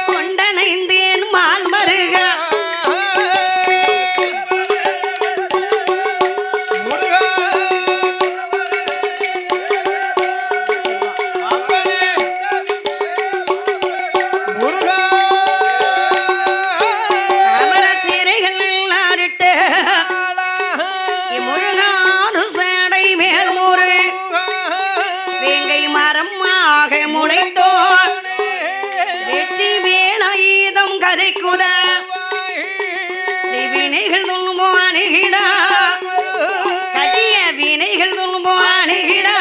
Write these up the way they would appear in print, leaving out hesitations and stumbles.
கொண்டனைந்தேன் mall மருக வினைகள் துன்பம் அணுகிடா கடிய வினைகள் துன்பம் அணுகிடா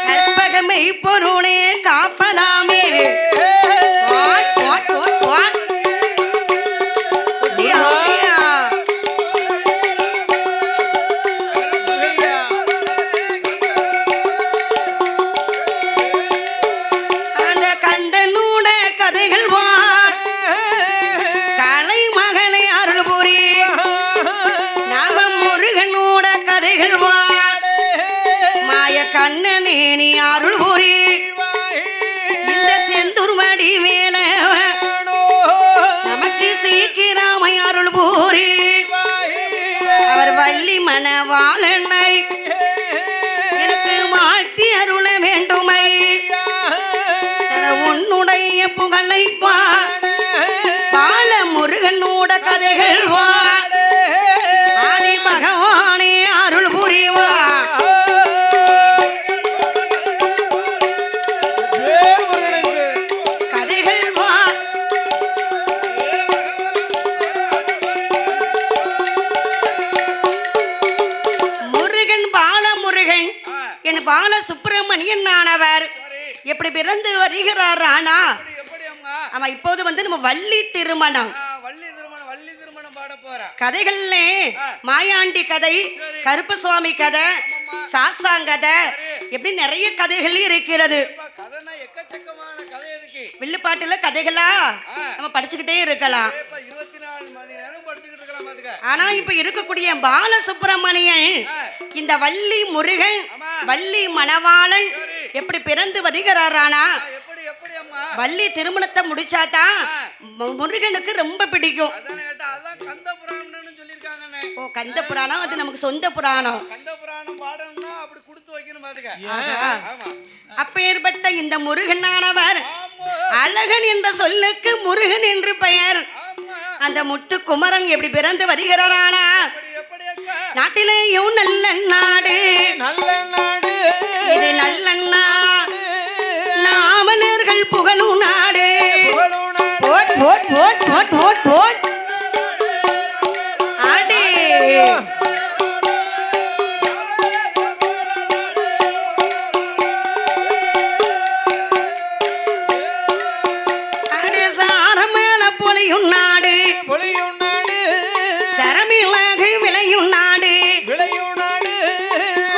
கற்பகமை பொருளே காப்பதாமே அந்த கந்தனூட கதைகள் கண்ணனே நீ அருள் புரி இந்த செந்துருமடி மேல நமக்கு சீக்கிரமை அருள் புரி அவர் வள்ளி மணவாளனை எனக்கு வாழ்த்தி அருள வேண்டுமை உன்னுடைய புகழை பால முருகனோட கதைகள் ஆதி பகவானே அருள் புரிவா பால சுப்பிரமணியன் ஆனவர் எப்படி பிறந்து வருகிறார் ஆனா ஆமா இப்போது வந்து நம்ம வள்ளி திருமணம் கதைகள்ல மாயாண்டி கதை கருப்பசுவாமி கதை சாசாங்கதை எப்படி நிறைய கதைகள் இருக்கிறது வில்லுப்பாட்டுல கதைகளா நம்ம படிச்சுக்கிட்டே இருக்கலாம் ஆனா இப்ப இருக்கக்கூடிய பால சுப்பிரமணியன் இந்த வள்ளி முருகன் வள்ளி மணவாளன் எப்படி பிறந்து வருகிறாரானா வள்ளி திருமணத்தை முடிச்சாதான் முருகனுக்கு ரொம்ப பிடிக்கும். ஓ கந்த புராணம் அது நமக்கு சொந்த புராணம். அப்பேற்பட்ட இந்த முருகனானவர் அழகன் என்ற சொல்லுக்கு முருகன் என்று பெயர். அந்த முத்து குமரன் எப்படி பிறந்து வருகிறாரானா நாட்டிலேயும் நல்ல நாடு இது நல்ல நாமலர்கள் புகழும் நாடு. போட் போட் போட் போட் போட் போட் ஆடே ஆடே சாரமேல பொலியும் நாடு சரமிளகு விளையும் நாடு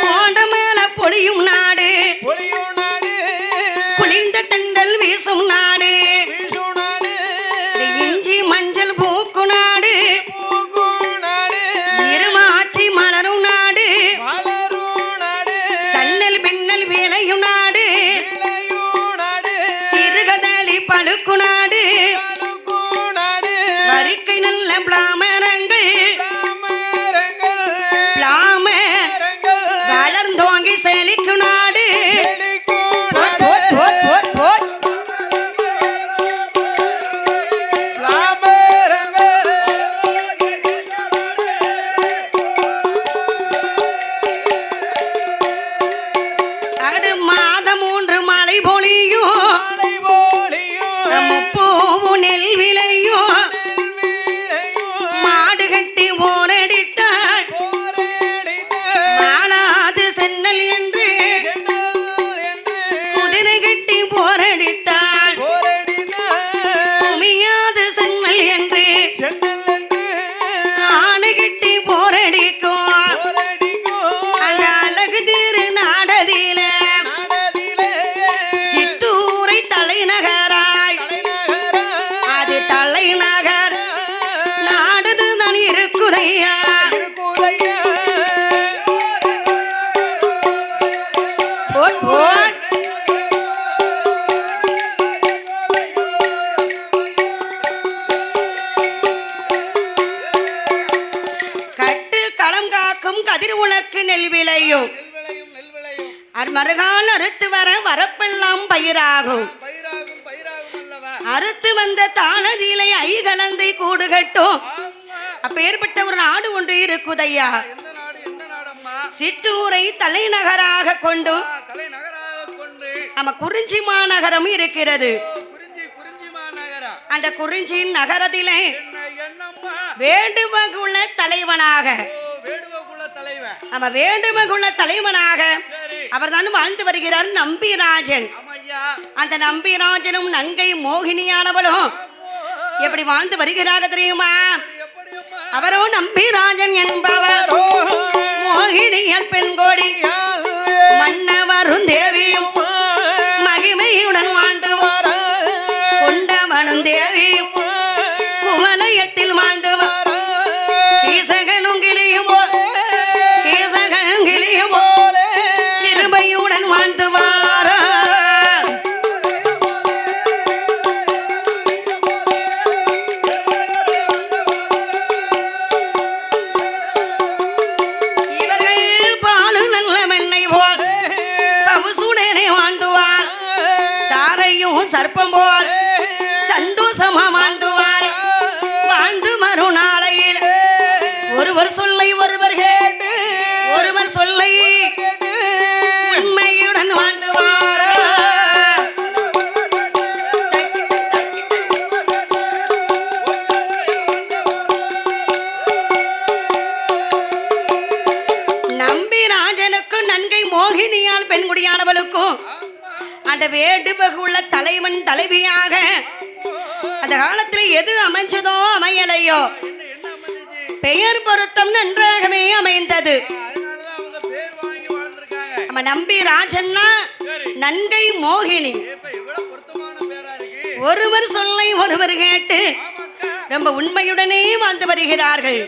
கோண்டமேல பொலியும் நாடு குளிர்ந்த தென்றல் வீசும் நாடு இஞ்சி மஞ்சள் பூக்கு நாடு இருமாச்சி மலரும் நாடு சன்னல் பின்னல் விளையும் நாடு சிறுகதலி பழுக்கு நாடு வரிக்கை நல்ல பிளாமரங்கள் வளர்ந்தோங்கி செழிக்கு நாடு. அது மாதம் 3 மழை பொழியும் முப்பூவு நெல் விளையும் மாடு கட்டி ஓரடித்தாள் மாளாது சென்னல் என்று குதிரை கட்டி போரடித்தாள் குமியாது சென்னல் என்று ஆணை கட்டி போரடிக்கும் அந்த அழகு திரு நாடதில சிற்றூரை தலைநகராய் அது தலைநகர் நாடுதுதான் இருக்குதையா. போட் போட் அருகால் அறுத்து வர வரப்பெல்லாம் பயிராகும். அறுத்து வந்த தாளதியிலே ஐகலந்தை கூடு கட்டும். அப்பேற்பட்ட ஒரு நாடு ஒன்று இருக்குதையா. சிற்றூரை தலைநகராக கொண்டு நம்ம குறிஞ்சி மாநகரம் இருக்கிறது. அந்த குறிஞ்சி நகரத்திலே வேண்டுமகுல தலைவனாக வேண்டுமகுல தலைவனாக அவர் தான் வாழ்ந்து வருகிறார் நம்பிராஜன். அந்த நம்பிராஜனும் நங்கை மோகினியானவளும் எப்படி வாழ்ந்து வருகிறாங்க தெரியுமா? அவரோ நம்பிராஜன் என்பவர் மோகினியல் பெண்கோடி மன்னவரும் தேவியும் மகிமையுடன் வாழ்ந்து கொண்டவனும் தேவியும் குவலயத்தில் வாழ்ந்தவர் கீசகனும் கிளியும் கிருபையுடன் வாழ்ந்துவார. இவர்கள் பாலு நல்ல வெண்ணெய் போல் பவுசுடனே வாழ்ந்துவார். சாரையும் சர்ப்பம் போல் சந்தோஷமா வாழ்ந்துவார். வாழ்ந்து மறுநாளையில் ஒருவர் சொல்லை ஒருவர் கேட்டு ஒருவர் சொல்லை உண்மையுடன் வாழ்ந்துவார். நம்பிராஜனுக்கும் நன்கை மோகினியால் பெண்குடியானவளுக்கும் அந்த வேண்டுபகுள்ள தலைவன் தலைவியாக அந்த காலத்தில் எது அமைஞ்சதோ அமையலையோ பெயர் பொருத்தம் நன்றாகவே அமைந்தது. நம்ம நம்பிராஜன்னா நன்கை மோகினி. ஒருவர் சொல்லை ஒருவர் கேட்டு ரொம்ப உண்மையுடனே வாழ்ந்து வருகிறார்கள்.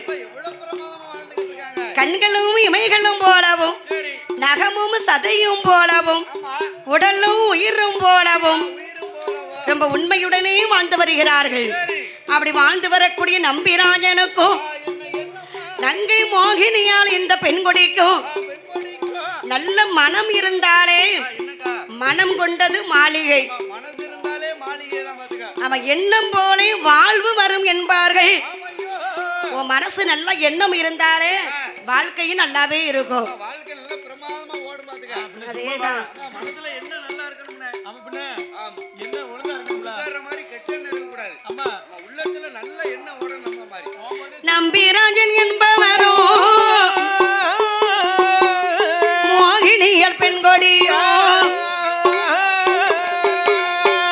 கண்களும் இமைகளும் போலவும் நகமும் சதையும் போலவும் உடலும் உயிரும் போலவும் ரொம்ப உண்மையுடனே வாழ்ந்து வருகிறார்கள். அப்படி வாழ்ந்து வரக்கூடிய நம்பிராஜனுக்கும் நங்கை மோகினியால் இந்த பெண்குடிக்கும் நல்ல மனம் இருந்தாலே மனம் கொண்டது மாளிகை. அவன் எண்ணம் போலே வாழ்வு வரும் என்பார்கள். உன் மனசு நல்ல எண்ணம் இருந்தாலே வாழ்க்கையும் நல்லாவே இருக்கும். அதேதான் நம்பிராஜன் என்பவரோ மோகினியல் பெண்கொடியோ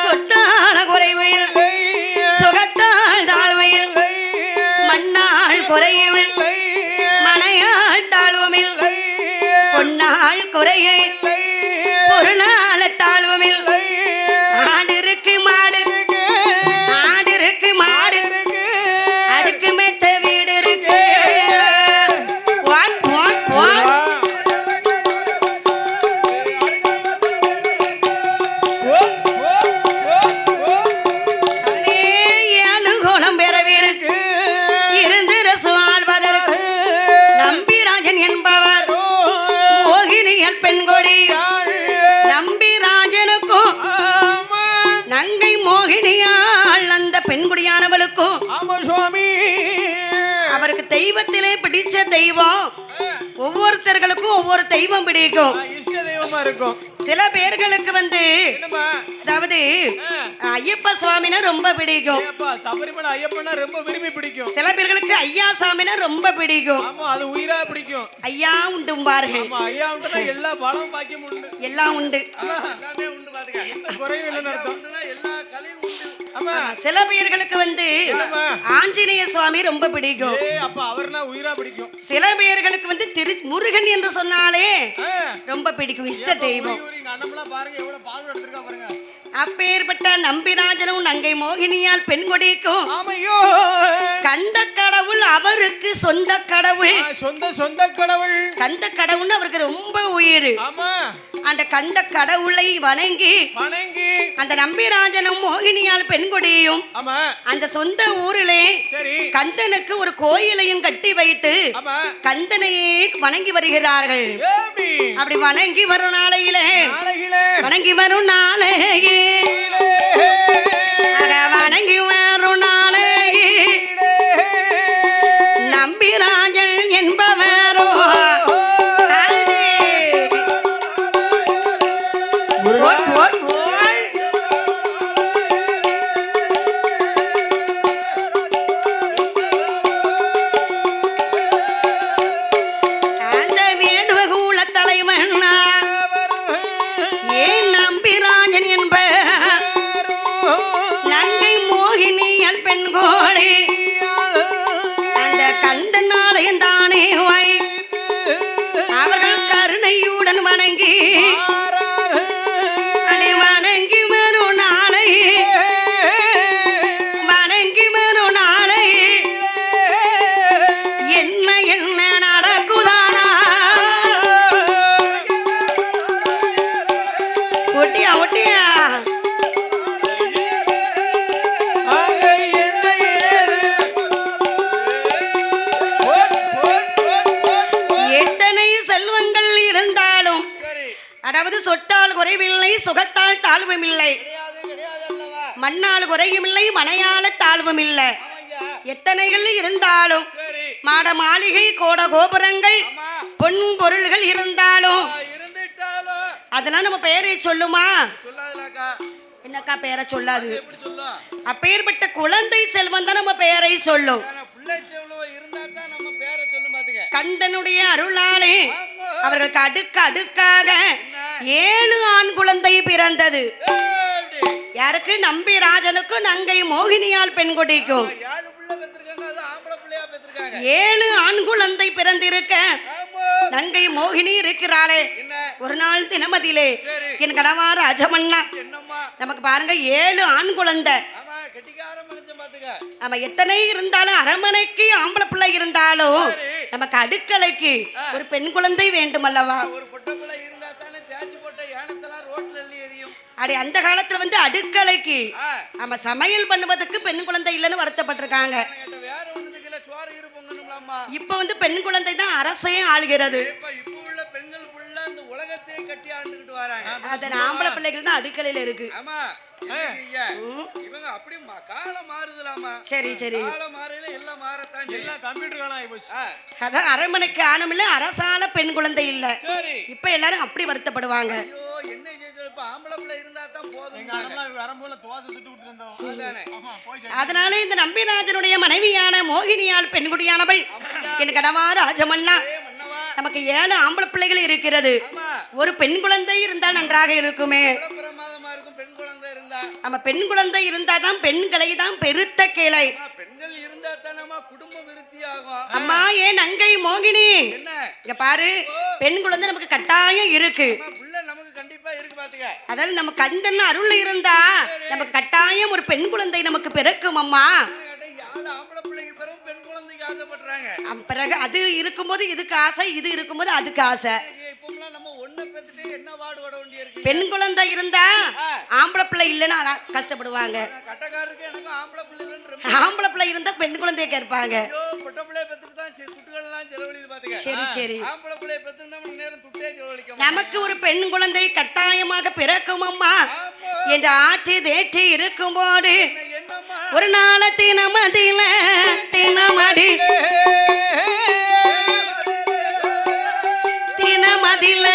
சொத்தான குறைவில் சுகத்தால் தாழ்வையில் மண்ணாள் குறையில் மனையாள் தாழ்வுமில் பொன்னாள் குறையை பொருளால தாழ்வுமில் ஆடிருக்கு மாடு ஆடிருக்கு மாடு அடுக்கு மெத்த வீடு இருக்கு. அனுகூலம் பெறவிருக்கு இருந்து ரசு ஆழ்வதற்கு நம்பிராஜன் என்பவர் மோகினியல் பெண்கொடி. நம்பிராஜனுக்கும் நங்கை மோகினியால் அந்த பெண்குடியானவளுக்கும் அவருக்கு தெய்வத்திலே பிடிச்ச தெய்வம். ஒவ்வொருத்தர்களுக்கும் ஒவ்வொரு தெய்வம் பிடிக்கும். சில பேர்களுக்கு அதாவது ஐயப்ப சுவாமினா ரொம்ப பிடிக்கும். சில பேர்களுக்கு ஐயா சாமினா ரொம்ப பிடிக்கும். ஐயா உண்டும்பார்கள். எல்லாம் உண்டு. சில பேர்களுக்கு ஆஞ்சநேய சுவாமி ரொம்ப பிடிக்கும். சில பேர்களுக்கு முருகன் என்று சொன்னாலே ரொம்ப பிடிக்கும். இஷ்ட தெய்வம். அப்பேற்பட்ட நம்பிராஜனும் நங்கை மோகினியால் பெண் கொடிக்கும் ஆமையோ கந்த கடவுள் அவருக்கு சொந்த கடவுள். சொந்த கடவுள். கந்த கடவுள்னு அவருக்கு ரொம்ப உயிர். ஆமா. அந்த கந்த கடவுளை வணங்கி அந்த நம்பிராஜனும் மோகினியால் பெண் கொடியும் அந்த சொந்த ஊரிலே கந்தனுக்கு ஒரு கோயிலையும் கட்டி வைத்து கந்தனையே வணங்கி வருகிறார்கள். அப்படி வணங்கி வரும் நாளையிலே வணங்கி வரும் நாளையே வணங்கி வரும் நாளையே நம்பிராஜன் என்பவரோ சுகத்தால் தாழ்வும் இல்லை, மண்ணால் குறையும் இல்லை, மனையால தாழ்வும் இல்லை. எத்தனைகள் இருந்தாலும் மாட மாளிகை கோட கோபுரங்கள் பொன் பொருள்கள் இருந்தாலும் அதெல்லாம் நம்ம பெயரை சொல்லுமா? என்னக்கா பெயரை சொல்லாது. அப்பேற்பட்ட குழந்தை செல்வம் தான் நம்ம பெயரை சொல்லும். கந்தனுடைய அருளாலே அவர்களுக்கு அடுக்கு அடுக்காக 7 ஆண் குழந்தை பிறந்தது. யாருக்கு? நம்பிராஜனுக்கு நங்கை மோகினியால் பெண் கொடிக்கும் 7 ஆண் குழந்தை பிறந்திருக்க நங்கை மோகினி இருக்கிறாளே. ஒரு நாள் தினமதியிலே என் கணவார் அஜமண்ணா நமக்கு பாருங்க 7 ஆண் குழந்தை. நம்ம எத்தனை இருந்தாலும் அரமனைக்கு ஆம்பளை பிள்ளை இருந்தாலும் நமக்கு அடுக்கலைக்கு ஒரு பெண் குழந்தை வேண்டும் அல்லவா? அப்படி அந்த காலத்துல வந்து அடுக்கலைக்கு நம்ம சமையல் பண்ணுவதற்கு பெண் குழந்தை இல்லைன்னு வருத்தப்பட்டிருக்காங்க. இப்ப வந்து பெண் குழந்தை தான் அரசே ஆளுகிறது. அதன் ஆம்பளை பிள்ளைகள் தான் அடுக்கலையில இருக்கு. சரி சரி. அதான் அரண்மனைக்கு ஆணும் இல்ல, அரசால பெண் குழந்தை இல்ல. இப்ப எல்லாரும் அப்படி வருத்தப்படுவாங்க. அதனால இந்த நம்பிராஜனுடைய மனைவியான மோகினியால் பெண்குடியானவள் என் கணவார் ராஜமன்னா நமக்கு 7 ஆம்பளை பிள்ளைகள் இருக்கிறது. ஒரு பெண் குழந்தை இருந்தால் நன்றாக இருக்குமே. நம்ம பெண் குழந்தை இருந்தாதான் பெண்களை தான் பெருத்த கிளை. அம்மா ஏன் நங்கை மோகினி இங்க பாரு, பெண் குழந்தை நமக்கு கட்டாயம் இருக்கு. அதாவது நம்ம கந்தன் அருள் இருந்தா நமக்கு கட்டாயம் ஒரு பெண் குழந்தை நமக்கு பிறக்கும் அம்மா. பிறகு அது இருக்கும்போது இதுக்கு ஆசை, இது இருக்கும்போது அதுக்கு ஆசை. பெண் குழந்தை இருந்தா ஆம்பளை பிள்ளை இல்லைன்னா கஷ்டப்படுவாங்க. ஆம்பளை பிள்ளை இருந்தா பெண் குழந்தைய கேட்பாங்க. சரி சரி. நமக்கு ஒரு பெண் குழந்தை கட்டாயமாக பிறக்கும் அம்மா என்று ஆற்றி தேற்றி இருக்கும் போது ஒரு நாள தினமதில தினமடி தினமதில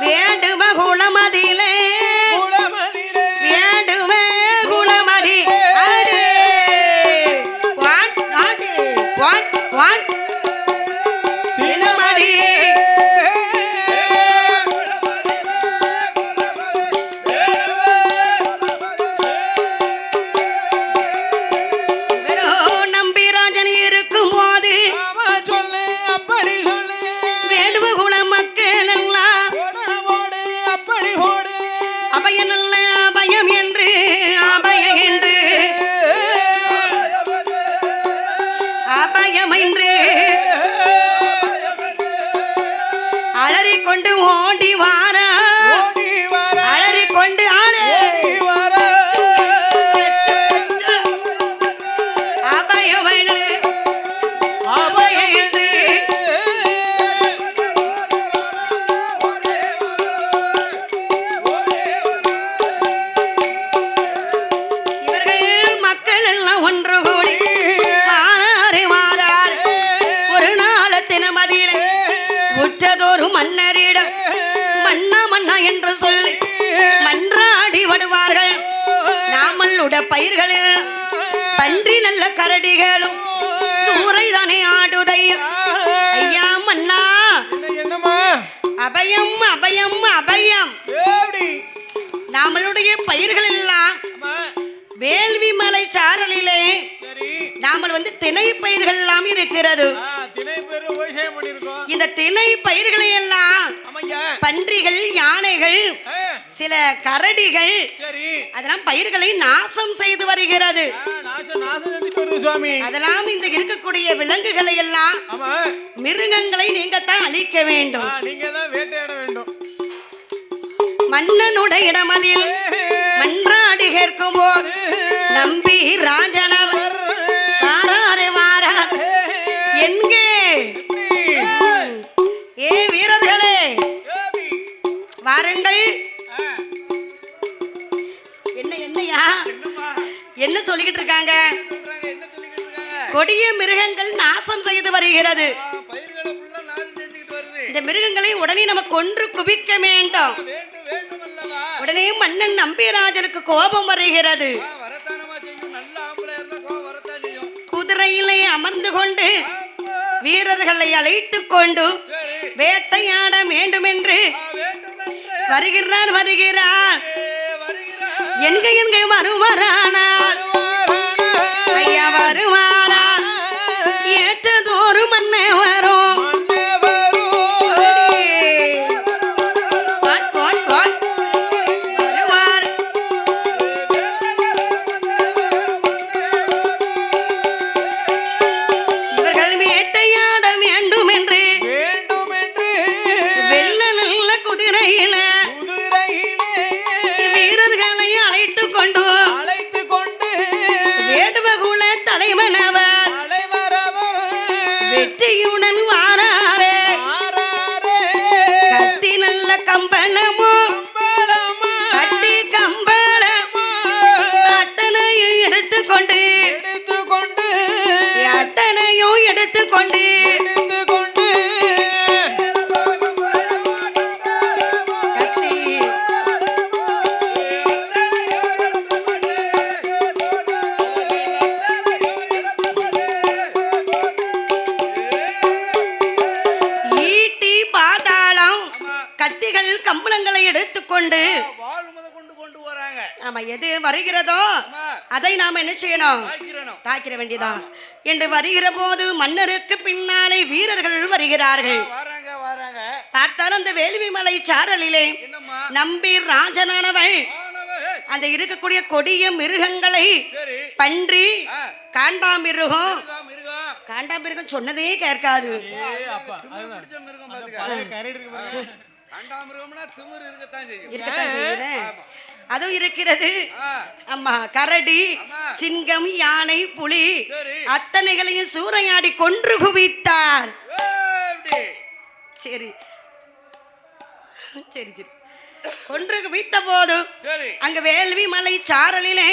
வேண்டும குளமதிலே வேண்டும குளமடி அடே வாட் வாட் வாட் வாட் தினமடி நம்பிராஜன் இருக்கும் போது சொல்லு அப்படி அலறி கொண்டு ஓடி வாரா அலறி கொண்டு ஆடு மன்னரிடம் மன்னா மன்னா என்று சொல்லி மன்றாடி வருவார்கள். நாமளுடைய பயிர்களில் பன்றி நல்ல கரடிகளும் சூறைதானே ஆடுதையா ஐயா மன்னா. அபயம் அபயம் அபயம். நம்மளுடைய பயிர்கள் எல்லாம் வேள்வி மலை சாரலிலே நாமல் திணை பயிர்கள் எல்லாம் இருக்கிறது. இந்த திணை பயிர்களை எல்லாம் பன்றிகள் யானைகள் சில கரடிகள் அதெல்லாம் பயிர்களை நாசம் செய்து வருகிறது. அதெல்லாம் இந்த இருக்கக்கூடிய விலங்குகளை எல்லாம் மிருகங்களை நீங்க தான் அழிக்க வேண்டும். மன்னனுடைய இடமதில் மன்றாடி கேட்கும் போர் நம்பி ராஜனவர் வாராரே வாரார் என்கே. ஏ வீரர்களே வாருங்கள். என்னையா என்ன சொல்லிக்கிட்டு இருக்காங்க? கொடிய மிருகங்கள் நாசம் செய்து வருகிறது. இந்த மிருகங்களை உடனே நம்ம கொன்று குவிக்க வேண்டும். உடனே மன்னன் நம்பிராஜனுக்கு கோபம் வருகிறது. குதிரையிலே அமர்ந்து கொண்டு வீரர்களை அழைத்துக் கொண்டு வேட்டையாட வேண்டும் என்று வருகிறார் வருகிறார். எங்க எங்க வருவாரானா ஐயா வருவாரா ஏற்றதோறு மண்ணே வரும். வெற்றியுடன் வாராரே கத்தி நல்ல கம்பளமும் கட்டி கம்பளமும் அத்தனையும் எடுத்துக்கொண்டு அத்தனையும் எடுத்துக்கொண்டு கம்பளங்களை எடுத்துக்கொண்டு ஆமா எது வருகிறதோ அதை நாம என்ன செய்யணும்? தாக்கிற வேண்டியதான். என்று வருகிற போது மன்னருக்கு பின்னாலே வீரர்கள் வருகிறார்கள். பார்த்தாலும் அந்த வேள்வி மலை சாரலிலே நம்பி ராஜனானவள் அந்த இருக்கக்கூடிய கொடிய மிருகங்களை பன்றி காண்டாமிருகம் காண்டாமிருகம் சொன்னதே கேட்காது. அதுவும் இருக்கிறது. அம்மா கரடி சிங்கம் யானை புலி அத்தனைகளையும் சூறையாடி கொன்று குவித்தார். சரி சரி சரி கொன்று குவித்த போது அங்க வேள்வி மலை சாரலிலே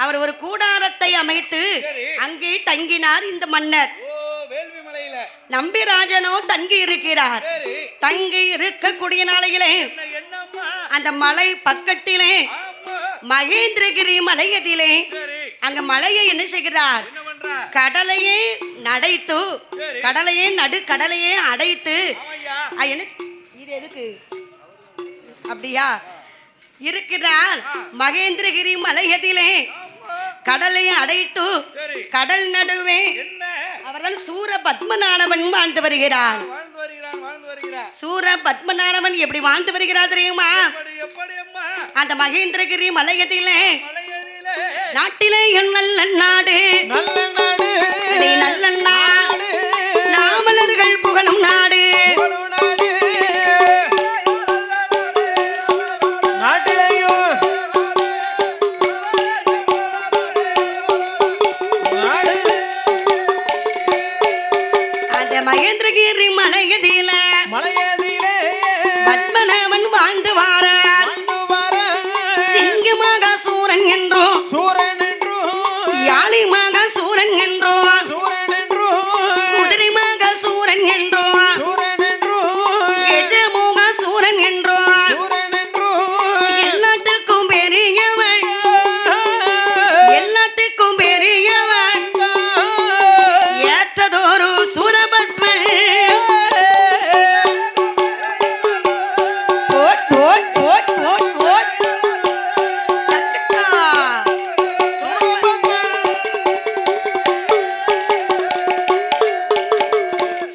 அவர் ஒரு கூடாரத்தை அமைத்து அங்கே தங்கினார் இந்த மன்னர். நம்பிராஜனோ தங்கி இருக்கிறார். தங்கி இருக்கக்கூடிய நாளையிலே அந்த மலை பக்கத்திலே மகேந்திரகிரி மலையதிலே அங்க மலையை என்ன செய்கிறார்? கடலையே நடைத்து கடலையே நடுக்கடலையே அடைத்து என்ன இது எதுக்கு அப்படியா இருக்கிறார்? மகேந்திரகிரி மலையதிலே கடலை அடைத்து கடல் நடுவே அவர்தான் சூர பத்மநாபன் வாழ்ந்து வருகிறார். சூர பத்மநாபன் எப்படி வாழ்ந்து வருகிறார் தெரியுமா? அந்த மகேந்திரகிரி மலையதிலே நாட்டிலே நல்ல நாடு நல்ல நாடு நாமலர்கள் புகழும் நாடு பத்மநாபன் வாழ்ந்து வாரான் சிங்கமாக சூரன் என்றும் யாழிமாக சூரன் என்றும் குதிரைமாக சூரன் என்றும் கஜமுக சூரன் என்றும் எல்லாத்துக்கும் பெரியவன் எல்லாத்துக்கும் பெரியவன் ஏற்றதொரு சூரபத்மன் ஓட் ஓட் ஓட் ஓட் ஓட் தக்கட்டா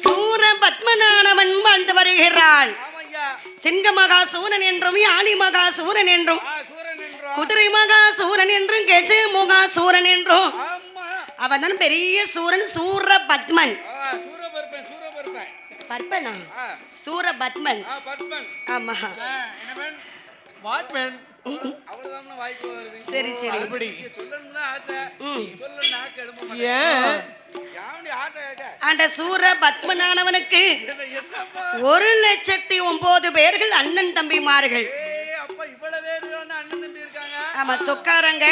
சூரபத்மனானவன் வாழ்ந்து வருகிறான் சிங்கமகா சூரன் என்றும் யாழி மகா சூரன் என்றும் குதிரை மகா சூரன் என்றும் கஜமுகா சூரன் என்றும் அவன் தான் பெரிய சூரன் சூரபத்மன் பத்மனா சூரபத்மன் ஆமா சரி சரி அந்த சூரபத்மனானவனுக்கு 1,09,000 பேர்கள் அண்ணன் தம்பிமார்கள். ஆமா சொக்காரங்க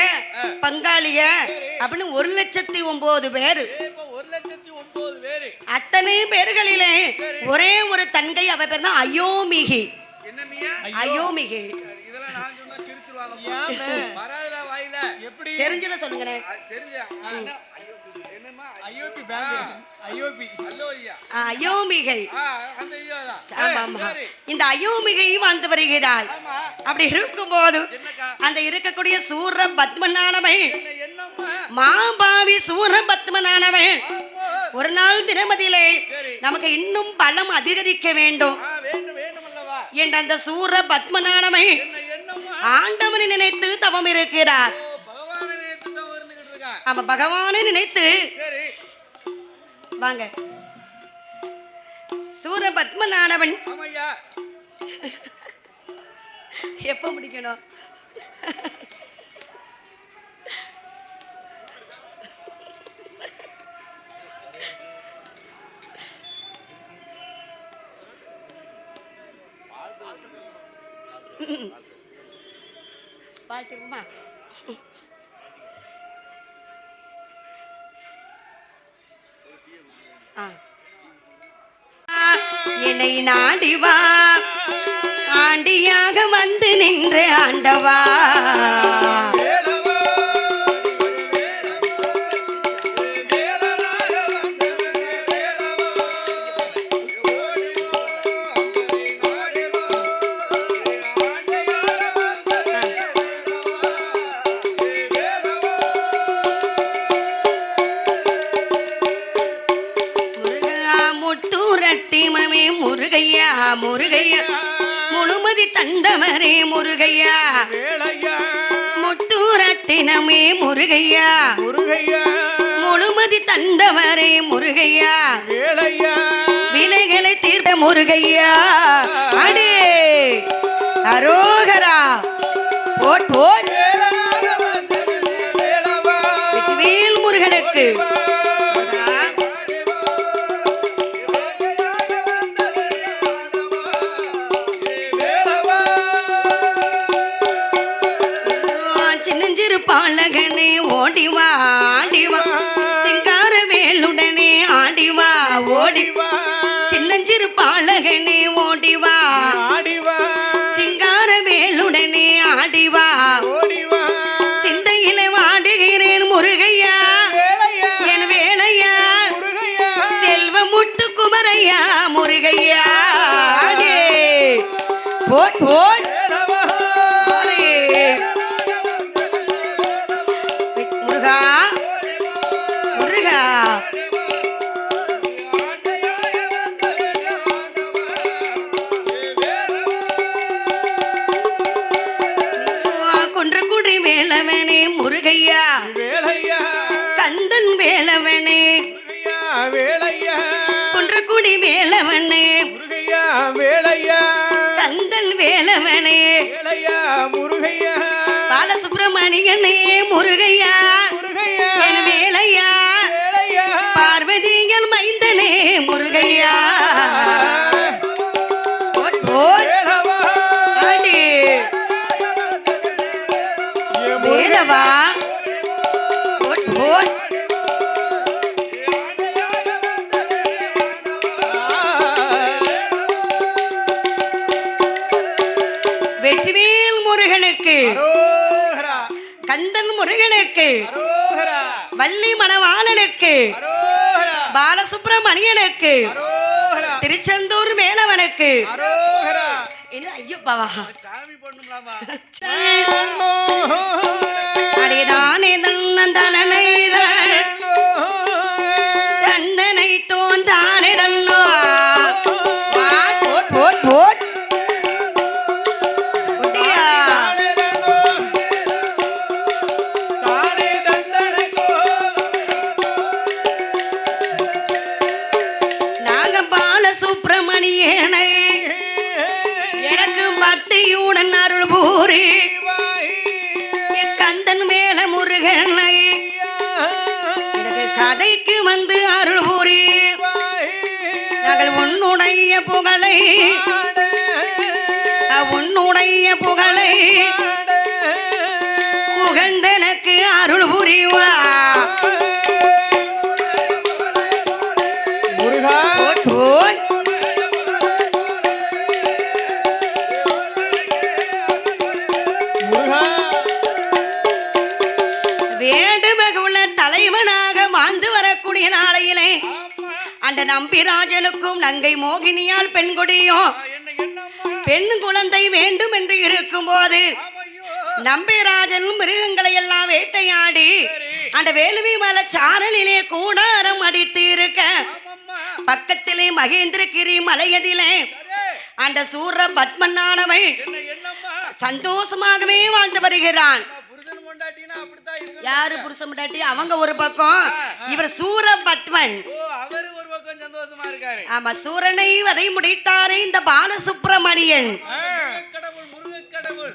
பங்காளிய அப்படின்னு 1,09,000 பேர். அத்தனை பேர்களிலே ஒரே ஒரு தங்கை, அவ பேர் தான் அயோமிகி. அயோமிகி தெரிஞ்சத சொல்லுங்க. அயோமிகை இந்த அயோமிகை வாழ்ந்து வருகிறாள். அப்படி இருக்கும்போது அந்த இருக்கக்கூடிய சூரபத்மனானவள் மாபாவி சூரபத்மனானவள் ஒரு நாள் தினமதியிலே நமக்கு இன்னும் பலம் அதிகரிக்க வேண்டும் என்ற அந்த சூரபத்மனானவள் ஆண்டவனை நினைத்து தவம் இருக்கிறார். ஆமா பகவானை நினைத்து வாங்க. சூரபத்மனானவன் எப்ப முடிக்கணும்? வாழ்த்துமா என்னை நாடிவா ஆண்டியாக வந்து நின்று ஆண்டவா முருகையா முருகையா முழுமதி தந்தவரே முருகையா முட்டூரத்தினமே முருகையா முழுமதி தந்தவரே முருகையா வினைகளை தீர்த்த முருகையா அடே அரோகரா போட் போட் வேல் முருகனுக்கு பாலகனே ஓடிவா ஆடிவா சிங்கார வேலுடனே ஆடிவா ஓடிவா சின்னஞ்சிறு பாலகனே ஓடிவா ஆடிவா சிங்கார வேலுடனே ஆடிவா ஓடிவா சிந்தையில வாடுகிறேன் முருகையா என் வேலையா செல்வ முட்டு குமரையா முருகையா ஆடே போட் போட் குன்றக்குடி வேலவனே முருகையா கந்தன் வேலவனே குன்றக்குடி வேலவனே கந்தன் வேலவனே பாலசுப்ரமணியனே முருகையா என் வேலையா பார்வதியல் மைந்தனே முருகையா முருகா ஆண்டவா ஓட் ஓட் வெற்றிவேல் முருகனுக்கு கந்தன் முருகனுக்கு வள்ளி மணவாளனுக்கு பாலசுப்பிரமணியனுக்கு திருச்செந்தூர் மேலவனுக்கு ஐயோ பாவா அடிதானே தன்னந்தனை தந்தனை தோந்தானே தன்னோ போட் போட் போட் சுப்பிரமணியனை எனக்கு பக்தியுடன் அருள் பூரி கந்தன் மேல முருகனை எனக்கு கதைக்கு வந்து அருள் பூரி நாங்கள் உன்னுடைய புகழை புகழ்ந்தனக்கு அருள் புரிவா அந்த நம்பிராஜனுக்கும் நங்கை மோகினியால் பெண்கொடியும் பெண் குழந்தை வேண்டும் என்று இருக்கும் போது நம்பிராஜன் மிருகங்களை எல்லாம் வேட்டையாடி அந்த வேலுவி மலை சாரலிலே கூடாரம் அடித்து இருக்க பக்கத்திலே மகேந்திரகிரி மலையதிலே அந்த சூர பத்மனானவள் சந்தோஷமாகவே வாழ்ந்து வருகிறான். யாரு புருஷன் முண்டாட்டி? அவங்க ஒரு பக்கம், இவர் சூர பத்மன். ஆமா, சூரனை வதை முடித்தாரே இந்த பாலசுப்பிரமணியன்.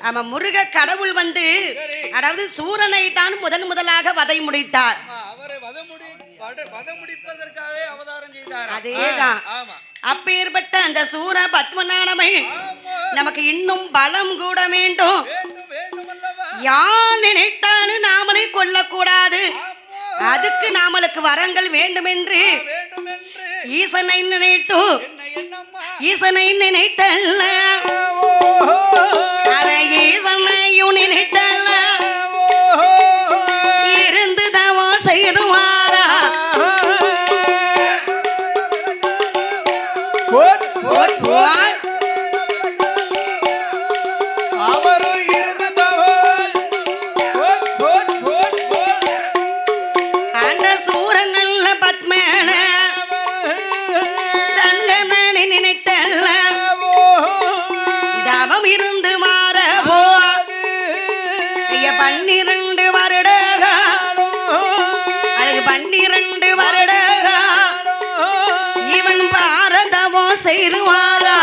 ஆமா, முருக கடவுள் வந்து அதாவது சூரனை தான் முதலாக வதை முடித்தார். அதேதான். அப்பேற்பட்ட அந்த சூர பத்மனானவள் நமக்கு இன்னும் பலம் கூட வேண்டும். யார் நினைத்தாலும் நாமளே கொல்லக்கூடாது, அதுக்கு நாமளுக்கு வரங்கள் வேண்டும் என்று ஈசனை நினைத்தல்ல அவன் ஈசனையும் நினைத்தல்ல இருந்து தவம் செய்துவாரா செய்துவாரா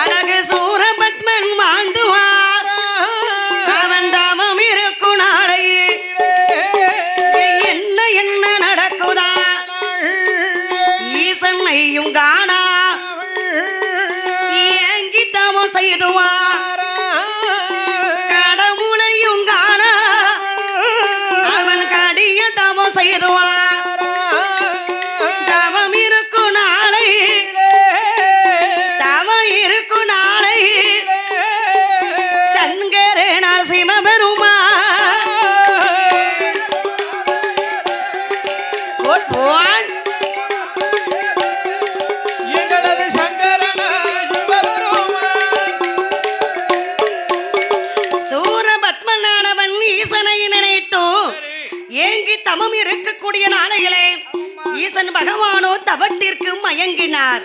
அழகு சூரபத்மன் வாழ்ந்துவார். அவன் தவம் இருக்கும் நாளையே என்ன நடக்குதா ஈசனையும் காணா செய்துவா கடவுளையும் காண அவன் கடிய தவம் செய்துவா தவம் இருக்கும் நாளை சங்கரனார் சிவபெருமா தமம் இருக்கக்கூடிய நாளைகளே ஈசன் பகவானோ தவட்டிற்கு மயங்கினார்.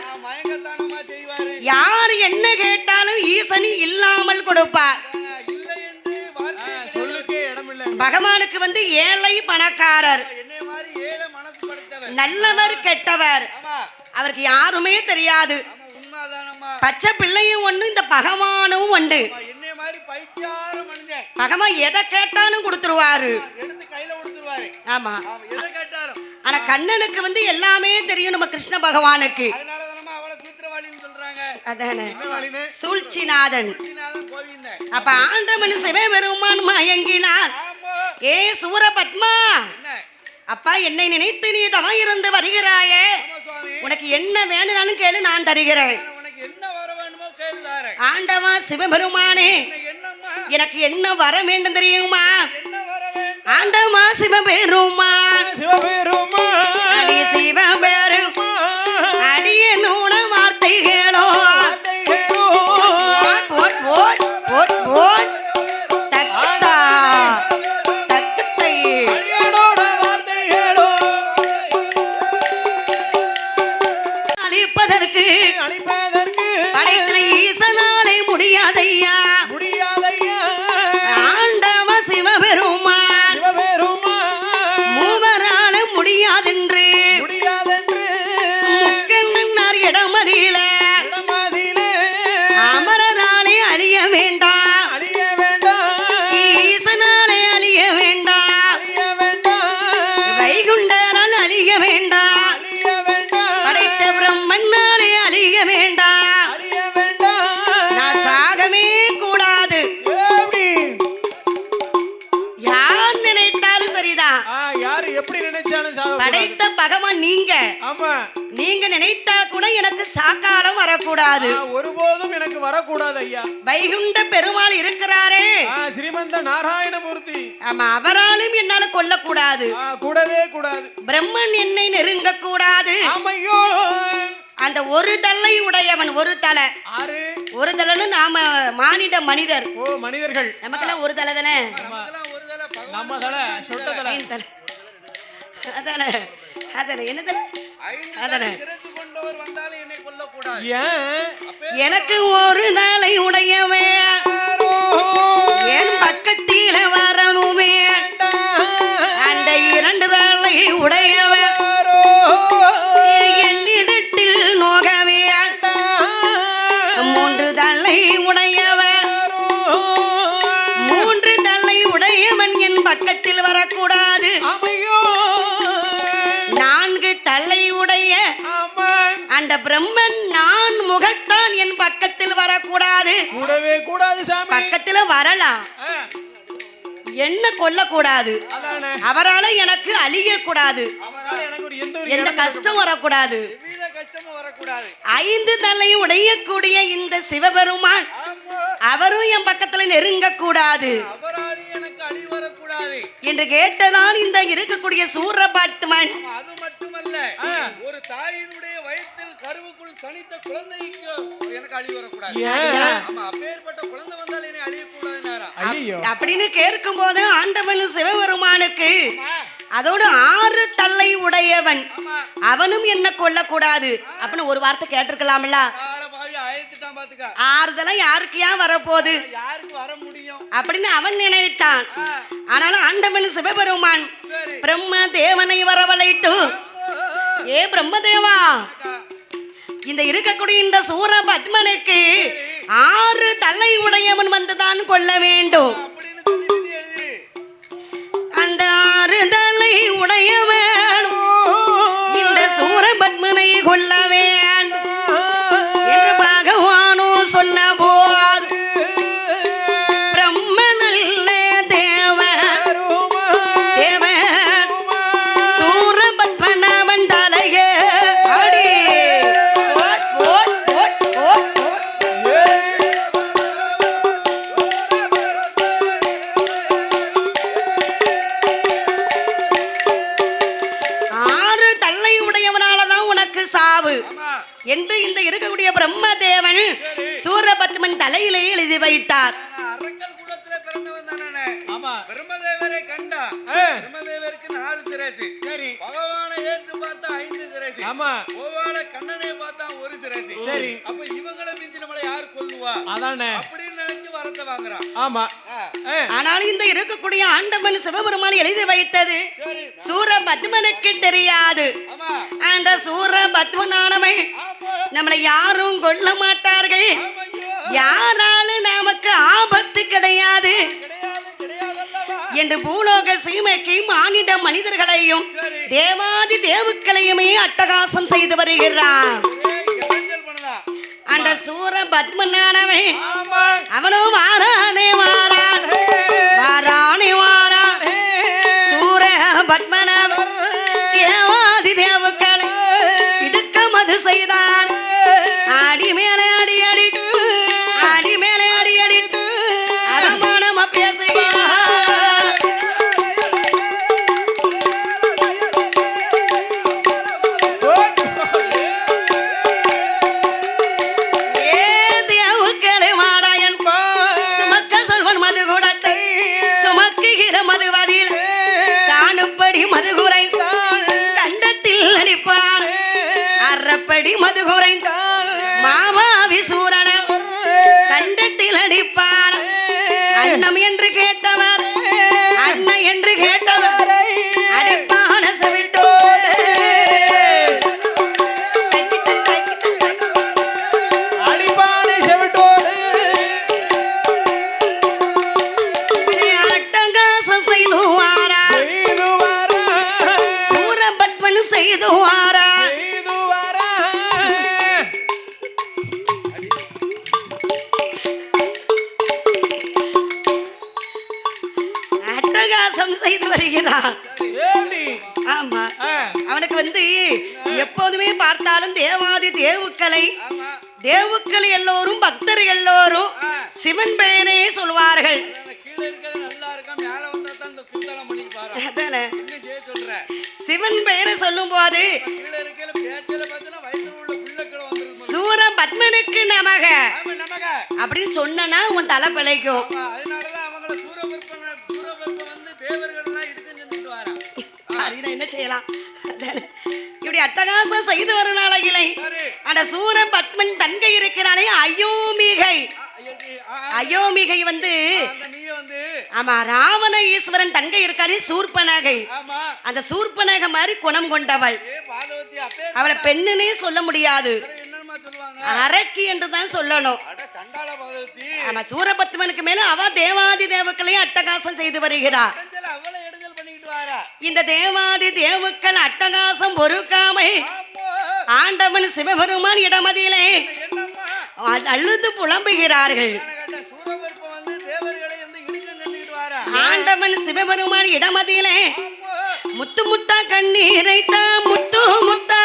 யார் என்ன கேட்டாலும் ஈசன் இல்லாமல் கொடுப்பார். பகவானுக்கு வந்து ஏழை பணக்காரர், நல்லவர் கெட்டவர் அவருக்கு யாருமே தெரியாது. பச்சை பிள்ளையும் ஒண்ணு, இந்த பகவானும் ஒன்று. பகவான் எதை கேட்டாலும் கொடுத்துருவாரு. ஆமா ஆனா கண்ணனுக்கு வந்து எல்லாமே தெரியும் நம்ம கிருஷ்ண பகவானுக்கு. அதானே சூழ்ச்சிநாதன். அப்ப ஆண்டவன் சிவபெருமான் மயங்கினார். ஏ சூரபத்மா, அப்பா என்னை நினைத்து நீ தவம் இருந்து வருகிறாயே, உனக்கு என்ன வேணும்னாலும் கேளு, நான் தருகிறேன். ஆண்டவா சிவபெருமானே, எனக்கு என்ன வர வேண்டும் தெரியுமா? ஆண்டவா சிவபெருமான், அடி சிவபெருமான், அடிய நூன வார்த்தைகளோ படைத்த ஈசனாலே முடியாதையா, ஆண்டவ சிவபெருமான் மூவரால முடியாதென்று முக்கண்ணார் இடமதியில அமரராலே அழிய வேண்டாம், ஈசனாலே அழிய வேண்டாம், வைகுண்டரால் அழிய வேண்டாம், படைத்த பிரம்மன்னாலே அழிய வேண்டாம், நான் சாகவே கூடாது. யார் நினைத்தாலும் சரிதான், படைத்த பகவான் நீங்க. நீங்க நினைத்தா கூட எனக்கு சாக்காலம் வரக்கூடாது, ஒருபோதும் எனக்கு வரக்கூடாது ஐயா. வைகுண்ட பெருமாள் இருக்கிறாரே ஸ்ரீமந்த நாராயணமூர்த்தி, ஆமா, அவராலும் என்னால கொல்லக்கூடாது, கூடவே கூடாது. பிரம்மன் என்னை நெருங்க கூடாது. அந்த ஒரு தலை உடையவன், ஒரு தலை, ஒரு தலைன்னு நாம மானிட மனிதர், மனிதர்கள் நமக்கெல்லாம் ஒரு தலை தானே, நம்ம தலை சொட்ட தலை, அதானே அதானே என்ன தலை, அதானே எனக்கு ஒரு தலை உடையவன் என் பக்கத்தில வரவுமே, அந்த இரண்டு தலை உடையவன் என்னிடத்தில் நோகவே, மூன்று தலை உடையவன், மூன்று தலை உடையவன் என் பக்கத்தில் வரக்கூடாது, நான்கு தலை உடைய அந்த பிரம்மன் நான் முகத்தான் என் பக்கத்தில் வரக்கூடாது, பக்கத்தில் வரலாம், என்ன கொல்லக்கூடாது, அவரால எனக்கு அழிய கூடாது, எந்த கஷ்டம் வரக்கூடாது. ஐந்து தலை உடையக்கூடிய இந்த சிவபெருமான் அவரும் என் பக்கத்துல நெருங்க கூடாது என்று கேட்டதான் இந்த இருக்கக்கூடிய சூரபத்மன். அது மட்டுமல்ல, ஒரு தாயினுடைய வயிற்றில் கருவுக்குள் சனித்த குழந்தைக்கு எனக்கு அழி வரக்கூடாது, அப்பேற்பட்ட குழந்தை வந்தால் என்னை அழியக்கூடாது அப்படின்னு கேட்கும் போது ஆண்டவன் சிவபெருமானுக்கு அதோடு 6 தலை உடையவன் அவனும் என்ன கொல்லக்கூடாது அப்படின்னு ஒரு வார்த்தை கேட்டிருக்கலாம்ல. 6 தலை யாருக்கு ஏன் வரப்போகுது அப்படின்னு அவன் நினைத்தான். ஆனாலும் ஆண்டவன் சிவபெருமான் பிரம்ம தேவனை வரவழைத்து, ஏ பிரம்மதேவா, இந்த இருக்கக்கூடிய இந்த சூரபத்மனுக்கு 6 தலை உடையவன் வந்துதான் கொள்ள வேண்டும், அந்த 6 தலை உடையவன் இந்த சூரபத்மனை கொள்ள வேண்டும் என்று பகவானோ சொன்ன போது பிரம்மனல்ல தேவன் தேவன் சூரபத்மனவன் தலையே அடி ஓட் ஓட் ஓட் ஓட் சாவு என்று இந்த இருக்கக்கூடிய பிரம்மதேவன் சூரபத்மன் தலையிலே எழுதி வைத்தார். பிரம்மதேவரை கண்டா பிரம்மதேவருக்கு 4 சிரசு, சரி, பகவானை ஏற்று பார்த்தா 5 சிரசு, ஆமா, கோவால கண்ணனை பார்த்தா 1 சிரசு, சரி, அப்ப இவங்களை மிஞ்சி நம்மளை யார் கொல்லுவா, அதானே அப்படின்னு நினைச்சு வரத்தை வாங்குறான். ஆமா, ஆனாலும் இந்த இருக்கக்கூடிய ஆண்டவன் சிவபெருமான் எழுதி வைத்தது சூரபத்மனுக்கு தெரியாது. அந்த சூரபத்மனானவன் நம்மளை யாரும் கொல்ல மாட்டார்கள், யாராலும் நமக்கு ஆபத்து கிடையாது என்று பூலோக சீமைக்கு மானிட மனிதர்களையும் தேவாதி தேவுக்களையுமே அட்டகாசம் செய்து வருகிறான். அந்த சூர பத்மனானவன் அவனும் வாரானே வாரான் வாரானே வாரான். சூர பத்மனாவன் தேவாதி தேவுக்களை இடுக்க மது செய்தான். அடி மேலே அடி அடி அடி மேலே அடி அடி அவமானமா பேசுகிறான். மதுவதில் காணுப்படி மதுகுரை கண்டத்தில் அளிப்பான். அறப்படி மதுகுரை மாமாவி சூரண கண்டத்தில் அடிப்பான். அன்னம் என்று கேட்டவர் அண்ண என்று கேட்டவர் அடிப்பான சவிட்டோடு அடிப்பான செவிட்டோடு செய்துவாரா அட்டகாசம் செய்து வருகிறான். ஆமா, அவனுக்கு வந்து எப்போதுமே பார்த்தாலும் தேவாதி தேவுக்களை எல்லோரும் பக்தர்கள் எல்லோரும் சிவன் பெயரே சொல்வார்கள். சிவன் பெயரை சொல்லும் போது சூர பத்மனுக்கு நமக அப்படின்னு சொன்னா உன் தலை பிழைக்கும். என்ன செய்யலாம்? இப்படி அட்டகாசம் செய்து வரும் நாளையிலே அந்த சூர பத்மன் தங்கை இருக்கிறாளே அயோமிகை வந்து ஆமா ராவண ஈஸ்வரன் தங்கை இருக்காளே சூர்பனகை. அந்த சூர்பனகை மாதிரி குணம் கொண்டவள். அவளை பெண்ணுன்னே சொல்ல முடியாது, அரக்கி என்றுதான் சொல்லணும். ஆமா, சூரபத்மனுக்கு மேல அவ தேவாதி தேவுக்களையும் அட்டகாசம் செய்து வருகிறார். இந்த தேவாதி தேவுக்கள் அட்டகாசம் பொறுக்காமை ஆண்டவன் சிவபெருமான் இடமதியிலே அழுது புலம்புகிறார்கள். ஆண்டவன் சிவபெருமான் இடமதியிலே முத்து முத்தா கண்ணீரைத்தா முத்து முத்தா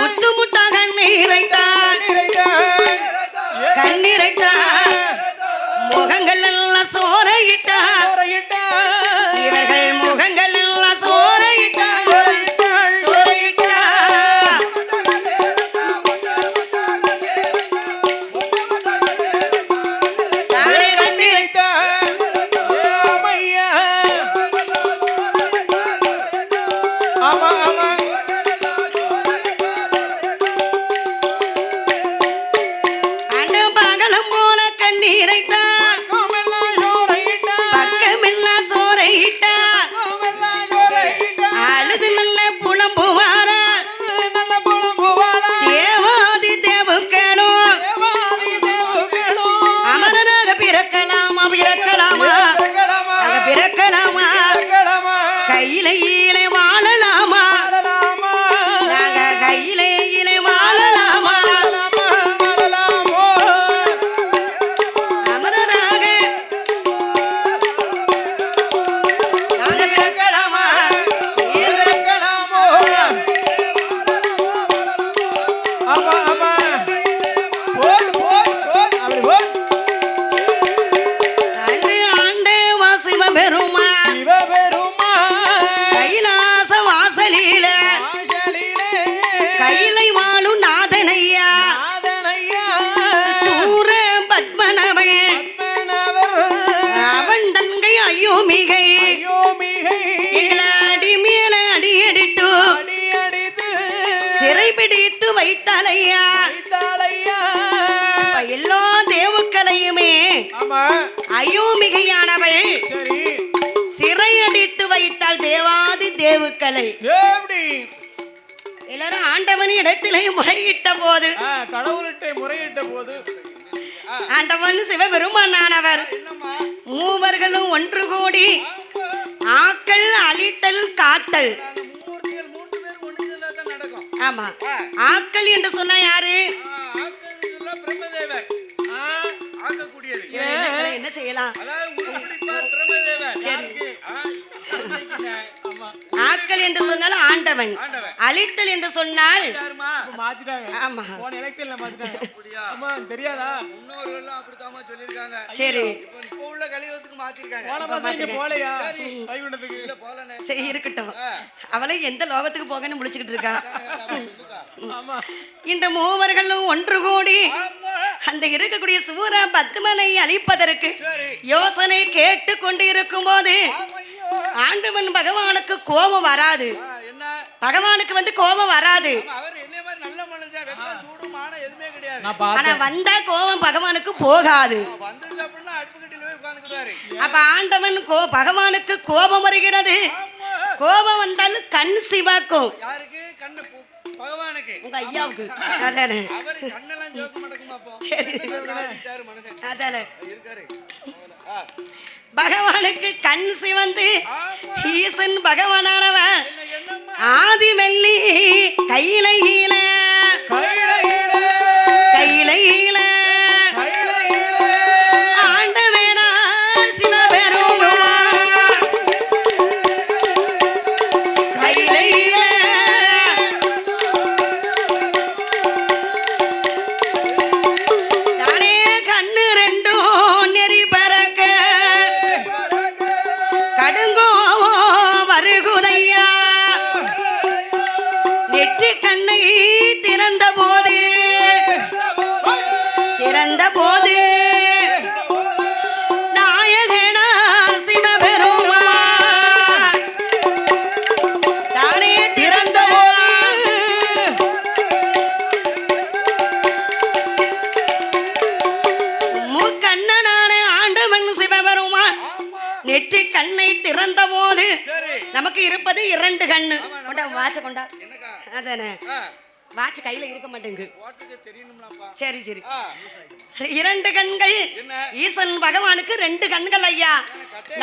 முத்து முத்தா கண்ணீரைத்தா கண்ணீரைத்தா முகங்கள் எல்லாம் சோரையிட்டா இவர்கள் முகங்கள் எல்லாம் சோரையிட்டா சோரையிட்டா கையிலே வாழலாமா நாங்க கையிலே வாழலாமா அமரராக நாங்க பிறக்கலாமா ஆண்டவா சிவபெருமா கையிலை வாழும் நாதனையா சூர பத்மனவள் அவன் தங்கை அயோமிகை அடி மேல அடி அடித்து சிறை பிடித்து வைத்தாலையா. எல்லா தேவுக்களையுமே அயோமிகையானவள் சிறையடித்து வைத்தால் தேவாதி தேவுக்களை எல்லாரும் ஆண்டவன் இடத்திலே முறையிட்ட போது கடவுள்கிட்ட முறையிட்ட போது ஆண்டவன் சிவபெருமானானவர் மூவர்களும் ஒன்று கூடி ஆத்தல். அந்த மும்மூர்த்திகள் 3 பேர் ஒண்ணு சேர்ந்தா தான் நடக்கும். ஆமா. ஆக்கள் என்று சொன்னா யாரு? ஆக்கன்னு சொல்ல பிரம்மதேவர். ஆக்கக்கூடியது. என்ன செய்யலாம்? அதாவது உருப்படிப்பார் பிரம்மதேவர். சரி. ஆமா. ஆக்கள் என்று சொன்னால் ஆண்டவன். அழித்தல் என்று சொன்னால் யாருமா? மாத்திட்டாங்க. ஆமா. போன எலெக்ஷன்ல மாத்திட்டாங்க. அப்படியா? ஆமா தெரியாதா? முன்னோர்கள் அப்படித்தாமா சொல்லிருக்காங்க. சரி. இப்போ உள்ள கலியுகத்துக்கு மாத்திருக்காங்க. போன மாசம் இங்க போலையா? வைகுண்டத்துக்கு இல்ல போலனே. சரி இருக்கட்டும். அவளை எந்த லோகத்துக்கு போகன்னு முடிச்சுக்கிட்டு இருக்கா. ஆமா. இந்த மூவர்களும் ஒன்று கூடி அந்த இருக்கக்கூடிய சூர பத்மனை அழிப்பதற்கு யோசனை கேட்டு கொண்டு இருக்கும் போது ஆண்டவன் பகவானுக்கு கோபம் வராது. என்ன? பகவானுக்கு வந்து கோபம் வராது. அவர் என்ன மாதிரி நல்ல மனுஷன், வெக்கம் சூடு மான எதுமே கிடையாது. நான் பார்த்தேன். ஆனா வந்தா கோபம் பகவானுக்கு போகாது. வந்தது அப்படின்னா அடுப்புக்கட்டில போய் உட்கார்ந்துக்கிறாரு. அப்ப ஆண்டவன் பகவானுக்கு கோபம் வருகிறது. கோபம் வந்தாலும் கண் சிவக்கும். யாருக்கு? கண்ணு பகவானுக்கு. உங்க ஐயாவுக்கு. அதானே. அவர் கண்ணெல்லாம் ஜோக்க மாட்டேங்குமா அப்போ? சரி. மனுஷன். அதானே. இருக்காரு. பகவானுக்கு கண் சிவந்து ஈசன் பகவானானவன் என்னம்மா? ஆதிமெல்லி கையில ஆண்டவேனா சிவபெருமான் கையில நானே கண்ணு ரெண்டும் நெறி பறக்க கடுங்கோ வருகுதையா நெற்றி கண்ணை திறந்த போது நாயகனா சிவபெருமான் தானே திறந்த முக்கண்ணனான ஆண்டவன் சிவபெருமான் நெற்றி கண்ணை திறந்த போது நமக்கு இருப்பது 2 கண்ணு. கொண்டா வாட்ச கொண்டா. அதானே. வாட்ச் கையில இருக்க மாட்டேங்கு. சரி சரி. 2 கண்கள். ஈசன் பகவானுக்கு 2 கண்கள் ஐயா.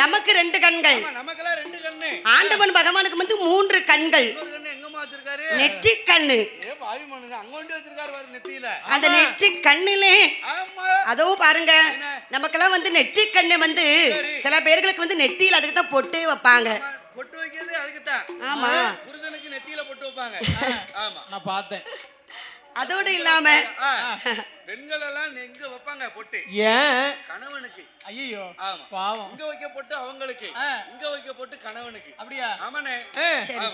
நமக்கு 2 கண்கள். நமக்கெல்லாம் 2 கண்ணு. ஆண்டவன் பகவானுக்கு வந்து 3 கண்கள். எங்கம்மா வச்சிருக்காரு? நெற்றி கண்ணு. பாவி மனுஷன் அங்க கொண்டு வச்சிருக்காரு பாரு நெத்தியில. அந்த நெற்றி கண்ணிலே அதோ பாருங்க நமக்கெல்லாம் வந்து நெற்றி கண்ணு வந்து சில பேர்களுக்கு வந்து நெத்தியில அதுக்கு தான் பொட்டே வைப்பாங்க. பொட்டு வைக்கிறது அதுக்கு தான். ஆமா. புருஷனுக்கு நெத்தியில பொட்டு வைப்பாங்க. ஆமா. நான் பார்த்தேன். அதோடு இல்லாம பெண்கள் எல்லாம் எங்க வைப்பாங்க பொட்டு? ஏன்? கணவனுக்கு. ஐயோ ஆமா. பாவம். இங்க வைக்க பொட்டு அவங்களுக்கு, இங்க வைக்க பொட்டு கணவனுக்கு. அப்படியா? ஆமானே. சரி.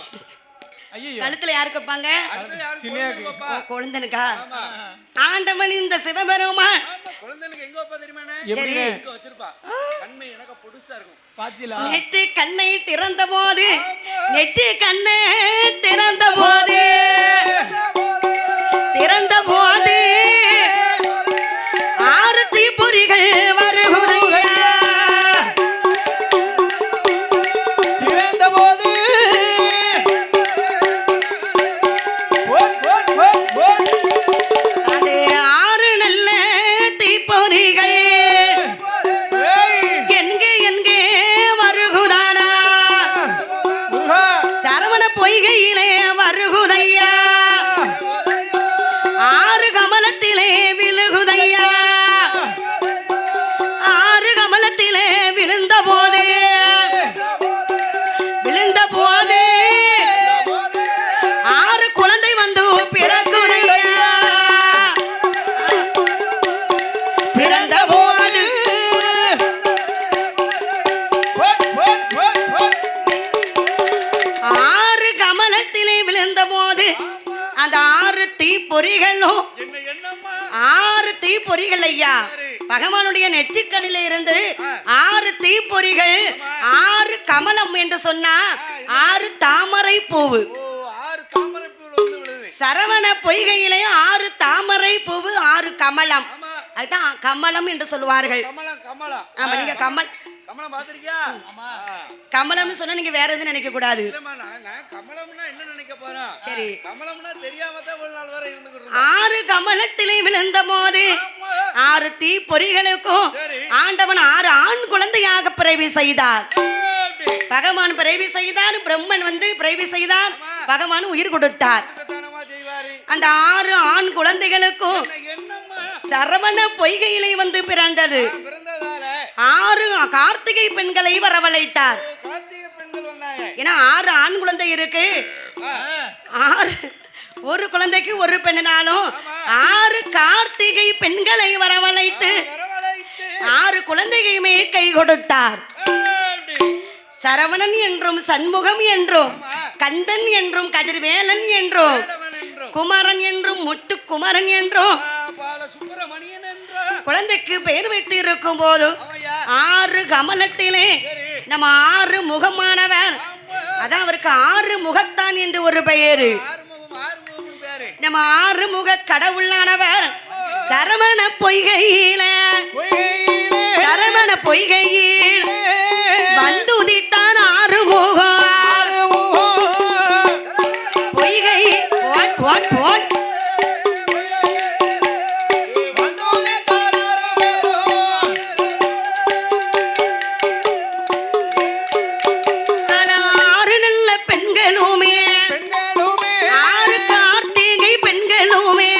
ஐயோ கழுத்துல யாருக்கு வைப்பாங்க? சினியாக்கு. குழந்தனுக்கா? ஆண்டவன் இந்த சிவபெருமான் குழந்தனுக்கு எங்க வைப்பா தெரியுமானே? சரி. இங்க வச்சிருப்பா. கண்ணு எனக்கு பொடுசா இருக்கும். பாத்தீங்களா? நெற்றி கண்ணை திறந்த போது நெற்றி கண்ணை திறந்த போது ஆரத்தி பொறிகள் வருகுதையா திறந்த போது அது 6 நல்ல தீப்பொறிகள் எங்கே வருகுதானா சரவண பொய்கையிலே வருகுதையா 6 கமலத்திலே விழுகுதையா 6 கமலத்திலே விழுந்த போது 6 குழந்தை வந்து பிறகுதையா பிறந்த போது 6 கமலத்திலே விழுந்த போது அந்த 6 தீப்பொறிகளும் 6 தீப்பொறிகள் ஐயா பகவானுடைய நெற்றிக்கண்ணில இருந்து 6 தீப்பொறிகள் 6 கமலம் என்று சொன்னா 6 தாமரை பூவு. 6 தாமரை பூவுல வந்து விழுது. சரவண பொய்கையிலே 6 தாமரை பூவு 6 கமலம். அதுதான் கமலம் என்று சொல்லுவார்கள். கமலம். ஆமா நீங்க கமலம் பாத்திருக்கியா? கமலம்னு சொன்னா நீங்க வேற எதுவும் நினைக்க கூடாது. நான் கமலம்னா என்ன நினைக்க போறேன்? சரி. கமலம்னா தெரியாம தான் ஒரு நாள் வரை இருந்துக்கிட்டு 6 கமலத்திலே விழுந்த போது 6 தீப்பொறிகளுக்கும் ஆண்டவன் 6 ஆண் குழந்தையாக பிறவி செய்தார். அப்படி பகவான் பிறவி செய்தார், பிரம்மன் வந்து பிறவி செய்தார், பகவான் உயிர் கொடுத்தார். தானமா செய்வாரு அந்த 6 ஆண் குழந்தைகளுக்கும் என்னம்மா சரவண பொய்கையிலே வந்து பிறந்தது. பிறந்ததால 6 கார்த்திகை பெண்களை வரவழைத்தார். கார்த்திகை பெண்கள் வந்தாங்க ஏன்னா 6 ஆண் குழந்தை இருக்கு. 6 ஒரு குழந்தைக்கு ஒரு பெண்ணினாலும் 6 கார்த்திகை பெண்களை வரவழைத்து வரவழைத்து 6 குழந்தையுமே கை கொடுத்தார். அப்படி சரவணன் என்றும் சண்முகம் என்றும் கந்தன் என்றும் கதிர்வேலன் என்றும் வேலவன் என்றும் குமரன் என்றும் முத்து குமரன் என்றும் பால சுப்பிரமணியன் என்றும் குழந்தைக்கு பெயர் வைத்து இருக்கும் போது ஆமையா 6 கமலத்திலே நம்ம 6 முகமானவர், அதான் அவருக்கு 6 முகத்தான் என்று ஒரு பெயரு. ஆறுமுகம் பேரு நம்ம 6 முக கடவுளானவர் சரவண பொய்கையில சரவண பொய்கையில் வந்து உதித்தார் 6 முகம். பொய்கை போட் போட் போட் ஆனா 6 நல்ல பெண்களுமே 6 கார்த்திகை பெண்களுமே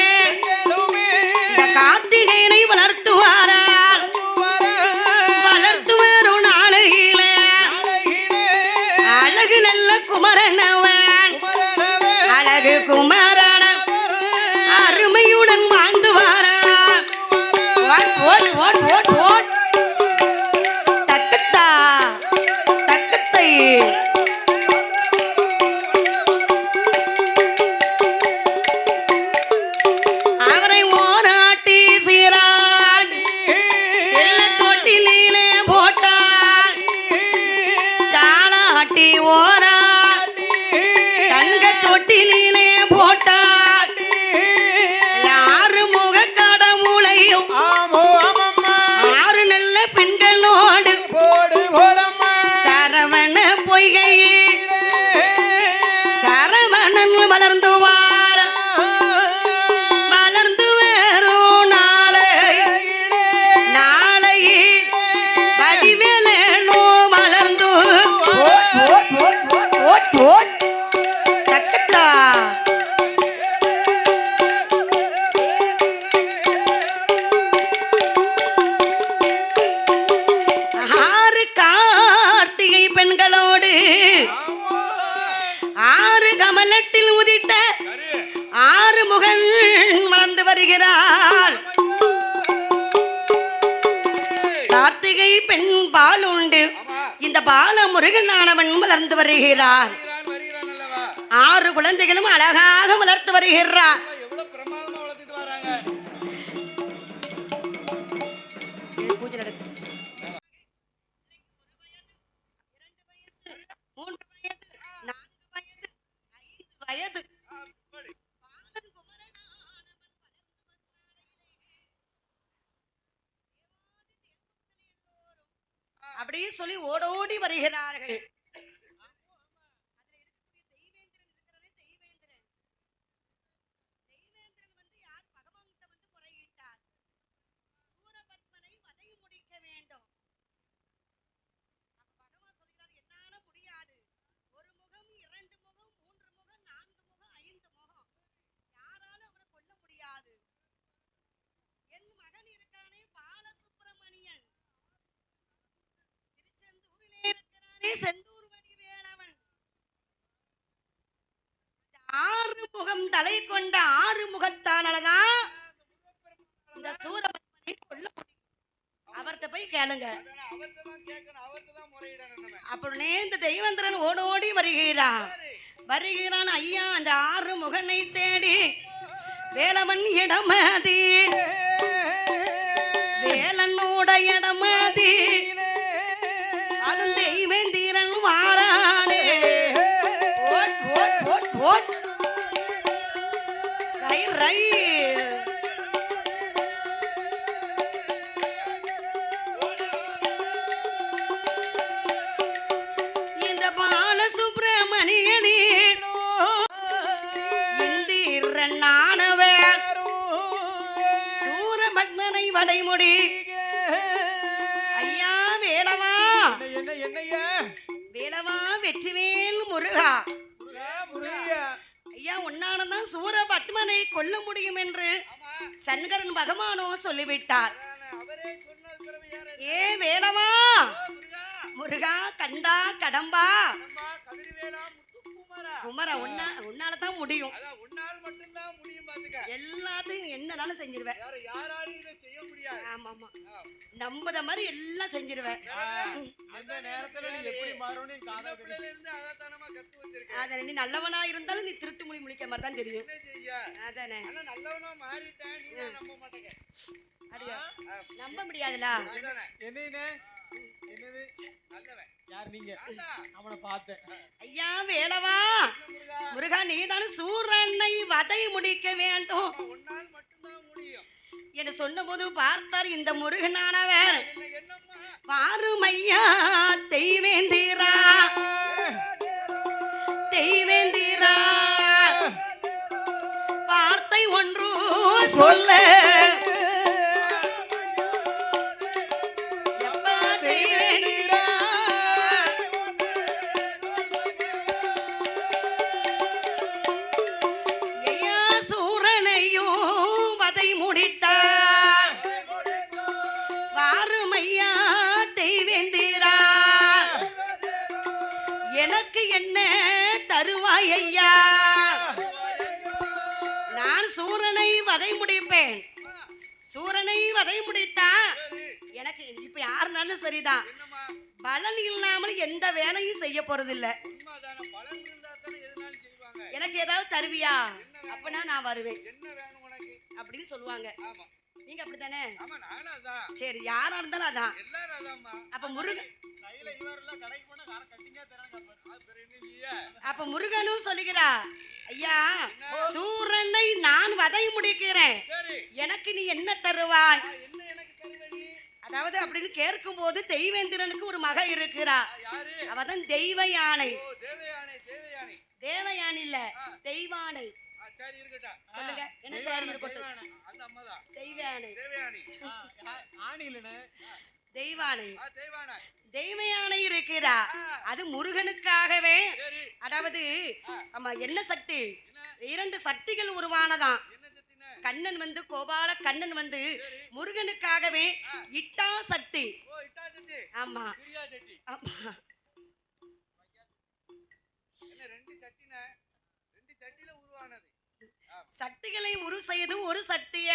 இந்த கார்த்திகையை வளர்த்துவாரால் வளர்த்து வரும் நாளையில அழகு நல்ல குமரனவன் அழகு குமரன அருமையுடன் வாழ்ந்து வாரான். ஓட் ஓட் ஓட் ஓட் ஓட் தக்கத்தா தக்கத்தை அவரை ஓராட்டி சீராடி செல்ல தொட்டிலே போட்டார். தாளாட்டி ஓராட்டி தங்க தொட்டிலே போட்டார். 6 முக கடவுளையும் 6 நல்ல பெண்களோடு சரவண பொய்கையில் சரவணன் வளர்ந்துவார். வளர்ந்து வேறும் நாளையில் வடிவேலனோ வளர்ந்து ஓட் ஓட் ஓட் ஓட் ஓட் தக்கத்தா ஆறு கார்த்திகை பெண்களோடு 6 கமலத்தில் உதித்த 6 முகன் வளர்ந்து வருகிறார். கார்த்திகை பெண் பால் உண்டு. இந்த பால முருகனானவன் வளர்ந்து வருகிறார். வருகிறான் அல்லவா 6 குழந்தைகளும் அழகாக வளர்த்து வருகிறார். எவ்வளவு பிரமாதமா வளர்த்துட்டு வராங்க பூஜை நடக்குது. 3 வயது 4 வயது 5 வயது பாலன் குமரனானவன் அப்படியே சொல்லி ஓடோடி வருகிறார்கள். செந்தூர் வடிவேலவன் 6 முகம் தலை கொண்ட 6 முகத்தானதான் இந்த சூரபத்மனை கொல்ல முடியும். அவர்கிட்ட போய் கேளுங்க. அவர்தான் கேட்கணும் அவர்தான் முறையிடணும் நம்ம அப்படின்னே இந்த தெய்வந்திரன் ஓடோடி வருகிறான். ஐயா அந்த 6 முகனை தேடி வேலவன் இடமதி வேலனோட இடமதி தெய்வேந்திரன் வாரானே ஓட் ஓட் ஓட் ஓட் ரை ரை இந்த பாலசுப்ரமணியனே இந்திரனானவர் சூரபத்மனை வடைமுடி ஐயா வேலவா வேலவா வெற்றிவேல் முருகா முருகா முருகையா ஐயா உன்னாலதான் சூர பத்மனை கொல்ல முடியும் என்று சங்கரன் பகவானோ சொல்லிவிட்டார். அவரே சொன்னது பிறகு யாரு? ஏ வேலவா முருகா, முருகா கந்தா கடம்பா அம்மா, கதிர்வேலா, முத்துக்குமாரா. குமரா உன்னாலதான் முடியும். அதான் உன்னால் மட்டும்தான் முடியும் பாத்துக்க. எல்லாத்தையும் என்னனாலும் செஞ்சிருவேன். யாராலையும் இதை செய்ய முடியாது. ஆமா ஆமா நம்பத மாதிரி எல்லாம் செஞ்சிருவேன். அந்த நேரத்துல நீ எப்படி மாறணும்னு சின்ன காண பிள்ளையில இருந்து அதைத்தானமா கத்து வச்சிருக்கேன். அத நீ நல்லவனா இருந்தாலும் நீ திருட்டு மொழி முழிக்க மாதிரி தான் தெரியும். என்ன செய்ய? அதானே ஆனா நல்லவனா மாறிட்டேன், நீ தான் நம்ப மாட்டேங்க. அடியா நம்ப முடியாதுல. அதானே, என்னன்னு என்னது நல்லவன். யார் நீங்க அதான். அவனை பார்த்தேன் ஐயா வேலவா முருகா, முருகா நீதான சூரனை வதை முடிக்க வேண்டும் உன்னால் மட்டும்தான் முடியும். என்று சொன்னபோது பார்த்தார் இந்த முருகனானவர். என்னம்மா? வாருமையா தெய்வேந்திரா தெய்வேந்திரா வார்த்தை ஒன்று சொல்ல எப்பா தெய்வேந்திரா ஐயா சூரனையும் வதை முடித்தார். வாருமையா தெய்வேந்திரா எனக்கு என்ன தருவாய் ஐயா? நான் சூரனை வதை முடிப்பேன். சூரனை வதை முடித்தா எனக்கு இப்ப யாருனாலும் சரிதான். என்னம்மா? பலன் இல்லாமல் எந்த வேலையும் செய்ய போறதில்ல. உண்மைதானே, பலன் இருந்தா தானே எதுனாலும் செய்வாங்க. எனக்கு ஏதாவது தருவியா? அப்பனா நான் வருவேன் என்ன வேணும் உனக்கு? அப்படின்னு சொல்லுவாங்க. ஆமா நீங்க அப்படித்தானே? ஆமா, நானும் அதான். சரி யாரா இருந்தாலும் அதான். எல்லாரும் அதாம்மா. அப்ப முருகன் கையில இவரெல்லாம் கடைக்கு போனா கார கட்டிங்கா தராங்க அது பிறகு என்ன செய்ய? அப்ப முருகனும் சொல்லுகிறா ஐயா சூரனை நான் வதை முடிக்கிறேன். சரி, எனக்கு நீ என்ன தருவாய்? என்ன எனக்கு தருவ நீ? அதாவது அப்படின்னு கேட்கும் போது தெய்வேந்திரனுக்கு ஒரு மக இருக்கிறா. யாரு? அவதான் தெய்வ யானை. ஓ, தேவயானை, தேவயானை. தேவயானை இல்ல தெய்வானை. சரி, இருக்கட்டும். சொல்லுங்க என்ன சாரி இருக்கட்டும். அந்த அம்மாதான் தெய்வயானை தேவயானி. ஆணி இல்லைன்னு தெய்வானை தேவானை. தெய்வயானை இருக்கிறா. அது முருகனுக்காகவே. சரி, அதாவது ஆமா என்ன சக்தி? என்ன 2 சக்திகள் உருவானதான். என்ன சத்தின? கண்ணன் வந்து கோபால கண்ணன் வந்து முருகனுக்காகவே இட்டா சக்தி. ஓ, இட்டா சட்டி. ஆமா பிரியா சட்டி. ஆமா என்ன 2 சட்டின? 2 சட்டில உருவானது. சக்திகளை உரு செய்து ஒரு சக்திய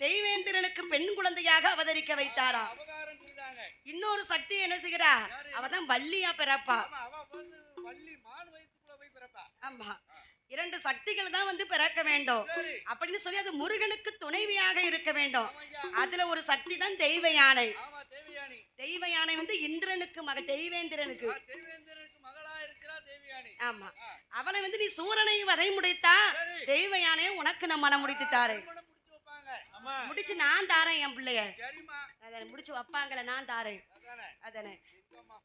தெய்வேந்திரனுக்கு பெண் குழந்தையாக அவதரிக்க வைத்தாராம். அவதாரம் செய்தாங்க. இன்னொரு சக்தி என்ன செய்கிறா? அவதான் வள்ளியா பிறப்பா. ஆமா, அவ வந்து வள்ளி மான் வயித்துக்குள்ள போய் பிறப்பா. ஆமா 2 சக்திகள் தான் வந்து பிறக்க வேண்டும் சரி, அப்படின்னு சொல்லி அது முருகனுக்கு துணைவியாக இருக்க வேண்டும். ஆமாய்யா. அதுல ஒரு சக்தி தான் தெய்வ யானை. ஆமா, தேவயானி. தெய்வ யானை வந்து இந்திரனுக்கு மக தெய்வேந்திரனுக்கு. தேவேந்திரனுக்கு மகளா இருக்கிறா தேவயானி. ஆமா அவளை வந்து நீ சூரனை வரை முடித்தா சரி, தெய்வ யானையை உனக்கு நான் மனம் முடித்து தாரேன். திருமணம் முடிச்சு வைப்பாங்க. அம்மா முடிச்சு நான் தாரேன் என் பிள்ளைய. சரிம்மா, அதை முடிச்சு வைப்பாங்கள நான் தாரேன். அதானே. அதானே இருக்கம்மா.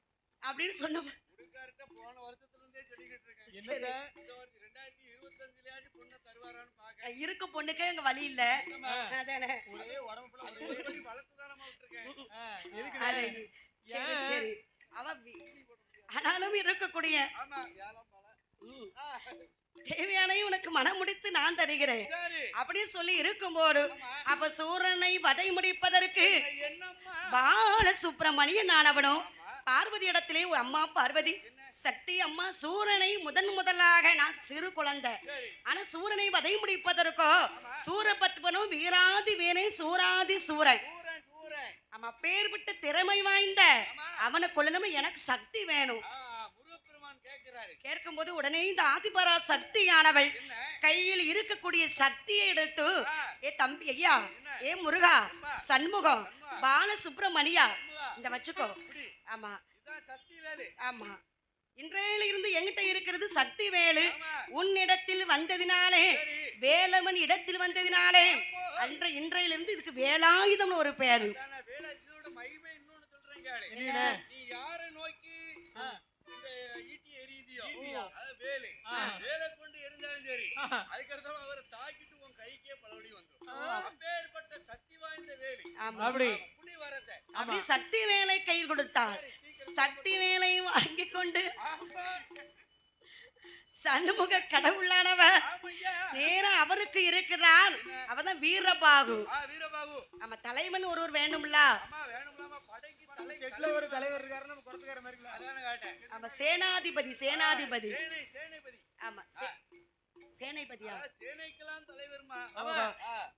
அப்படின்னு சொன்ன முருகார்ட்ட போன வருஷத்துல இருந்தே சொல்லிக்கிட்டு இருக்கேன். என்னங்க இந்த வருஷம் 2025லயாச்சும் பொண்ணை தருவாரான்னு பாக்க. இருக்க பொண்ணுக்கே எங்க வழி இல்ல. அதானே ஒரே உடம்பு ஃபுல்லா ஒரே ஒரு படி வளர்த்துதானமா விட்டுருக்கேன். எதுக்கு அதை சரி சரி அவ ஆனாலும் இருக்கக்கூடிய ஆமா, ஏலம் பழம். தேவையான உனக்கு மனம் முடித்து நான் தருகிறேன் சரி, அப்படின்னு சொல்லி இருக்கும்போது அப்ப சூரனை வதை முடிப்பதற்கு என்னம்மா? பால சுப்பிரமணியன் ஆனவனும் பார்வதி இடத்திலே ஒரு அம்மா பார்வதி சக்தி அம்மா சூரனை முதலாக நான் சிறு குழந்தை. சரி, ஆனா சூரனை வதை முடிப்பதற்கோ சூரபத்மனும் வீராதி வீரே சூராதி சூரன் சூரன், சூரன். ஆமா பேர் விட்டு திறமை வாய்ந்த அவனை கொல்லணும் எனக்கு சக்தி வேணும். முருகப்பெருமான் கேட்கிறாரு. கேட்கும்போது உடனே இந்த ஆதிபரா சக்தியானவள் என்ன? கையில் இருக்கக்கூடிய சக்தியை எடுத்து ஏ தம்பி ஐயா ஏ முருகா சண்முகம் பால சுப்பிரமணியா இந்த வச்சுக்கோ. ஆமா இதான் சக்தி வேலு. ஆமா இன்றையில இருந்து எங்கிட்ட இருக்கிறது சக்தி வேலு. ஆமா, உன்னிடத்தில் வந்ததினாலே சரி. வேலவன் இடத்தில் வந்ததினாலே இன்றையிலிருந்து இதுக்கு வேலாயுதம்னு ஒரு பேரு. அதானே, வேலை இதோட மகிமை இன்னொன்னு சொல்றேன் கேளு. என்ன? நீ யாரை நோக்கி இந்த ஈட்டி எரியுதியோ அது வேலு. வேலை கொண்டு எரிஞ்சாலும் சரி, அதுக்கடுத்து அவரை தாக்கிட்டு உன் கைக்கே பலபடி வந்துடும். அப்பேற்பட்ட சக்தி வாய்ந்த வேலு. ஆமா அப்படி புலி வரத்தை அப்படி சக்தி வேலை கையில் கொடுத்தாள். சக்தி வேலை வாங்கி கொண்டு ஆமா சண்முக கடவுளானவர் ஆமையா நேரா அவருக்கு இருக்கிறார். அவதான் வீரபாகு. வீரபாகு நம்ம தலைவன் ஒருவர் வேண்டும்ல. அம்மா வேணும்லாமா படைக்கு தலை செட்ல ஒரு தலைவர் இருக்காரு நம்ம குறத்துக்கார மாதிரி இல்ல. அதானே காட்டேன் நம்ம சேனாதிபதி சேனாதிபதி சேனைபதி ஆமா சேனைபதியா சேனைக்கெல்லாம் தலைவர்மா ஓஹோ.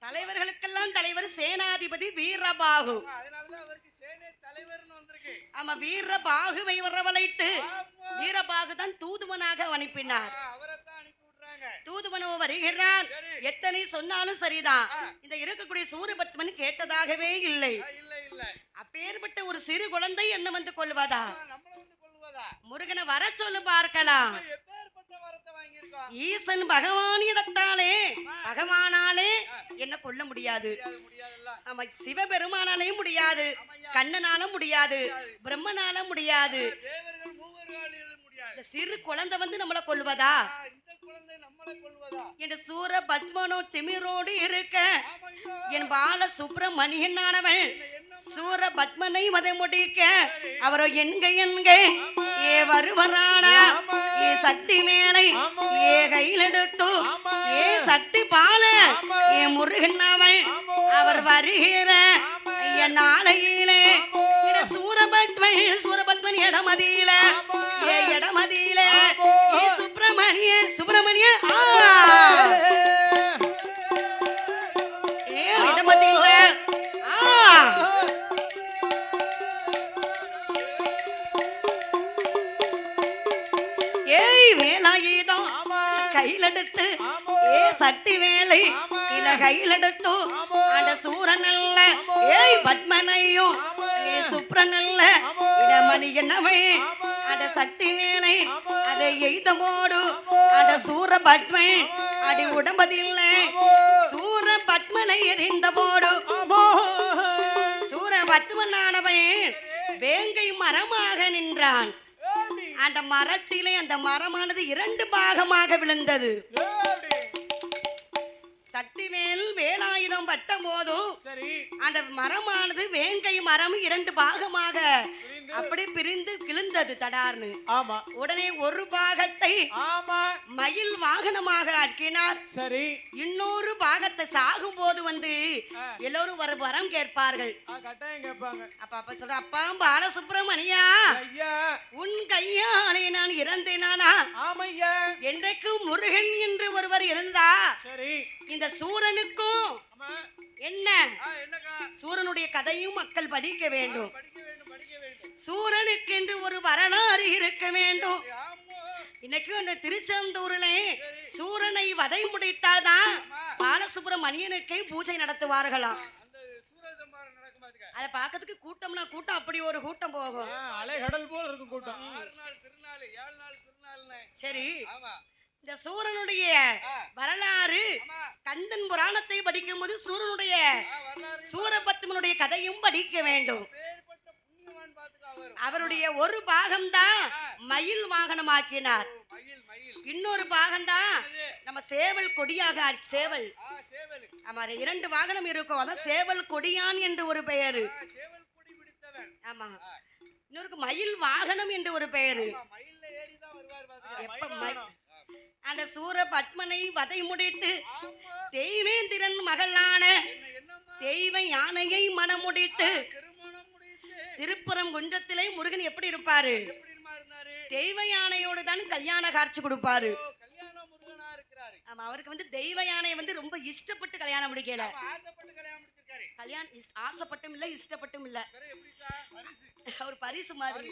தலைவர்களுக்கெல்லாம் தலைவர் சேனாதிபதி வீரபாகு. அதனாலதான் அவருக்கு சேனை தலைவர்னு வந்திருக்கு ஆமா வீரபாகுவை வரவழைத்து ஆமா வீரபாகு தான் தூதுவனாக அனுப்பினார். அவரைத்தான் அனுப்பி விடுறாங்க தூதுவனோ வருகிறான். சரி. எத்தனை சொன்னாலும் சரிதான். இந்த இருக்கக்கூடிய சூரபத்மன் கேட்டதாகவே இல்லை. இல்ல இல்ல அப்பேற்பட்ட ஒரு சிறு குழந்தை என்ன வந்து கொள்வதா? நம்மள வந்து கொள்வதா முருகனை வர சொல்லு பார்க்கலாம். எப்பேற்பட்ட வரத்தை வாங்கியிருக்கோம் ஈசன் பகவான் இடத்தாலே பகவானாலே என்ன கொல்ல முடியாது. முடியாதுல்ல ஆமா சிவபெருமானாலே முடியாது, கண்ணனால முடியாது, பிரம்மனால முடியாது. தேவர்கள் மூவர்களால் முடியாது இந்த சிறு குழந்தை வந்து நம்மளை கொல்வதா இந்த குழந்தை நம்மளை கொள்வதா என்று சூர பத்மனோ திமிரோடு இருக்க ஆமையா என் பால சுப்பிரமணியனானவன் சூர பத்மனை மத முடிக்க அவரோ என்க ஏ வருவரானா ஏ சக்தி மேலை ஏ கையில் எடுத்து ஏ சக்தி பால ஏ முருகன் அவர் வருகிற என் நாளையிலே சூரபத்மன் இடமதியில ஏ இடமதியில ஏ சுப்பிரமணிய ஏ இடமதியில ஏய் வேலாயுதம் கையில் எடுத்து ஏ சக்தி வேலை இல கையில் எடுத்து அந்த சூரனல்ல ஏய் பத்மனையும் ஏ சுப்ரனல்ல இடமணி என்னவை அந்த சக்தி வேலை அதை எய்த போடு அந்த சூர பத்மன் அடி உடம்பதில்லை சூர பத்மனை எரிந்த போடு சூர பத்மனானவன் வேங்கை மரமாக நின்றான். அந்த மரத்திலே அந்த மரமானது 2 பாகமாக விழுந்தது. சக்திவேல் வேலாயுதம் பட்ட போதும் அந்த மரமானது வேங்கை மரம் 2 பாகமாக அப்படி பிரிந்து கிழிந்தது தடார்னு. ஆமா உடனே ஒரு பாகத்தை ஆமா மயில் வாகனமாக ஆக்கினார். சரி இன்னொரு பாகத்தை சாகும் போது வந்து எல்லோரும் ஒரு வரம் கேட்பார்கள். கட்டாயம் கேட்பாங்க. அப்ப சொல்ற அப்பா பாலசுப்ரமணியா ஐயா உன் கையாலே நான் இறந்தேனானா? ஆமையா என்றைக்கும் முருகன் என்று ஒருவர் இருந்தா சரி இந்த சூரனுக்கும் ஆமா என்ன என்னக்கா சூரனுடைய கதையும் மக்கள் படிக்க வேண்டும். படிக்க வேண்டும் சூரனுக்கு என்று ஒரு வரலாறு இருக்க வேண்டும். ஆமா இன்னைக்கு அந்த திருச்செந்தூரிலே சூரனை வதை முடித்தால்தான் பாலசுப்ரமணியனுக்கே பூஜை நடத்துவார்களாம். அந்த சூரசம்ஹாரம் நடக்கும் பாத்துக்க அதை பார்க்கறதுக்கு கூட்டம்னா கூட்டம் அப்படி ஒரு கூட்டம் போகும். அலை கடல் போல இருக்கும் கூட்டம். 6 நாள் திருநாள் 7 நாள் திருநாள்னே சரி ஆமா இந்த சூரனுடைய வரலாறு கந்தன் புராணத்தை படிக்கும் போது சூரனுடைய வரலாறு சூரபத்மனுடைய கதையும் படிக்க வேண்டும். பேர்பட்ட புண்ணியவான் பாத்துக்க அவர் அவருடைய ஒரு பாகம்தான் மயில் வாகனமாக்கினார். மயில் மயில் இன்னொரு பாகம்தான் நம்ம சேவல் கொடியாக சேவல். சேவல் ஆமா 2 வாகனம் இருக்கும். அதான் சேவல் கொடியான் என்று ஒரு பெயரு. சேவல் கொடி பிடித்தவன் ஆமா இன்னொருக்கு மயில் வாகனம் என்று ஒரு பெயரு. மயில்ல ஏறி தான் வருவார் பாத்துக்க எப்ப அந்த சூர பத்மனை வதை முடித்து ஆமா தெய்வேந்திரன் மகளான என்னம்மா தெய்வ யானையை மனமுடித்து திருமணம் முடித்து திருப்புறம் குன்றத்திலே முருகன் எப்படி இருப்பாரு? எப்படிமா இருந்தாரு தெய்வ யானையோடு தான் கல்யாண காட்சி கொடுப்பாரு. கல்யாண முருகனா இருக்கிறாரு ஆமா அவருக்கு வந்து தெய்வ யானை வந்து ரொம்ப இஷ்டப்பட்டு கல்யாணம் முடிக்கல. ஆசைப்பட்டு கல்யாணம் முடிச்சிருக்காரு கல்யாணம் ஆசைப்பட்டும் இல்ல இஷ்டப்பட்டும் இல்ல. வேற எப்படிக்கா பரிசு அவர் பரிசு மாதிரி.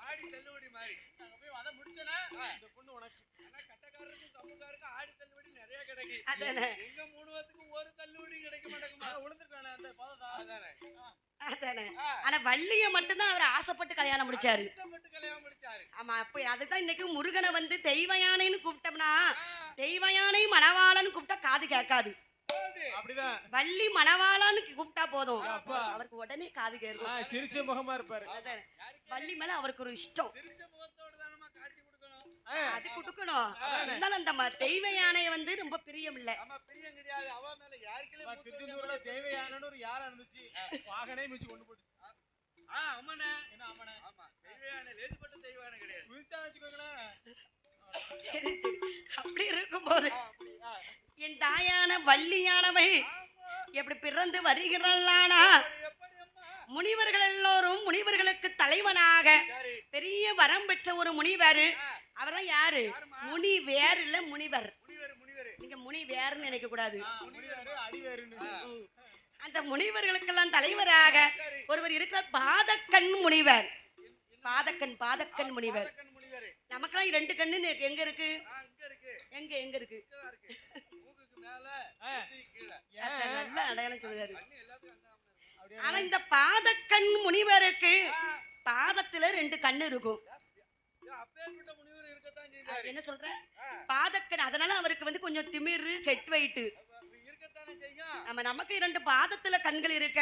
ஆடி தள்ளுபடி மாதிரி அங்க போய் வத முடிச்சனா இந்த பொண்ணு உனக்கு. ஆனா கட்டக்காரருக்கும் கம்புக்காருக்கும் ஆடி தள்ளுபடி நிறைய கிடைக்கும். அதானே எங்க 3 வாரத்துக்கு ஒரு தள்ளுபடி கிடைக்க மாட்டேங்குமா உளுந்துட்டானே அந்த பததா. அதானே அதானே ஆனா வள்ளிய மட்டும்தான் அவர் ஆசைப்பட்டு கல்யாணம் முடிச்சாரு. இஷ்டப்பட்டு கல்யாணம் முடிச்சாரு ஆமா அப்ப அதுதான் இன்னைக்கு முருகனை வந்து தெய்வ யானைன்னு கூப்பிட்டோம்னா தெய்வ யானை மணவாளன்னு கூப்பிட்டா காது கேட்காது. அப்படிதான் வள்ளி மணவாளான்னு கூப்பிட்டா போதும் அவருக்கு உடனே காது கேட்கும். சிரிச்ச முகமா இருப்பாரு. அதானே வள்ளி மேல அவருக்கு ஒரு இஷ்டம். திருச்ச முகத்தோட தானமா காட்சி கொடுக்கணும். அது கொடுக்கணும். இருந்தாலும் அந்த தெய்வ யானை வந்து ரொம்ப பிரியம் இல்ல. ஆமா பிரியம் கிடையாது. அவ மேல யாருக்கே திருச்செந்தூர்ல தேவையான ஒரு யாரா இருந்துச்சு வாகனே மிச்சு கொண்டு போட்டு அம்மனே. என்ன அம்மனே? ஆமா, தெய்வானை, லேசுப்பட்ட தெய்வானை கிடையாது. குதிச்சா வச்சுக்கோங்களேன். சரி சரி அப்படி இருக்கும்போது அப்படி, என் தாயான வள்ளியானவை எப்படி பிறந்து வருகிறாளானா எப்படி அம்மா? முனிவர்கள் எல்லோரும் முனிவர்களுக்கு தலைவனாக சரி, பெரிய வரம் பெற்ற ஒரு முனிவர். அவர்தான் யாரு? முனி வேறு இல்ல முனிவர். முனிவர். நீங்க முனி வேறுன்னு நினைக்க கூடாது. முனிவேறு, அடிவேறுன்னு. அந்த முனிவர்களுக்கெல்லாம் தலைவராக ஒருவர் இருக்கிறார், பாதக்கண் முனிவர். பாதக்கண் முனிவர். கண் முனிவர். நமக்கெல்லாம் 2 கண்ணு எங்க இருக்கு? இங்க இருக்கு. எங்க இருக்கு? இங்கதான் இருக்கு. மூக்குக்கு மேல, நெத்திக்கு கீழ. அதான் நல்ல அடையாளம் சொல்லுதாரு. கண்ணு எல்லாத்துக்கும் அங்க இருக்கு. அப்படியே ஆனா இந்த பாதக்கண் முனிவருக்கு பாதத்துல 2 கண்ணு இருக்கும். அப்பேற்பட்ட முனிவர் இருக்கத்தான் செய்தாரு. என்ன சொல்ற? பாதக்கண். அதனால அவருக்கு வந்து கொஞ்சம் திமிரு, ஹெட் வெயிட். இருக்கத்தானே செய்யும். நமக்கு 2 பாதத்துல கண்கள் இருக்க,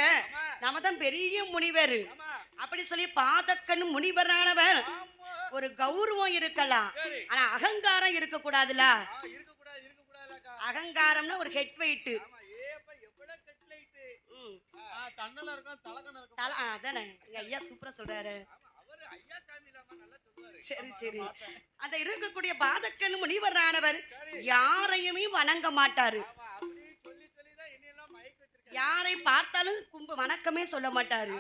நாம தான் பெரிய முனிவர். ஆமா, அப்படி சொல்லி பாதக்கண் முனிவரானவர். ஆமா. ஒரு கௌரவம் இருக்கலாம், சரி. ஆனா அகங்காரம் இருக்க கூடாதுல. இருக்கக்கூடாதுலக்கா. அகங்காரம்னா ஒரு ஹெட் வெயிட். ஆமா, ஏப்பா எவ்வளவு கட்லைட்டு. தன்னல இருக்கும், தலக்கணம் இருக்கும். அதானே எங்க ஐயா சூப்பரா சொல்றாரு. ஆமா, அவரு ஐயா சாமி இல்லாம நல்லா சொல்லுவாரு. சரி சரி அந்த இருக்கக்கூடிய பாதக்கண் முனிவரானவர் யாரையுமே வணங்க மாட்டாரு. ஆமா, அப்படி சொல்லி சொல்லிதான் என்னையெல்லாம் மயக்க வச்சிருக்காரு. யாரை பார்த்தாலும் வணக்கமே சொல்ல மாட்டாரு.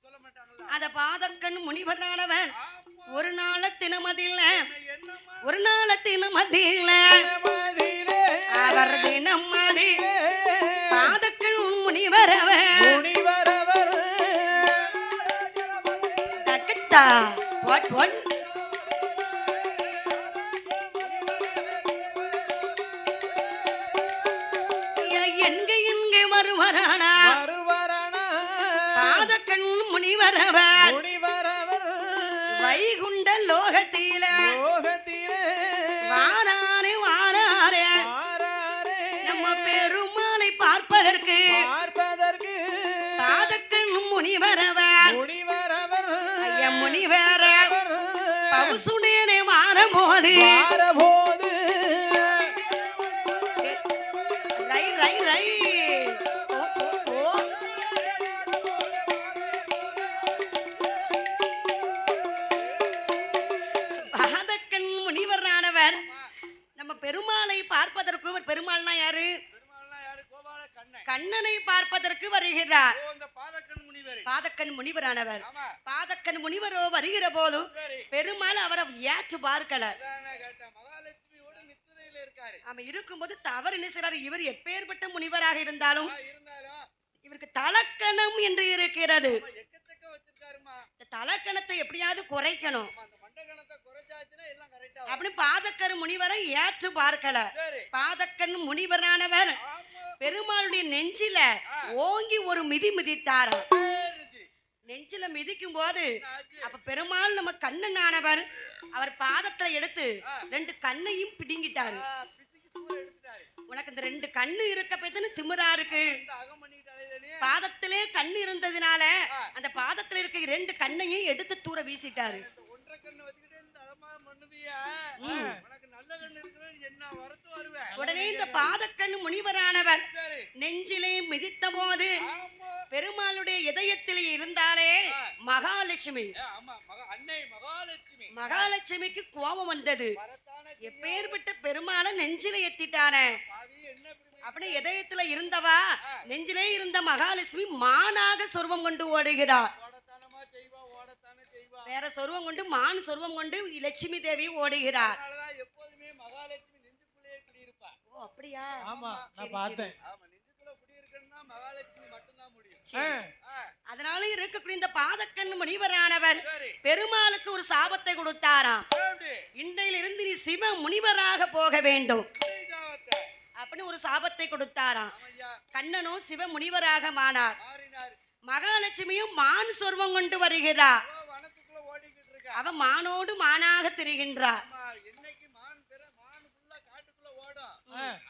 சொல்ல மாட்டாங்களா? அந்த பாதக்கண் முனிவரானவர் ஆமா. ஒரு நாள தினமதில்ல, என்னம்மா? ஒரு நாள தினமதில்ல, மதிலே அவர் தினமதி பாதக்கண் முனிவரவர் முனிவரவர். தக்கட்டா what எங்க வருவரானா வருவரணா. பாதக்கண் முனிவரவர் முனிவரவர். வைகுண்ட லோகத்தில லோகத்திலே வாராரே மாறாரே. நம்ம பெருமாளை பார்ப்பதற்கு பார்ப்பதற்கு பாதக்கண் முனிவரவர் முனிவரவர். ஐயா முனிவர பவுசுடனே மாறும்போது மாறபோது ரை ரை ரை ஓ. பாதக்கண் முனிவரானவர் நம்ம பெருமாளை பார்ப்பதற்கு, பெருமாள்னா யாரு? பெருமாள்னா யாரு? கோபால கண்ணன். கண்ணனை பார்ப்பதற்கு வருகிறார். ஓ, அந்த பாதக்கண் முனிவர். பாதக்கண் முனிவரானவர். ஆமா, பாதக்கண் முனிவரோ வருகிற போது சரி. பெருமாள் அவரை ஏற்று பார்க்கல. அதானே கேட்டேன். மகாலட்சுமியோட நித்திரையில இருக்காரு. அவன் இருக்கும்போது தவறு என்ன செய்றாரு? இவர் எப்பேற்பட்ட முனிவராக இருந்தாலும் இருந்தாலும் இவருக்கு தலக்கணம் என்று இருக்கிறது. ஆமா, எக்கச்சக்க வச்சிருக்காருமா. இந்த தலக்கணத்தை எப்படியாவது குறைக்கணும் ஆமா, அந்த மண்டகணத்தை குறைச்சாச்சுன்னா எல்லாம் கரெக்டா வரும். அப்படி பாதக்கர் முனிவரை ஏற்று பார்க்கல. சரி. பாதக்கன் முனிவரானவர் ஆமா, பெருமாளுடைய நெஞ்சில ஓங்கி ஒரு மிதி மிதித்தாராம். சரிச்சு. நெஞ்சில மிதிக்கும் போது ஆச்சு. அப்ப பெருமாள் நம்ம கண்ணனானவர் அவர் பாதத்துல எடுத்து 2 கண்ணையும் பிடுங்கிட்டாரு. பிசுக்கு தூர எடுத்துட்டாரு. உனக்கு இந்த 2 கண்ணு இருக்க போய்தானே திமிரா இருக்கு. இந்த அகம் பண்ணிட்டு அலைதலே. பாதத்திலே கண்ணு இருந்ததுனால அந்த பாதத்துல இருக்க 2 கண்ணையும் எடுத்து தூர வீசிட்டாரு. இந்த ஒன்றரை கண்ணு வச்சுக்கிட்டு இந்த அகமா பண்ணுதியா? உனக்கு நல்ல கண்ணு இருக்குன்னு என்ன வரத்து வருவேன். உடனே இந்த பாதக்கண் முனிவரானவர் சரி. நெஞ்சிலே மிதித்த போது ஆமா. பெருமாளுடைய இதயத்தில் இருந்தாலே மகாலட்சுமி. ஆமா, அன்னை மகாலட்சுமி. மகாலட்சுமிக்கு கோபம் வந்தது. வரத்தானே எப்பேற்பட்ட பெருமாளை நெஞ்சில ஏத்திட்டானே பாவி என்ன இப்படி அப்படி இதயத்துல இருந்தவா நெஞ்சிலே இருந்த மகாலட்சுமி மானாக சொர்வம் கொண்டு ஓடுகிறார். ஓடத்தானமா செய்வா, ஓடத்தானே செய்வா. வேற சொர்வம் கொண்டு மான் சொர்வம் கொண்டு லட்சுமி தேவி ஓடுகிறார். அதனாலதான் எப்போதுமே மகாலட்சுமி நெஞ்சுக்குள்ளேயே குடியிருப்பா. ஓ அப்படியா? ஆமா, சரி, நான் பார்த்தேன். ஆமா, நெஞ்சுக்குள்ள குடியிருக்கணும்னா மகாலட்சுமி மட்டும்தான் முடியும். அதனால இருக்கக்கூடிய இந்த பாதக்கண் முனிவரானவர் சரி. பெருமாளுக்கு ஒரு சாபத்தை கொடுத்தாராம். எப்படி? இன்றையிலிருந்து நீ சிவ முனிவராக போக வேண்டும் ஸ்ரீஜாவத்தை. அப்படின்னு ஒரு சாபத்தை கொடுத்தாராம். ஆமையா, கண்ணனும் சிவ முனிவராக மானார். மாறினாரு. மகாலட்சுமியும் மான் சொர்வம் கொண்டு வருகிறார். இவ்வளவு வனத்துக்குள்ள ஓடிக்கிட்டு இருக்கா. அவ மானோடு மானாக திரிகின்றார். ஆமா, என்னைக்கு மான் ஃபுல்லா காட்டுக்குள்ள ஓடும்.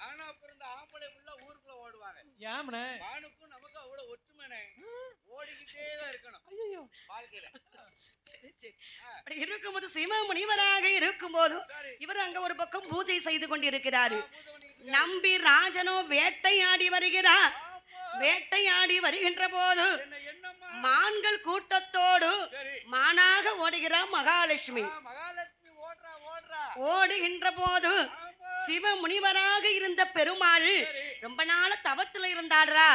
ஆனா அப்புறம் இந்த ஆம்பளை ஃபுல்லா ஊருக்குள்ள ஓடுவாங்க. ஏமனே மானுக்கும் நமக்கு அவ்வளவு ஒற்றுமைனே. ஓடிக்கிட்டே தான் இருக்கணும் வாழ்க்கையில. அப்படி இருக்கும்போது சிவ முனிவராக இருக்கும்போது சரி. இவர் அங்க ஒரு பக்கம் பூஜை செய்து கொண்டிருக்கிறாரு. பூஜை பண்ணிக்கிட்டு நம்பி ராஜனோ வேட்டையாடி வருகிறார். ஆமா. வேட்டையாடி வருகின்ற போது என்னம்மா மான்கள் கூட்டத்தோடு சரி மானாக ஓடுகிறார் மகாலட்சுமி. மகாலட்சுமி ஓடுறா ஓடுறா ஓடுகின்ற போது சிவ முனிவராக இருந்த பெருமாள் ரொம்ப நாள தவத்துல இருந்தாரா.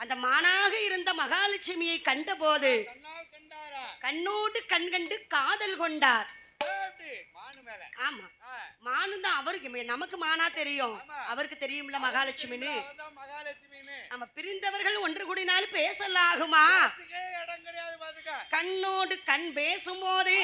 அந்த மானாக இருந்த மகாலட்சுமியை கண்டபோது கண்ணால் கண்டாரா கண்ணோடு கண் கண்டு காதல் கொண்டார். எப்படி மானு மேல ஆமா, மானு தான் அவருக்கு, நமக்கு மானா தெரியும், அவருக்கு தெரியும்ல மகாலட்சுமின்னு. அவதான் மகாலட்சுமின்னு நம்ம பிரிந்தவர்கள் ஒன்று கூடினாலும் பேசலாகுமா? இடம் கிடையாது பாத்துக்க கண்ணோடு கண் பேசும்போது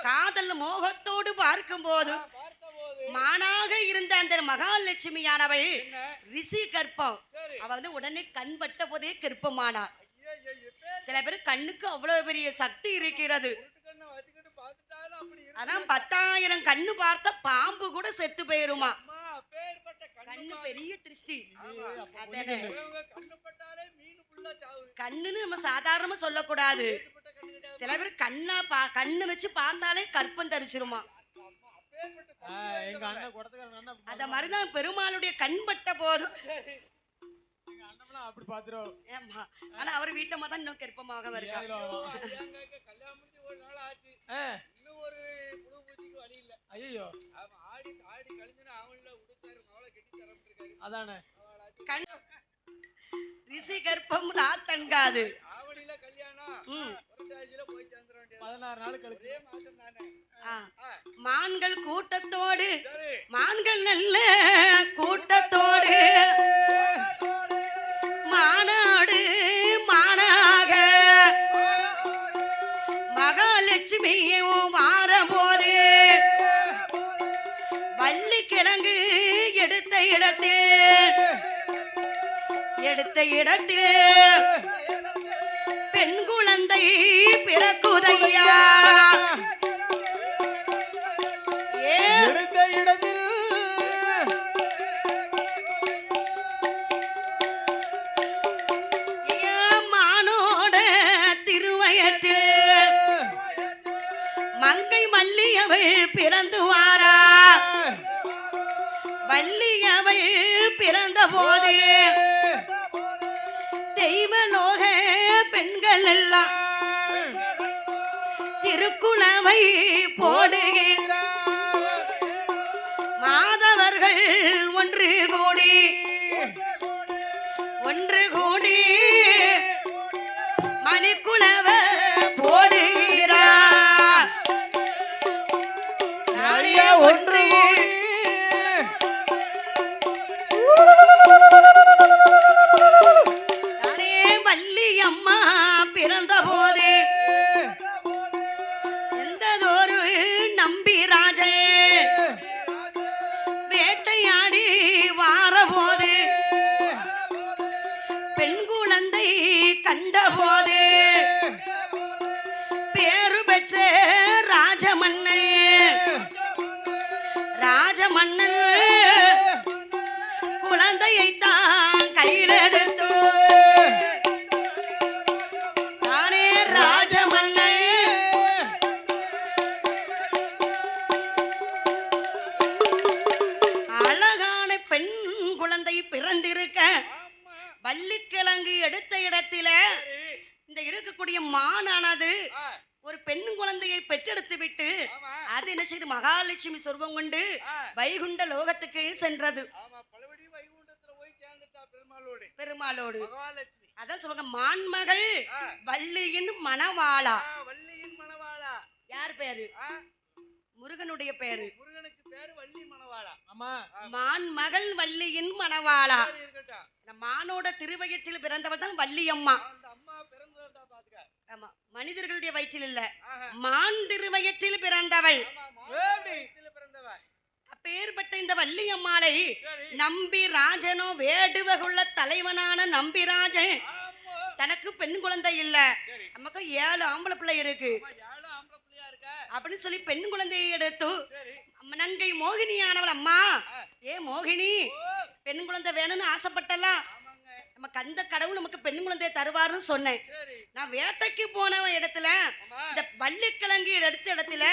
காதல் மோகத்தோடு பார்க்கும்போது பார்த்தபோது மானாக இருந்த அந்த மகாலட்சுமியானவள் என்ன ரிஷி கற்பம். சரி அவ வந்து உடனே கண் பட்ட போதே கற்பமானார். ஐயோ சில பேர் கண்ணுக்கு அவ்வளவு பெரிய சக்தி இருக்கிறது. கண்ணை வச்சுக்கிட்டு பார்த்துட்டாலும் அப்படி இருக்கு அதான் 10,000 கண்ணு பார்த்த பாம்பு கூட செத்து போயிருமா. அம்மா அப்பேற்பட்ட கண்ணு பெரிய திருஷ்டி. அதானே, கண்ணு பட்டாலே மீன் புள்ள சாவுது கண்ணுன்னு நம்ம சாதாரணமா சொல்லக்கூடாது. பட்ட கண்ணு கிடையாது சில பேர் கண்ணு வச்சு பார்த்தாலே கற்பம் தரிச்சிருமா. அம்மா அப்பேற்பட்ட எங்க அண்ணன் குடத்துக்காரன் அண்ணன் அத மாதிரிதான் பெருமாளுடைய கண் பட்ட போது. சரி எங்க அண்ணன் அப்படி பாத்துறோம். ஆமா, ஆனா அவர் வீட்டமா தான் இன்னும் கற்பமாக இருக்கா. கல்யாணம் முடிஞ்சு ஒரு நாள் ஆச்சு இன்னும் ஒரு புழு பூச்சிக்கு வழி இல்ல. ஐயோ அவன் ஆடி ஆடி கழிஞ்சுன்னு அவன்ல உடுத்தாரு அவளை கட்டி தரம்னு இருக்காரு அதானே கண் ரிஷி கற்பம் ராத்தன்காது. ஆவணியில கல்யாணம் புரட்டாசியில போய் சேர்ந்துட வேண்டியது 16 நாள் கழிச்சு ஒரே மாசம் தானே மான்கள் கூட்டத்தோடு சரி மான்கள் நல்ல கூட்டத்தோடு மானாடு மானாக மகாலட்சுமியும் வாரபோது வள்ளி கிழங்கு எடுத்த இடத்தில் பெண் குழந்தை பிறக்குதையா. எடுத்த இடத்தில் மானோட திருவயற்றில் மங்கை மல்லியவள் பிறந்து வாரா. வள்ளியவள் பிறந்த போது தெய்வலோக பெண்கள் எல்லாம் திருக்குளவை போடுகிற மாதவர்கள் ஒன்று கூடி மணிக்குளவ போடுகிறார். நானே ஒன்று நானே வள்ளி அம்மா பிறந்த போது எந்ததொரு நம்பிராஜே வேட்டையாடி வாரபோது பெண் குழந்தை கண்டபோது பேரு பெற்ற ராஜமன்னன் குழந்தையை தான் கையில் எடுத்து தானே ராஜமன்னன் அழகான பெண் குழந்தை பிறந்திருக்க வள்ளிக்கிழங்கு எடுத்த இடத்தில இந்த இருக்கக்கூடிய மானானது ஒரு பெண் குழந்தையை பெற்றெடுத்து விட்டு அது என்ன செய்து மகாலட்சுமி சொர்பம் கொண்டு வைகுண்ட லோகத்துக்கு சென்றது. பெருமாளோடு அதான் சொல்லுவாங்க மான்மகள் வள்ளியின் மணவாளா. யார் பேரு? முருகனுடைய பேரு. முருகனுக்கு பேரு வள்ளி மணவாளா. ஆமா மான்மகள் வள்ளியின் மணவாளா. மானோட திருவயிற்றில் பிறந்தவள் தான் வள்ளியம்மா. ஆமா, மனிதர்களுடைய வயிற்றில் இல்ல, மான் திருவயிற்றில் பிறந்தவள். அப்பேற்பட்ட இந்த வள்ளியம்மாளை நம்பி ராஜனோ வேடுவகுள்ள தலைவனான நம்பிராஜன் தனக்கு பெண் குழந்தை இல்ல, நமக்கு 7 ஆம்பளை பிள்ளை இருக்கு அப்படின்னு சொல்லி பெண் குழந்தையை எடுத்து நங்கை மோகினியானவள், அம்மா ஏ மோகினி பெண் குழந்தை வேணும்னு ஆசைப்பட்டலாம், நமக்கு அந்த கடவுள் நமக்கு பெண் குழந்தையை தருவாருன்னு சொன்னேன். நான் வேட்டைக்கு போன இடத்துல இந்த வள்ளிக்கிழங்கு எடுத்த இடத்துல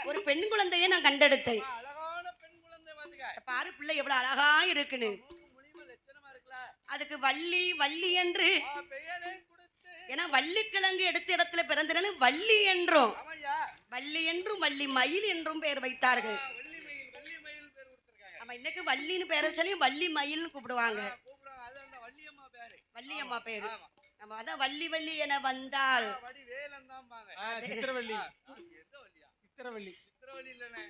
ஒரு பெண் குழந்தையை நான் கண்டெடுத்தேன். பாரு பிள்ளை எவ்வளவு அழகா இருக்குன்னு. அதுக்கு வள்ளி வள்ளி என்று ஏன்னா வள்ளிக்கிழங்கு எடுத்த இடத்துல பிறந்தனால வள்ளி என்றும் ஆமாய்யா. வள்ளி என்றும் வள்ளி மயில் என்றும் பெயர் வைத்தார்கள். வள்ளி மயில் பேர் கொடுத்திருக்காங்க. ஆமா, இன்னைக்கு வள்ளின்னு பேர சொல்லி வள்ளி மயில்னு கூப்பிடுவாங்க. கூப்பிடுறாங்க. அது அந்த வள்ளியம்மா பேரு. வள்ளியம்மா பேரு. ஆமா. நம்ம அதான் வள்ளி வள்ளி என வந்தால் வடி வேலன் தான்பாங்க. சித்திரவள்ளி. எந்த வள்ளியா? சித்திரவள்ளி. சித்திரவள்ளி இல்லனே.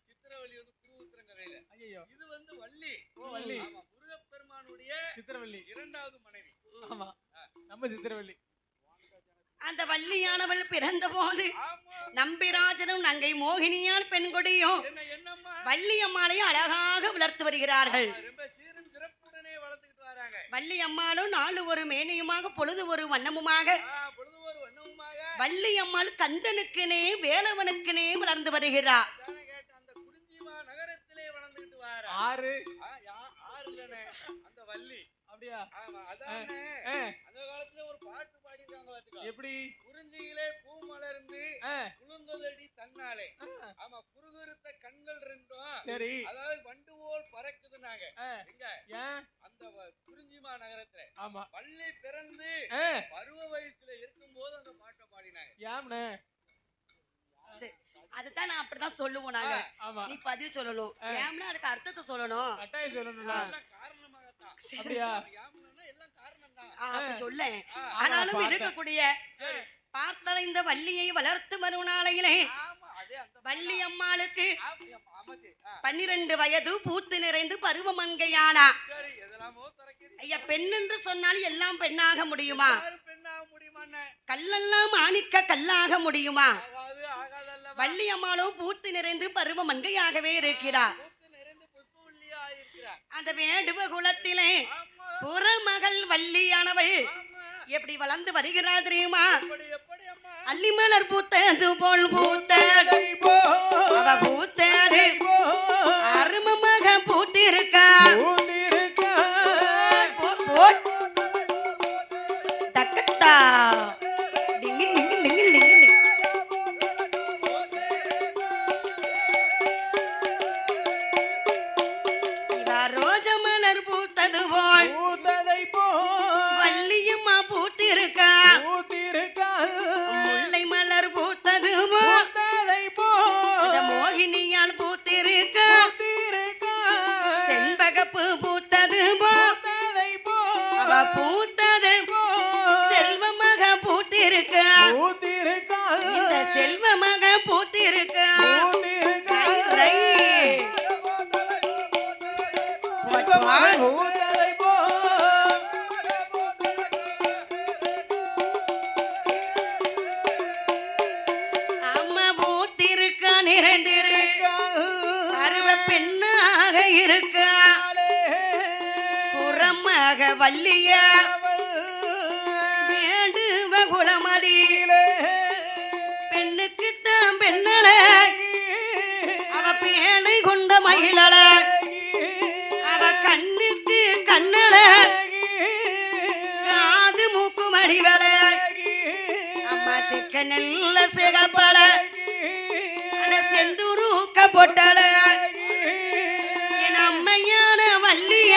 சித்திரவள்ளி வந்து குருவுத்திரம் கதையில. ஐயோ. இது வந்து வள்ளி. ஓ வள்ளி. ஆமா, முருகப்பெருமானுடைய சித்திரவள்ளி. இரண்டாவது மனைவி. ஆமா. நம்ம சித்திரவள்ளி. அந்த வள்ளியானவள் பிறந்த போது ஆமா. நம்பிராஜனும் நங்கை மோகினியால் பெண்கொடியும் என்னம்மா? வள்ளி அம்மாளை அழகாக வளர்த்து வருகிறார்கள். ரொம்ப சீரும் சிறப்புடனே வளர்த்துக்கிட்டு வராங்க. வள்ளி அம்மாளும் நாலு ஒரு மேனியுமாக பொழுது ஒரு வண்ணமுமாக பொழுது ஒரு வண்ணமுமாக வள்ளி அம்மாள் கந்தனுக்குனே வேலவனுக்குனே வளர்ந்து வருகிறார். அதானே கேட்ட அந்த குறிஞ்சிமா நகரத்திலே வளர்ந்துகிட்டு வாரா. ஆறு. ஆறு இல்லனே. அந்த வள்ளி. அப்படியா? ஆமா, அதானே. அந்த காலத்துல ஒரு பாட்டு பாடிருக்காங்க பாத்துக்கோ. எப்படி? குறிஞ்சியிலே பூ மலர்ந்து குலுங்குதடி தன்னாலே. ஆமா, குறுகுறுத்த கண்கள் ரெண்டும் சரி. அதாவது வண்டு போல் பறக்குதுனாங்க. எங்க? ஏன்? அந்த குறிஞ்சிமா நகரத்துல. ஆமா. வள்ளி பிறந்து பருவ வயசுல இருக்கும்போது அந்த பாட்டை பாடினாங்க. ஏம்னே? அதுதான் நான் அப்படிதான் சொல்லுவோம் நாங்க. ஆமா. நீ பதில் சொல்லணும். ஏம்னா அதுக்கு அர்த்தத்தை சொல்லணும். கட்டாயம் சொல்லணும்ல. எல்லாம் காரணமாகத்தான். அப்படியா? யாம்னா எல்லாம் காரணம் தான். அப்படி சொல்ல. ஆனாலும் இருக்கக்கூடிய பார்த்தால இந்த வள்ளியை வளர்த்து வரும் நாளையிலே ஆமா, அதே அந்த வள்ளி அம்மாளுக்கு ஆமாச்சி. 12 வயது பூத்து நிறைந்து பருவமங்கையானா. சரி, எதெல்லாமோ தரக்கிறீ. ஐயா, பெண் என்று சொன்னால் எல்லாம் பெண்ணாக முடியுமா? யாரும் பெண்ணாக முடியுமாண்ணே? கல்லெல்லாம் மாணிக்க கல்லாக முடியுமா? ஆகாது, ஆகாதல்ல. வள்ளி அம்மாளும் பூத்து நிறைந்து பருவமங்கையாகவே இருக்கிறார். பூத்து நிறைந்து புஷ்பவல்லியா இருக்கிறார். அந்த வேடுவ குலத்திலே ஆமா, புறமகள் வள்ளியானவள் ஆமா. எப்படி வளர்ந்து வருகிறார் தெரியுமா? எப்படி அம்மா? அல்லிமலர் பூத்தது போல் பூத்தது அவ பூத்தது அருமமாக பூத்திருக்கா. தக்கத்தா டிங்கி டிங்கி டிங்கி டிங்கி. இவ ரோஜ மலர் பூத்தது போல் வள்ளியம்மா பூத்திருக்கா. முல்லை மலர் பூத்தது போல் இந்த மோகினியால் பூத்திருக்கா. செண்பகப்பு பூத்தது போல் அவ பூத்தது செல்வமாக பூத்திருக்கா. இந்த செல்வமாக பூத்திருக்கா. ரை, ரை. அம்மா பூத்திருக்கா நிறைந்திரு பருவ பெண்ணாக இருக்கா. புறமாக வள்ளிய வேண்டுவ குலமதி பெண்ணுக்குத்தான் பெண்ணல அவ பேணை கொண்ட மகிழல அவ கண்ணுக்கு கண்ணல காது மூக்கு மடிவல அம்மா சிக்க நெல்ல சிகப்பல அட செந்துருக்க பொட்டல என் அம்மையான வள்ளிய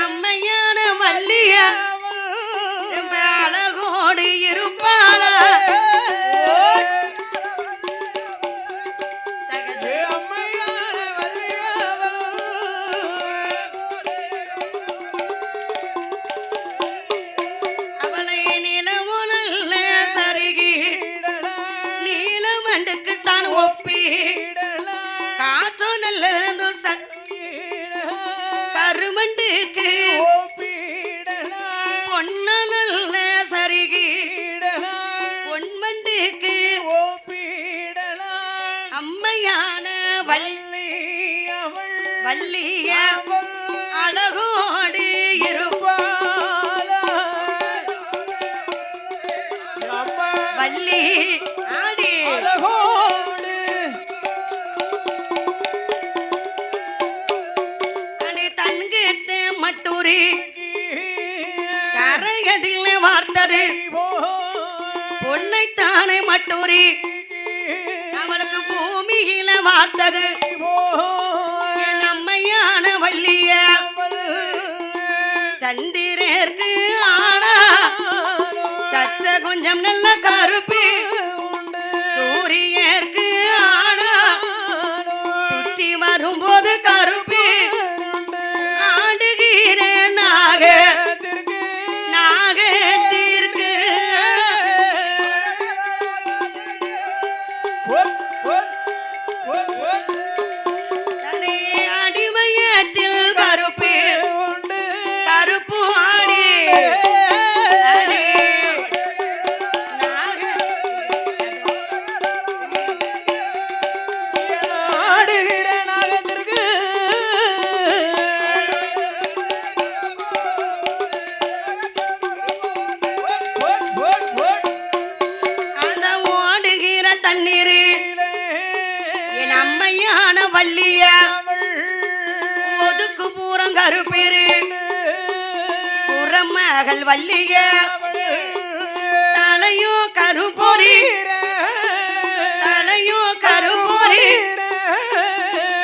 அம்மையான வள்ளிய ரொம்ப அழகோடு இருப்பாள. அவளை நிலவு நல்ல சருகி நீலமண்டுக்குத்தான் ஒப்பி காற்று நல்ல கருமண்டுக்கு பொன்ன நல்ல சருகி பொன்மண்டுக்கு அம்மையான வள்ளிய அழகோடு இருப்பாள். வள்ளி ஆடி அடி தன்கிட்டு மட்டூரி கரையதில் வார்த்தது பொன்னைத்தானே மட்டூரி அவளுக்கு பூமியில வார்த்தது என் அம்மையான வள்ளிய சந்திரருக்கு ஆனா கொஞ்சம் நல்ல கருப்பு சூரியற்கு ஆனா சுற்றி வரும்போது கருப்பு ஆடுகிற நாகத்திற்கு தனே அடிமையற்றில் கருப்பு கருப்பு ஆடி அந்த ஓடுகிற தண்ணீர் என் அம்மையான வள்ளிய ஒதுக்கு பூரம் கருப்பேரு புறமகள் வள்ளிய தலையோ கருப்பொறி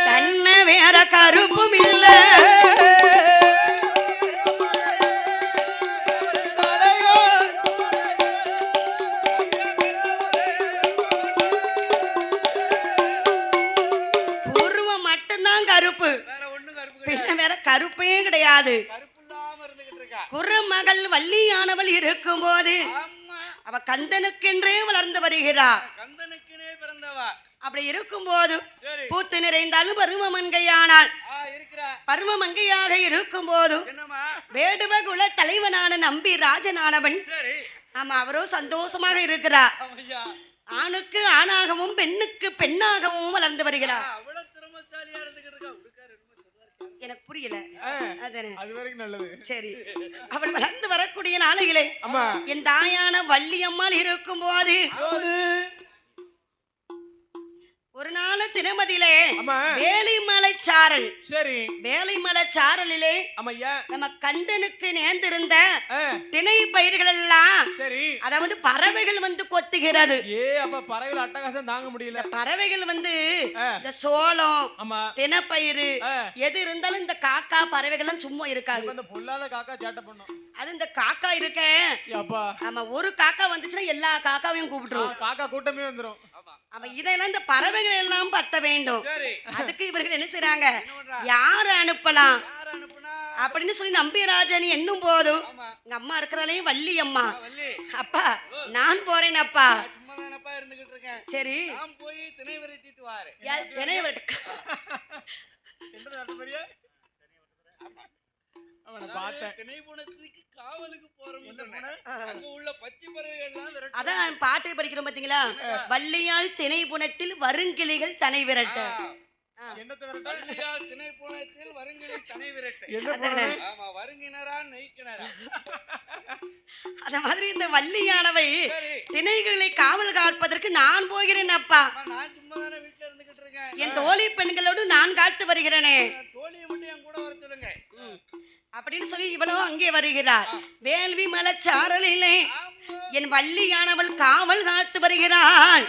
தன்ன வேற கருப்பும் இல்ல பூர்வம் மட்டும்தான் கருப்பு வேற ஒண்ணும் கருப்பு பின்ன வேற கருப்பே கிடையாது கருப்பு இல்லாம இருந்துகிட்டு இருக்கா. குறமகள் வள்ளியானவள் இருக்கும்போது ஆமா, அவ கந்தனுக்கென்றே வளர்ந்து வருகிறார் கந்தனுக்குனே பிறந்தவா. அப்படி இருக்கும்போது சரி, பூத்து நிறைந்தாலும் பருவ மங்கையானாள் இருக்கிறா. பருவ மங்கையாக இருக்கும்போது என்னம்மா? வேடுவ குல தலைவனான நம்பி ராஜனானவன் சரி, ஆமா அவரோ சந்தோஷமாக இருக்கிறார் ஆமையா. ஆணுக்கு ஆணாகவும் பெண்ணுக்கு பெண்ணாகவும் வளர்ந்து வருகிறார் அவ்வளவு திறமைசாலியா இருந்துகிட்டு இருக்கா. உடுக்காரு என்னமோ சொல்றாரு. எனக்கு புரியல அதானே அது வரைக்கும் நல்லது. சரி அவள் வளர்ந்து வரக்கூடிய நாளையிலே ஆமா என் தாயான வள்ளியம்மாள் இருக்கும்போது ஒரு நாள் தினமதியிலே ஆமா வேலிமலை சாரல் சரி வேலிமலை சாரலிலே ஆமையா நம்ம கந்தனுக்கு நேர்ந்திருந்த ஆ, திணை பயிர்கள் எல்லாம் சரி அதாவது பறவைகள் வந்து கொத்துகிறது அப்ப பறவைகள் அட்டகாசம் தாங்க முடியல. இந்த பறவைகள் வந்து ஆ. இந்த சோளம் ஆமா தினப்பயிறு ஆ, எது இருந்தாலும் இந்த காக்கா பறவைகள்லாம் சும்மா இருக்காது. இப்ப இந்த பொல்லாத காக்கா சேட்டை பண்ணும். அது இந்த காக்கா இருக்க அப்பா ஆமா ஒரு காக்கா வந்துச்சுன்னா எல்லா காக்காவையும் கூப்பிட்டுரும். காக்கா கூட்டமே வந்துரும். ஆமா இதெல்லாம் இந்த பறவைகள் எல்லாம் பத்த வேண்டும். சரி, அதுக்கு இவர்கள் என்ன செய்றாங்க யார அனுப்பலாம் யார அனுப்புனா? அப்படின்னு சொல்லி நம்பிராஜன் என்னும் போதும் ஆமா, எங்க அம்மா இருக்கிறாலே வள்ளி அம்மா வள்ளி, அப்பா நான் போறேன் அப்பா. நான் சும்மா தானப்பா இருந்துகிட்டு இருக்கேன். சரி நான் போய் திணை விரட்டிட்டு வாரேன். தினைய வரட்டு என்ன நடந்து பாரியா? அவனை பார்த்தேன். திணை புனத்துக்கு காவலுக்கு போறோம். அங்க உள்ள பச்சை பறவைகள் எல்லாம் விரட்டு. அதான் பாட்டு படிக்கிறோம் பாத்தீங்களா வள்ளியால் திணை புனத்தில் வருங்கிளிகள் தனை விரட்ட. என்னத்தை விரட்டா? வள்ளியால் திணை புனத்தில் வருங்கிளி தனை விரட்டு. என்ன அதானே. பண்ணணும்? ஆமா, வருங்கினரா நெய்க்கினரா. அத மாதிரி இந்த வள்ளியானவை சரி, திணைகளை காவல் காப்பதற்கு நான் போகிறேன் அப்பா. அம்மா, நான் சும்மா தானே வீட்டுல இருந்துகிட்டு இருக்கேன். என் தோழி பெண்களோடு நான் காட்டு வருகிறேனே தோழியை மட்டும் என் கூட வர சொல்லுங்க. அப்படின்னு சொல்லி இவளோ அங்கே வருகிறார். வேள்வி மலச்சாரலிலே ஆமா, என் வள்ளியானவள் காவல் காத்து வருகிறாள்.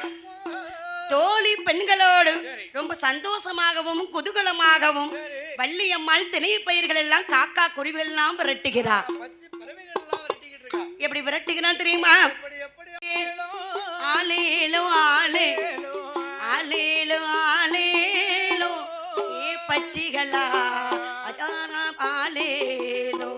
தோழி பெண்களோடு ரொம்ப சந்தோஷமாகவும் குதூகலமாகவும் சரி, வள்ளியம்மாள் திணை பயிர்கள் எல்லாம் காக்கா குருவிகள் எல்லாம் விரட்டுகிறார். பச்சை பறவைகள் எல்லாம் விரட்டிக்கிட்டு இருக்கா. எப்படி விரட்டுகிறான் தெரியுமா? எப்படி எப்படி ஆலேலோ ஆலே ஆலேலோ ஆலேலோ ஏ பச்சிகளா அதானா ஆலேலோ.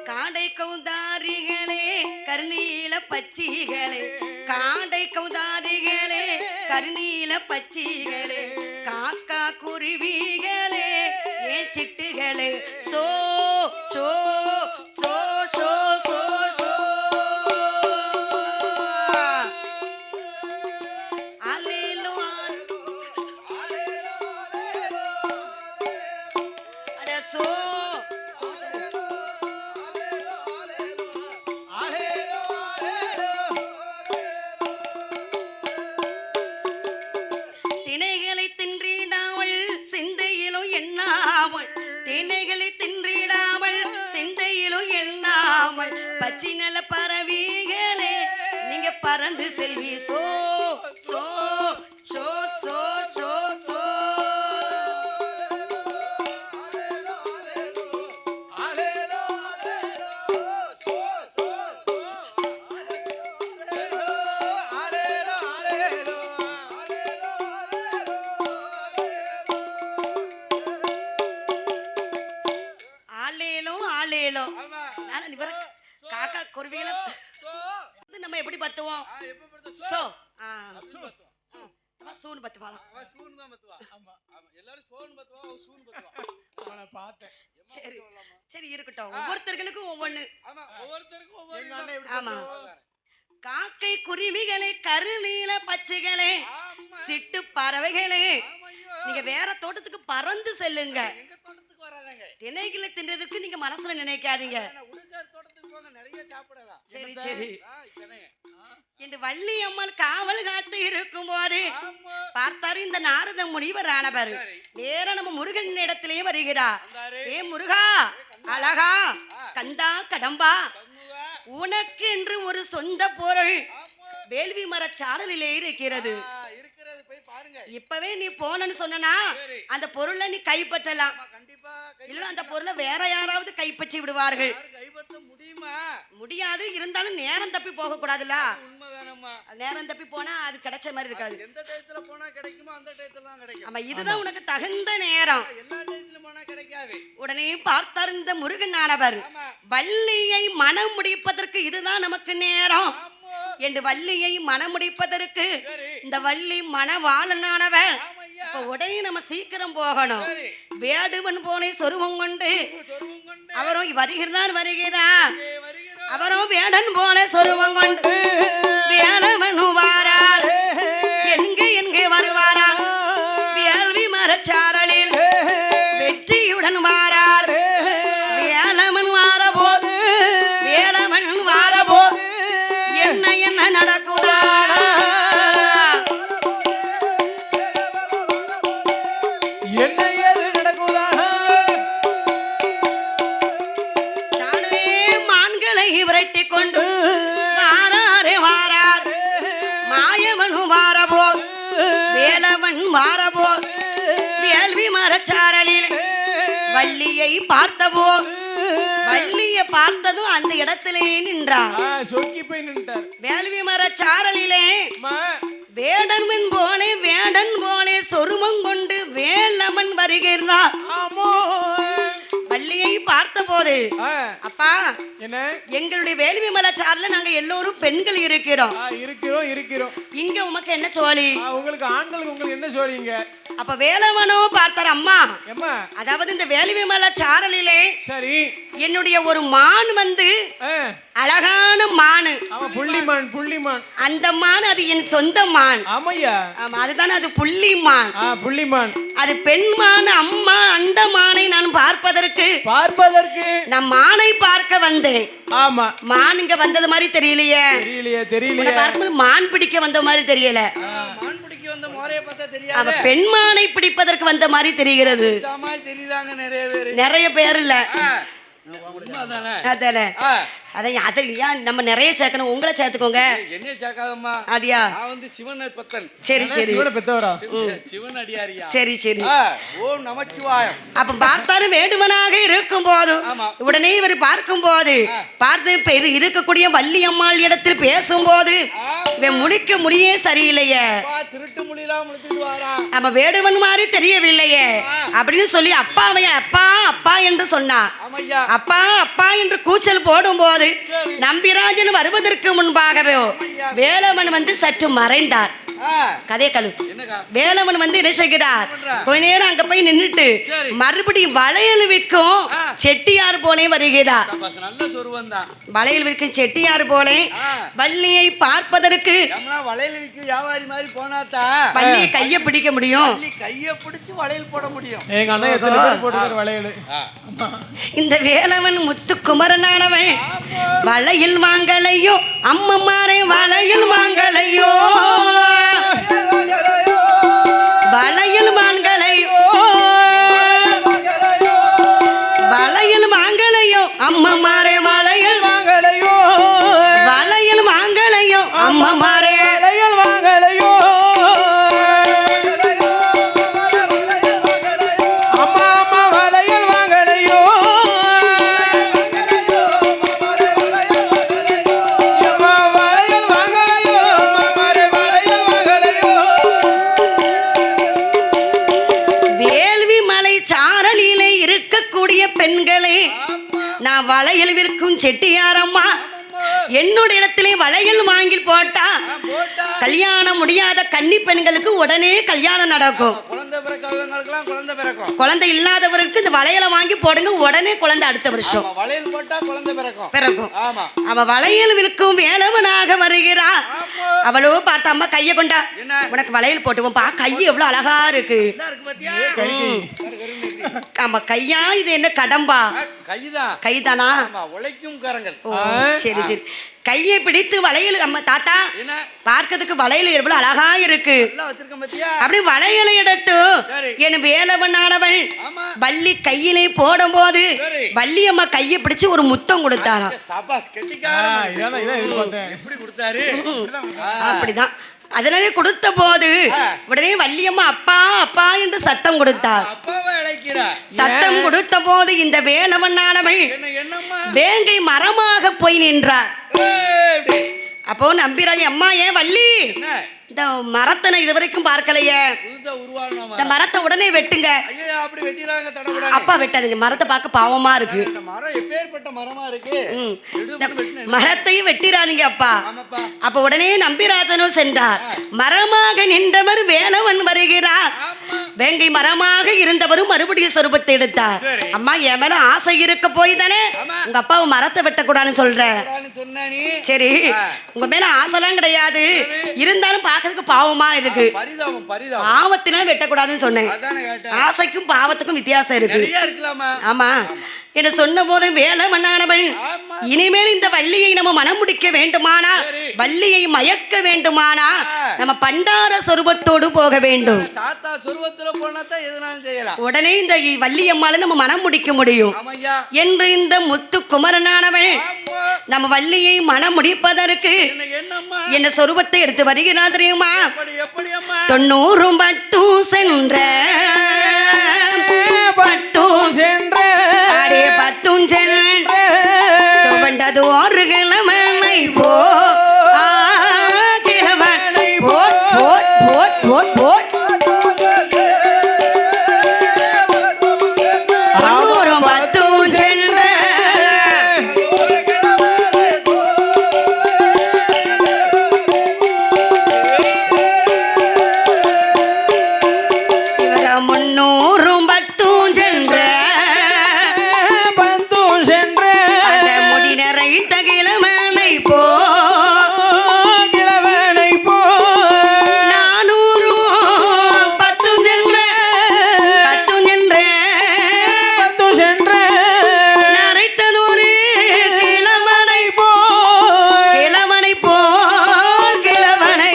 காடை கௌதாரிகளே கருநீல பச்சிகளே காடை கௌதாரிகளே கருநீல பச்சிகளே காக்கா குருவிகளே ஏ சிட்டுகளே சோ சோ சோ சோ சோ சோ அல்லேலோ அட சோ திணைகளை தின்றிடாவள் சிந்தையிலும் எண்ணாவள் பச்சை நல்ல பறவைகளே நீங்க பறந்து செல்வி சோ சோ சோ சோ சோ சோ ஆளேலோ ஆளேலோ ஆமா. நான் இவர காக்கா குருவிகளை நம்ம எப்படி பத்துவோம் எப்ப படுத்த சோ அப்படின்னு பத்துவான். சூன்னு பத்துவாளாம் அவன் சூன்னு தான் பத்துவா. ஆமா. எல்லாரும் சோன்னு பத்துவா, அவன் சூன்னு பத்துவா. அவனை பார்த்தேன். சரி சரி இருக்கட்டும் ஒவ்வொருத்தர்களுக்கும் ஒவ்வொன்னு ஆமா, ஒவ்வொருத்தருக்கும் ஒவ்வொரு எங்க அண்ணன் எப்படி ஆமா பத்துவான்? காக்கை குருவிகளே கருநீல பச்சைகளே ஆமா. சிட்டு பறவைகளே ஆமையோ. நீங்க வேற தோட்டத்துக்கு பறந்து செல்லுங்க எங்க தோட்டத்துக்கு வராதங்க. திணைகளை தின்றதுக்கு நீங்க மனசுல நினைக்காதீங்க ஆனா உடுக்கார் தோட்டத்துக்கு போங்க, நிறைய சாப்பிடலாம். சரி சரி இத்தனை. என்று வள்ளி அம்மன் காவல் காத்து இருக்கும் போது ஆமா. பார்த்தாரு இந்த நாரத முனிவர் ஆனவர் சரி. நேரா நம்ம முருகன் இடத்திலேயே வருகிறார் வந்தாரு. ஏ முருகா அழகா கந்தா கடம்பா கண்ணுவா. உனக்கு என்று ஒரு சொந்த பொருள் ஆமா. வேள்வி மரச் சாடலிலே இருக்கிறது இருக்கிறது, போய் பாருங்க. இப்பவே நீ போனன்னு சொன்னா சரி. அந்த பொருளை நீ கைப்பற்றலாம் ஆமா, கண்டிப்பா இல்ல அந்த பொருளை வேற யாராவது கைப்பற்றி விடுவார்கள் யாரும் கைப்பற்ற முடியுமா? முடியாது இருந்தாலும் நேரம் தப்பி போக கூடாதுல்ல உண்மைதானம்மா. நேரம் தப்பி போனா அது கிடைச்ச மாதிரி இருக்காது எந்த டயத்துல போனா கிடைக்குமோ அந்த டயத்துல தான் கிடைக்கும். ஆமா இதுதான் உனக்கு தகுந்த நேரம் எல்லா டயத்திலும் போனா கிடைக்காது. உடனே பார்த்தார் இந்த முருகன் ஆனவர் ஆமா. வள்ளியை மனம் முடிப்பதற்கு இதுதான் நமக்கு நேரம் ஆமா. என்று வள்ளியை மனம் முடிப்பதற்கு சரி. இந்த வள்ளி மனவாளனானவர் ஆமையா. இப்ப உடனே நம்ம சீக்கிரம் போகணும் சரி. வேடுவன் போனை சொருவம் கொண்டு சொருவம் கொண்டு அவரும் வருகிறார் இங்கே வருகிறோம். அவரும் வேடன் போன சொருவம் கொண்டு வேலவன் வாரார் எங்கே எங்கே வருவாராம் வேள்வி மரச்சாரலில் வெற்றியுடன் வாரார் வேலவன் வாரபோது வேலவன் வாரபோது என்ன என்ன நடக்குதா என்ன ஏது நடக்குதானா? தானே மான்களை விரட்டி கொண்டு வாராரே வாரார் மாயவன் வாரபோது வேலவன் வாரபோது வேள்வி மரச்சாரலில் வள்ளியை பார்த்தபோ வள்ளியை பார்த்ததும் அந்த இடத்திலே நின்றார் சொக்கி போய் நின்றார். வேள்வி மரச்சாரலிலே அம்மா, வேடன் போலே சொருமம் கொண்டு வேலவன் வருகிறார் ஆமோ. வள்ளியை பார்த்த போது அப்பா என்ன எங்களுடைய வேள்வி மலைச்சாரல நாங்க எல்லோரும் பெண்கள் இருக்கிறோம் இருக்கிறோம். இங்க உமக்கு என்ன சோழி உங்களுக்கு ஆண்களுக்கு உங்களுக்கு என்ன சொல்றீங்க? அப்ப வேலவனோ பார்த்தார் அம்மா அம்மா, அதாவது இந்த வேள்வி மலைச்சாரலிலே சரி என்னுடைய ஒரு மான் வந்து அழகான மானு அவன் புள்ளிமான் அந்த மான் அது என் சொந்த மான் ஆமையா. ஆமா அதுதானே அது புள்ளிமான் புள்ளிமான் அது பெண்மான் அம்மா அந்த மானை நான் பார்ப்பதற்கு நான் மானை பார்க்க வந்தேன். ஆமா மான் இங்க வந்தது மாதிரி தெரியலையே தெரியலையே பார்க்கும்போது மான் பிடிக்க வந்த மாதிரி தெரியல. மான் பிடிக்க வந்த முறையை பார்த்தா தெரியாது. அவ பெண்மானை பிடிப்பதற்கு வந்த மாதிரி தெரிகிறது. தெரியுதாங்க நிறைய பேர். நிறைய பேர் இல்ல அதானே. அதை ஏன் நம்ம நிறைய சேர்க்கணும் உங்களை சேர்த்துக்கோங்க. என்ன சேர்க்காதம்மா அப்படியா? நான் வந்து சிவன் பக்தன். சரி சரி பெத்தவரா சிவன் அடியாரியா. சரி சரி ஓம் நமச்சிவாயம். அப்ப பார்த்தாரு வேடுவனாக இருக்கும் போது உடனே இவர் பார்க்கும் போது பார்த்து இருக்கக்கூடிய வள்ளி அம்மாள் இடத்தில் பேசும்போது இவன் முழிக்க முடியே சரியில்லையே. திருட்டு முடியலாம் முடிச்சுட்டு வாரான். நம்ம வேடுவன் மாதிரி தெரியவில்லையே அப்படின்னு சொல்லி அப்பாவை அப்பா அப்பா என்று சொன்னார். அப்பா அப்பா என்று கூச்சல் போடும் போது நம்பிராஜன் வருவதற்கு முன்பாகவே வேலவன் வந்து சற்று மறைந்தார். கதைய கழு வேலவன் வந்து என்ன செய்கிறார் கொஞ்ச நேரம் அங்க போய் நின்றுட்டு மறுபடியும் வளையல் விற்கும் செட்டியார் போலே வருகிறார். வளையல் விற்கும் செட்டியார் போலே வள்ளியை பார்ப்பதற்கு வளையல் விற்கும் வியாபாரி மாதிரி போனாத்தா வள்ளியை கைய பிடிக்க முடியும். கைய பிடிச்சு வளையல் போட முடியும். எங்க அண்ணன் எத்தனை பேர் போட்டுறாரு வளையல். இந்த வேலவன் முத்து குமரனானவன் வளையல் வாங்கலையோ அம்மம்மாரை வளையல் வாங்கலையோ வளையல் வாங்கலையோ வளையல் வாங்கலையோ அம்மம்மாரை வளையல் வாங்கலையோ விற்கும் செட்டியாரம்மா என்னோட இடத்திலே வளையல் வாங்கி போட்டா போட்டா கல்யாணம் முடியாத கன்னி பெண்களுக்கு உடனே கல்யாணம் நடக்கும். குழந்தை பிறக்கவங்களுக்கெல்லாம் குழந்தை பிறக்கும். குழந்தை இல்லாதவருக்கு இந்த வளையலை வாங்கி போடுங்க, உடனே குழந்தை அடுத்த வருஷம் ஆமா, வளையல் போட்டா குழந்தை பிறக்கும். பிறக்கும். ஆமா. அவ வளையல் விற்கும் வேலவனாக வருகிறா. அவளோ பார்த்த அம்மா கைய கொண்டா, என்ன? உனக்கு வளையல் போட்டுவோம் பா, கை எவ்வளவு அழகா இருக்கு. என்ன இருக்கு பாத்தியா? ஆமா, கையா இது என்ன கடம்பா? கைதான். கைதானா? ஆமா, உழைக்கும் கரங்கள். ஓ, சரி சரி. கையை பிடித்து வளையல் அம்மா தாத்தா என்ன பார்க்கிறதுக்கு வளையல் எவ்வளவு அழகா இருக்கு. நல்லா வச்சிருக்கேன் பாத்தியா? அப்படி வளையலை எடுத்து சரி. என் வேலவனானவள் ஆமா. வள்ளி கையிலே போடும் போது சரி. வள்ளி அம்மா கையை பிடிச்சு ஒரு முத்தம் கொடுத்தாராம். சபாஸ் கெட்டிக்காரன். இதான் எதிர்பார்த்தேன். எப்படி கொடுத்தாரு? அப்படிதான். அதனாலே கொடுத்த போது உடனே வள்ளியம்மா அப்பா அப்பா என்று சத்தம் கொடுத்தார். அப்பாவை அழைக்கிறா. சத்தம் கொடுத்த போது இந்த வேலவனானவள் என்னம்மா? வேங்கை மரமாக போய் நின்றார். அப்போ நம்பிராஜ் அம்மா ஏன் வள்ளி என்ன இந்த மரத்தை நான் இதுவரைக்கும் பார்க்கலையே, புதுசா உருவாகணுமா? இந்த மரத்தை உடனே வெட்டுங்க. ஐயா, அப்படி வெட்டிடாங்க, தடவிடாங்க. அப்பா வெட்டாதீங்க, மரத்தை பார்க்க பாவமா இருக்கு. இந்த மரம் எப்பேற்பட்ட மரமா இருக்கு? இந்த மரத்தையும் வெட்டிடாதீங்க அப்பா. ஆமாப்பா. அப்ப உடனே நம்பிராஜனும் சென்றார். மரமாக நின்றவர் வேலவன் வருகிறார். வேங்கை மரமாக இருந்தவரும் மறுபடியும் சொரூபத்தை எடுத்தார். சரி. அம்மா என் மேல ஆசை இருக்க போய் தானே உங்க அப்பாவை மரத்தை வெட்டக்கூடாதுன்னு சொல்ற. சொன்னா நீ சரி, உங்க மேல ஆசைலாம் கிடையாது, இருந்தாலும் பார்க்கறதுக்கு பாவமா இருக்கு. பரிதாபம் பரிதாபம். பாவத்தினால வெட்டக்கூடாதுன்னு சொன்னேன். அதானே கேட்டேன். ஆசைக்கும் பாவத்துக்கும் வித்தியாசம் இருக்கு. நிறைய இருக்கலாமா? ஆமா என்று சொன்ன போது வேலவனானவள் ஆமா. இனிமேல் இந்த வள்ளியை நம்ம மனம் முடிக்க வேண்டுமானா, சரி. வள்ளியை மயக்க வேண்டுமானா நம்ம பண்டார சொரூபத்தோடு போக வேண்டும். தாத்தா சொருவத்துல போனாதான் எதுனாலும் செய்யலாம். உடனே இந்த வள்ளியம்மால நம்ம மனம் முடிக்க முடியும் ஆமையா. என்று இந்த முத்து குமரனானவள் ஆமா. நம்ம வள்ளியை மனம் முடிப்பதற்கு என்னம்மா? என்ன சொரூபத்தை எடுத்து வருகிறார் தெரியுமா? எப்படி அம்மா? 90 பட்டு சென்ற பட்டு சென்ற அடே பத்தும் சென்ற துவண்டது ஒரு கிழமனை போ கிழமனை போட் போட் போட் போட் போட் 90 பத்தும் சென்ற இவர 300 பத்தும் சென்ற பந்தும் சென்ற அந்த முடி நிறைத்த கிழமனை போ கிழவனை போ 400 பத்தும் சென்ற பத்தும் சென்ற பந்தும் சென்ற நரைத்ததொரு கிழமனை போ கிழமனை போல் கிழமனை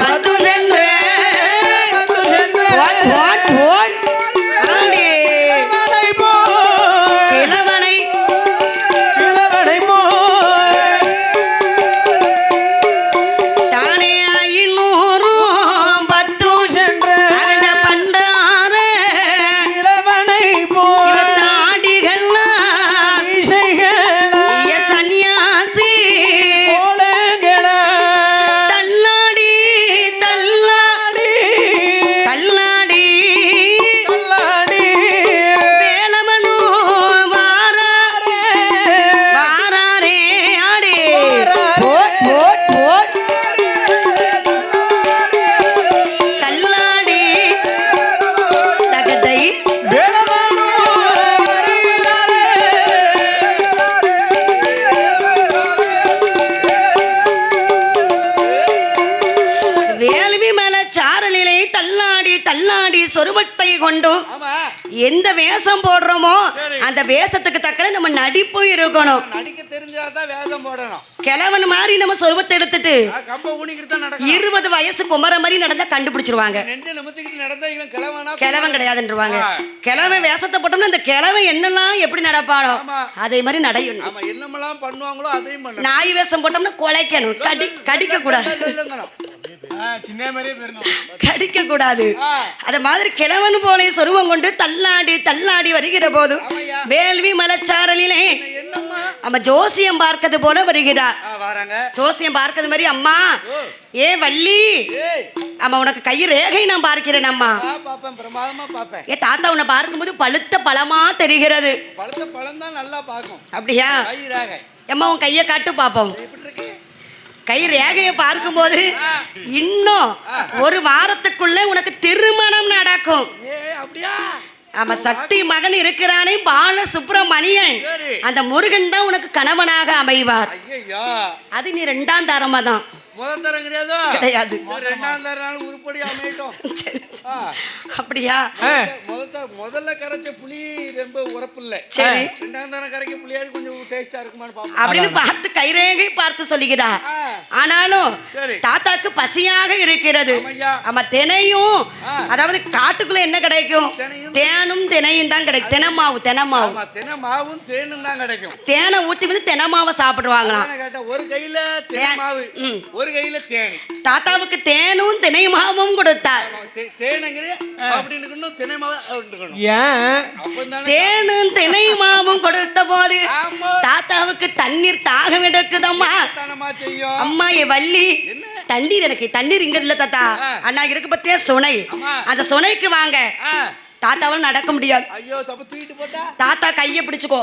பத்தும் சென்ற பந்தும் சென்ற ஓட் ஓட் ஓட் ஆண்டே கிழவனை போ கிழமனை கிழவனை போ தானே 500 பத்தும் சென்ற அந்த பண்டார கிழவனை போ தாடிகள்லாம் இசைகளா சன்னியாசி போலங்கள தள்ளாடி தள்ளா தள்ளாடி கல்லாடி வேலமனோ வாராரே ஆடே போட் போட் போட் தள்ளாடி தகதை வேலவனோ வேள்வி மல சாரலிலே தள்ளாடி தள்ளாடி சொருபத்தை கொண்டு ஆமா. எந்த வேஷம் போடுறோமோ சரி. அந்த வேஷத்துக்கு தக்கன நம்ம நடிப்பு இருக்கணும். நடிக்க தெரிஞ்சாதான் வேதம் போடணும். கிழவன் மாதிரி நம்ம சொருபத்தை எடுத்துட்டு கம்ப ஊனிக்கிட்டு தான் நடக்கும். 20 வயசு குமர மாதிரி நடந்தா கண்டுபிடிச்சிருவாங்க. நெஞ்ச நிமித்திக்கிட்டு நடந்தா இவன் கிழவனா? கிழவன் கிடையாதுன்றவாங்க. ஆ. கிழவன் வேஷத்தை போட்டோம்னா அந்த கிழவன் என்னெல்லாம் எப்படி நடப்பானோ ஆமா. அதே மாதிரி நடையணும். ஆமா, என்னமெல்லாம் பண்ணுவாங்களோ அதையும் பண்ணணும். நாய் வேஷம் போட்டோம்னா குலைக்கணும், கடிக்க கூடாது, சின்ன மாதிரியே போயிடணும். கடிக்க கூடாது. ஆ. அத மாதிரி கிழவன் போலே சொருவம் கொண்டு தள்ளாடி தள்ளாடி வருகிற போது ஆமையா. வேள்வி மலச்சாரலிலே என்ன என்னம்மா நம்ம ஜோசியம் பார்க்கிறது போல வருகிறார். வராங்க. ஜோசியம் பார்க்கிறது மாதிரி அம்மா ஏ வள்ளி ஏய் அம்மா உனக்கு கை ரேகை நான் பார்க்கிறேன் அம்மா. பாப்பேன், பிரமாதமா பாப்பேன். ஏ தாத்தா உன்னை பார்க்கும்போது பழுத்த பழமா தெரிகிறது. பழுத்த பழம் தான் நல்லா பார்க்கும். அப்படியா? கை ரேகை அம்மா உன் கையை காட்டு பாப்போம். எப்படி இருக்கு? கை ரேகையை பார்க்கும்போது இன்னும் ஒரு வாரத்துக்குள்ள உனக்கு திருமணம் நடக்கும். அப்படியா? ஆமா, சக்தி மகன் இருக்கிறானே பால சுப்பிரமணியன், அந்த முருகன் தான் உனக்கு கணவனாக அமைவார். ஐயோ, அது நீ 2ஆம் தரமா தான். முதல் தரம் கிடையாது. கிடையாது. 2ஆம் தரம் உருப்படி அமையட்டும். அப்படியா? முதல்ல கரைச்ச புளி ரொம்ப உரப்பு இல்ல. சரி. 2ஆம் தரம் கரைக்க புளியாவது கொஞ்சம் டேஸ்டா இருக்குமான்னு பாப்போம். அப்படின்னு பார்த்து கைரேகை பார்த்து சொல்லுகிறா. ஆனாலும் தாத்தாக்கு பசியாக இருக்கிறது. ஆமா, தினையும் அதாவது காட்டுக்குள்ள என்ன கிடைக்கும்? தேனும் தினையும் தான் கிடைக்கும். தினமாவு தினமாவும் தேனும் தான் கிடைக்கும். தேனை ஊத்தி வந்து தினமாவை சாப்பிடுவாங்களாம். ஒரு கையில தேனமாவு, ஒரு கையில தேன். தாத்தாவுக்கு தேனும் தினைமாவும் கொடுத்தார். தேனும் தினைமாவும் கொடுத்த போது தாத்தாவுக்கு தண்ணீர் தாகம் எடுக்குதம்மா. அம்மா ஏ வள்ளி, தண்ணீர் எனக்கு தண்ணீர் இங்க இல்ல தாத்தா. அண்ணா இருக்கு பத்தியா சுனை, அந்த சுனைக்கு வாங்க. தாத்தாவால் நடக்க முடியாது. தாத்தா கையை பிடிச்சுக்கோ.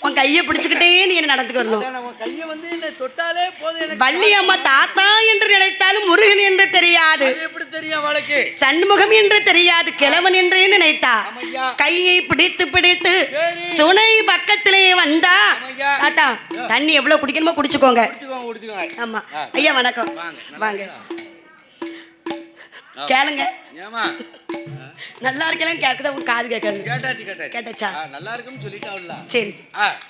உன் கையை பிடிச்சுக்கிட்டே நீ என்ன நடந்துக்கு வரணும். வள்ளி அம்மா தாத்தா என்று நினைத்தாலும் முருகன் என்று தெரியாது, சண்முகம் என்று தெரியாது, கிழவன் என்றே நினைத்தா. கையை பிடித்து பிடித்து சுனை பக்கத்திலே வந்தா, தாத்தா தண்ணி எவ்வளவு குடிக்கணுமோ குடிச்சுக்கோங்க. ஆமா ஐயா வணக்கம், வாங்க கேளுங்க. நல்லா இருக்கேன் கேட்குதா? உங்க காது கேட்காது. கேட்டாச்சா? நல்லா இருக்குன்னு சொல்லிட்டாவுல. சரி.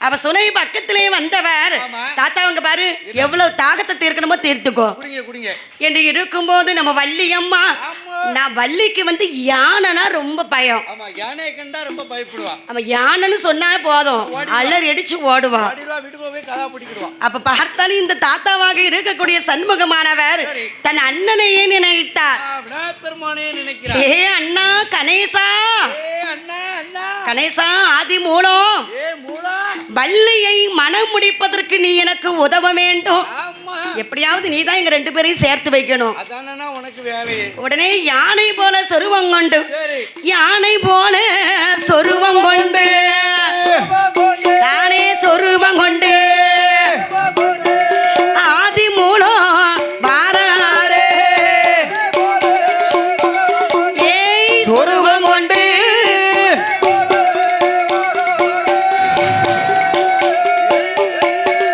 அப்ப சுனை பக்கத்திலே வந்தவர் தாத்தா அவங்க பாரு எவ்வளவு தாகத்தை தீர்க்கணுமோ தீர்த்துக்கோ என்று இருக்கும்போது நம்ம வள்ளி அம்மா, நான் வள்ளிக்கு வந்து யானைனா ரொம்ப பயம். ஆமா, யானையை கண்டா ரொம்ப பயப்படுவா. அவன் யானைன்னு சொன்னா போதும் அலறி அடிச்சு ஓடுவா. வீட்டுக்குள்ள போய் கதா பிடிக்கிடுவா. அப்ப பார்த்தாலும் இந்த தாத்தாவாக இருக்கக்கூடிய சண்முகமானவர் தன் அண்ணனையே நினைத்தார். பெருமானே நினைக்கிறார். ஏ அண்ணா கணேசா, கணேசா ஆதி மூலம், வள்ளியை மனம் முடிப்பதற்கு நீ எனக்கு உதவ வேண்டும். எப்படியாவது நீ தான் எங்க 2 பேரையும் சேர்த்து வைக்கணும். உடனே யானை போல சொருவம் கொண்டு, யானை போல சொருவம் கொண்டு, தானே சொருவம் கொண்டு ஆதி மூலம் வாராரே. ஏய் சொருவம் கொண்டு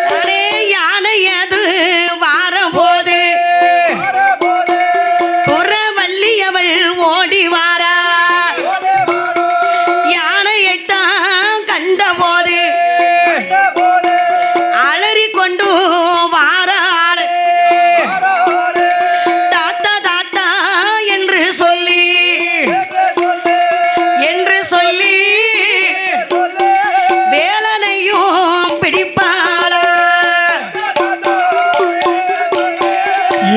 தானே யானை அது வாரம் போது புறவள்ளி அவள் ஓடி வாரா. யானையைத்தான் கண்ட போது அலறி கொண்டு வாராள். தாத்தா தாத்தா என்று சொல்லி வேலனையும் பிடிப்பாளா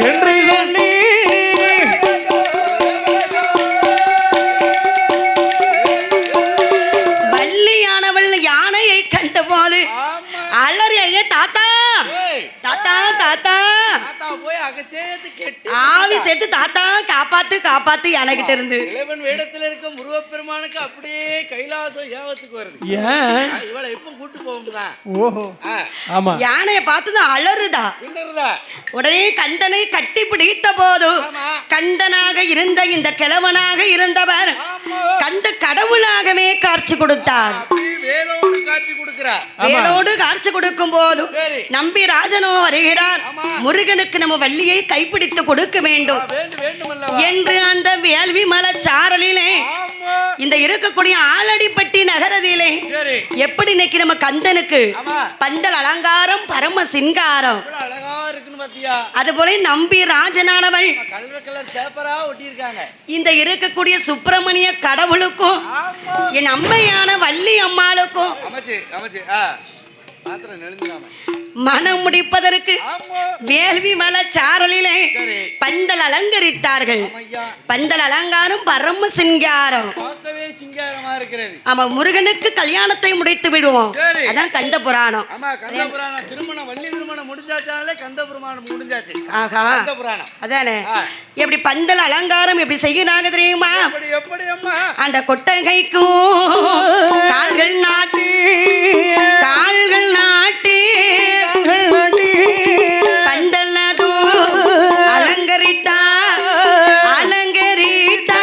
என்று சொல்லி வள்ளியானவள் யானையை கண்ட போது அலறி அழிய தாத்தா தாத்தா தாத்தா ஆவி சேர்த்து தாத்தா காப்பாத்து காப்பாத்து யானைகிட்ட இருந்து. வேடத்துல இருக்க முருகப்பெருமானுக்கு அப்படியே கைலாசம் ஏவத்துக்கு வருது. இவளை எப்ப கூட்டு போகுங்களா? ஓஹோ, ஆமா. யானையை பார்த்தது அலறுதா. உடனே கந்தனை கட்டி பிடித்த போது கந்தனாக இருந்த இந்த கிழவனாக இருந்தவர் கந்த கடவுளாகவே காட்சி கொடுத்தார். வேலோடு காட்சி கொடுக்கிறார். வேலோடு காட்சி கொடுக்கும் போது நம்பி ராஜனோ வருகிறார். முருகனுக்கு நம்ம வள்ளியை கைப்பிடித்து கொடுக்க வேண்டும் என்று அந்த வேள்வி மலைச்சாரலிலே இந்த இருக்கக்கூடிய ஆலடிப்பட்டி நகரத்திலே எப்படி இன்னைக்கு நம்ம கந்தனுக்கு பந்தல் அலங்காரம் பரம சிங்காரம் அது போல நம்பி ராஜனானவள் இந்த இருக்கக்கூடிய சுப்பிரமணிய கடவுளுக்கும் என் அம்மையான வள்ளி அம்மாளுக்கும் மனம் முடிப்பதற்கு ஆமா வேள்வி மலை சாரலிலே சரி பந்தல் அலங்கரித்தார்கள். ஐயா பந்தல் அலங்காரம் பரம சிங்காரம். பார்க்கவே சிங்காரமா இருக்கிறது. ஆமா, முருகனுக்கு கல்யாணத்தை முடித்து விடுவோம். சரி. அதான் கந்த புராணம். ஆமா கந்த புராணம் திருமணம் வள்ளி திருமணம் முடிஞ்சாச்சாலே கந்த புராணம் முடிஞ்சாச்சு. ஆகா, கந்த புராணம் அதானே. ஆ. எப்படி பந்தல் அலங்காரம் எப்படி செய்யறாங்க தெரியுமா? எப்படி எப்படி அம்மா அந்த கொட்டகைக்கும் கால்கள் நாட்டி கால்கள் நாட்டி பந்தல்லதும் அலங்கரித்தா அலங்கரித்தா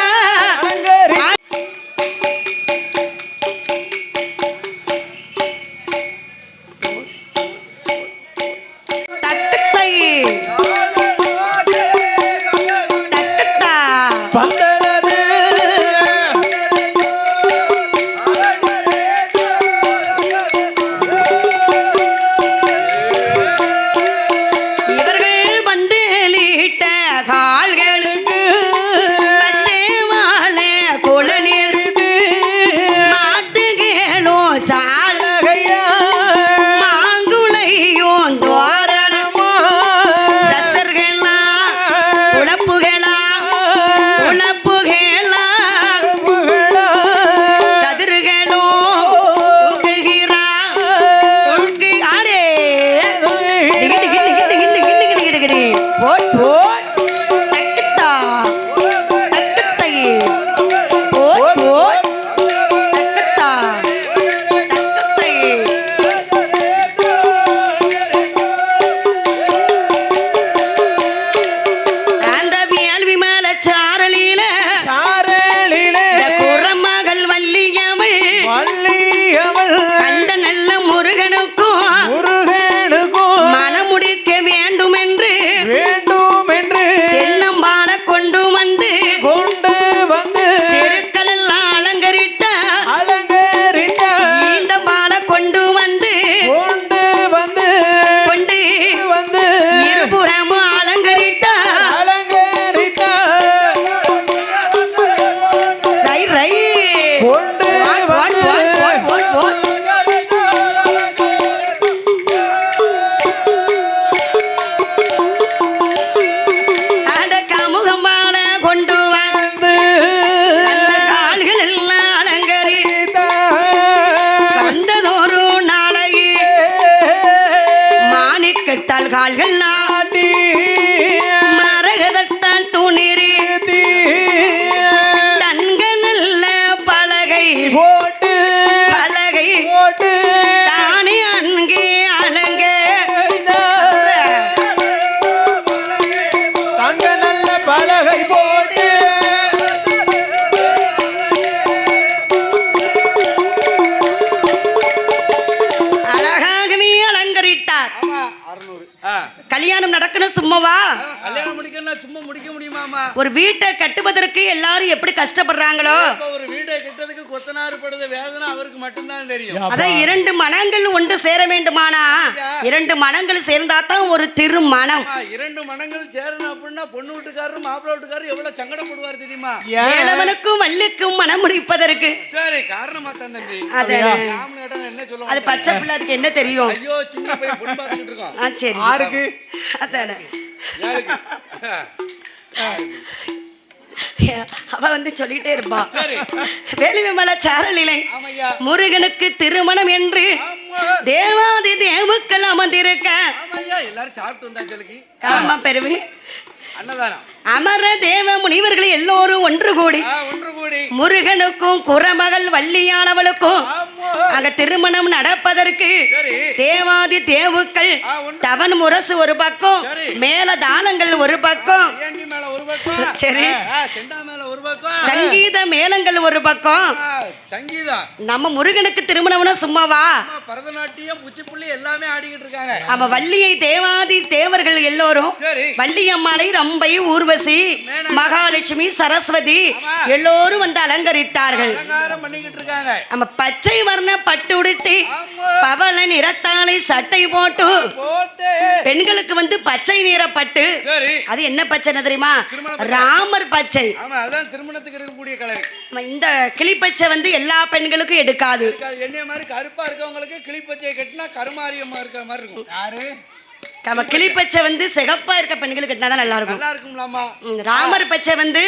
தக்கத்தை தக்கத்தா பந்தலது இவர்கள் வந்தேலிட்ட கால்களுக்கு பச்சை வாழை குளநீர் மாத்துகேளோ சால் மாங்குளையும் தோரணம் ரசர்களா உழப்புகளா உழப்புகளா சதுர்களோ தூக்குகிறா தூக்கி ஆடே டிகிட்டு கிட்டு கிட்டு கிட்டு கிட்டு கிட்டு கிட்டு கிட்டு போட் போட் தக்கத்தா தக்கத்தை போட் போட் தக்கத்தா தக்கத்தை அந்த வேள்வி மேல சாரலில சாரலிலே இந்த குறமகள் வள்ளியவள் வள்ளியவள் கண்ட நல்ல முருகனுக்கும் முருகனுக்கும் மனமுடிக்க வேண்டும் என்று வேண்டும் என்று தென்னம்பால கொண்டு வந்து கொண்டு வந்து தெருக்கள் எல்லாம் அலங்கரித்த அலங்கரித்த இந்த பால கொண்டு வந்து கொண்டு வந்து கொண்டு வந்து இருபுறமும் அலங்கரித்த அலங்கரித்த ரை ரை கொண்டு போட், போட், வந்து போட், போட், போட். அந்த கமுகம்பால கொண்டு வந்து அந்த கால்கள் எல்லாம் அலங்கரி வந்ததொரு நாளையே மாணிக்கத்தால் கால்கள்லாம் மரகதத்தால் துணிரி தன்கள் நல்ல பலகை போட்டு பலகை போட்டு தானே அங்கே அலங்க தங்க நல்ல பலகை போட்டு அழகாகவே அலங்கரித்தார். ஆமா 600 கல்யாணம் நடக்கணும் சும்மாவா? கல்யாணம் முடிக்கணும் சும்மா முடிக்க முடியுமாமா? ஒரு வீட்டை கட்டுவதற்கு எல்லாரும் எப்படி கஷ்டப்படுறாங்களோ இப்ப ஒரு வீடை கட்டதுக்கு கொத்தனார் படுத வேதனை அவருக்கு மட்டும்தான் தெரியும். அதான் இரண்டு மனங்கள் ஒன்று சேர வேண்டுமானா இரண்டு மனங்கள் சேர்ந்தா தான் ஒரு திருமணம். ஆமா, இரண்டு மனங்கள் சேரணும் அப்படின்னா பொண்ணு வீட்டுக்காரரும் மாப்பிள்ளை வீட்டுக்காரரும் எவ்வளவு சங்கடப்படுவார் தெரியுமா? வேலவனுக்கும் வள்ளிக்கும் மனம் முடிப்பதற்கு சரி காரணமா தான் தம்பி. அதானே. ராமன் கேட்டா என்ன அது சொல்லுவாங்க? பச்சை பிள்ளை, அதுக்கு என்ன தெரியும்? ஐயோ சின்ன பையன் பொண்ணு பார்த்துக்கிட்டு இருக்கோம். சரி யாருக்கு அதானே. யாருக்கு? அவ வந்து சொல்லிட்டே இருப்பா. சரி வேலுவி மலை சாரலிலை ஆமையா முருகனுக்கு திருமணம் என்று ஆமா தேவாதி தேவுக்கள் அமர்ந்திருக்க ஆமையா எல்லாரும் சாப்பிட்டு வந்தா சொல்லுக்கு ஆமா பெருவி அன்னதானம் அமர தேவ முனிவர்கள் எல்லோரும் ஒன்று கூடி ஒன்று கூடி முருகனுக்கும் குறமகள் வள்ளியானவளுக்கும் ஆமா அங்க திருமணம் நடப்பதற்கு சரி தேவாதி தேவுக்கள் ஒன்று. தவன் முரசு ஒரு பக்கம் சரி. மேல தாளங்கள் ஒரு பக்கம் ஏண்டி மேல ஒரு பக்கம் சரி. செண்டா மேல ஒரு பக்கம் சங்கீத மேளங்கள் ஒரு பக்கம் சங்கீதம் நம்ம முருகனுக்கு திருமணம்னா சும்மாவா? ஆமா, பரதநாட்டியம் குச்சிப்புள்ளி எல்லாமே ஆடிக்கிட்டு இருக்காங்க. அவ வள்ளியை தேவாதி தேவர்கள் எல்லோரும் சரி வள்ளியம்மாளை ரம்பை ஊர்வசி மேனகா. மகாலட்சுமி சரஸ்வதி ஆமா. எல்லோரும் வந்து அலங்கரித்தார்கள். அலங்காரம் பண்ணிக்கிட்டு இருக்காங்க. நம்ம பச்சை வர்ண பட்டு உடுத்தி ஆமா. பவள நிறத்தாலை சட்டை போட்டு போட்டு பெண்களுக்கு வந்து பச்சை நிற பட்டு சரி அது என்ன பச்சை தெரியுமா? தெரியுமா ராமர் பச்சை. ஆமா அதான் திருமணத்துக்கு எடுக்கக்கூடிய கலர். இந்த கிளிப்பச்சை வந்து எல்லா பெண்களுக்கும் எடுக்காது. என்னைய மாதிரி கருப்பா இருக்கவங்களுக்கு கிளிப்பச்சையை கட்டினா கருமாரியம்மா இருக்கிற மாதிரி இருக்கும். யாரு நம்ம கிளிப்பச்சை வந்து சிகப்பா இருக்க பெண்களுக்கு கட்டினாதான் நல்லா இருக்கும். நல்லா இருக்கும்லாமா. ராமர் பச்சை வந்து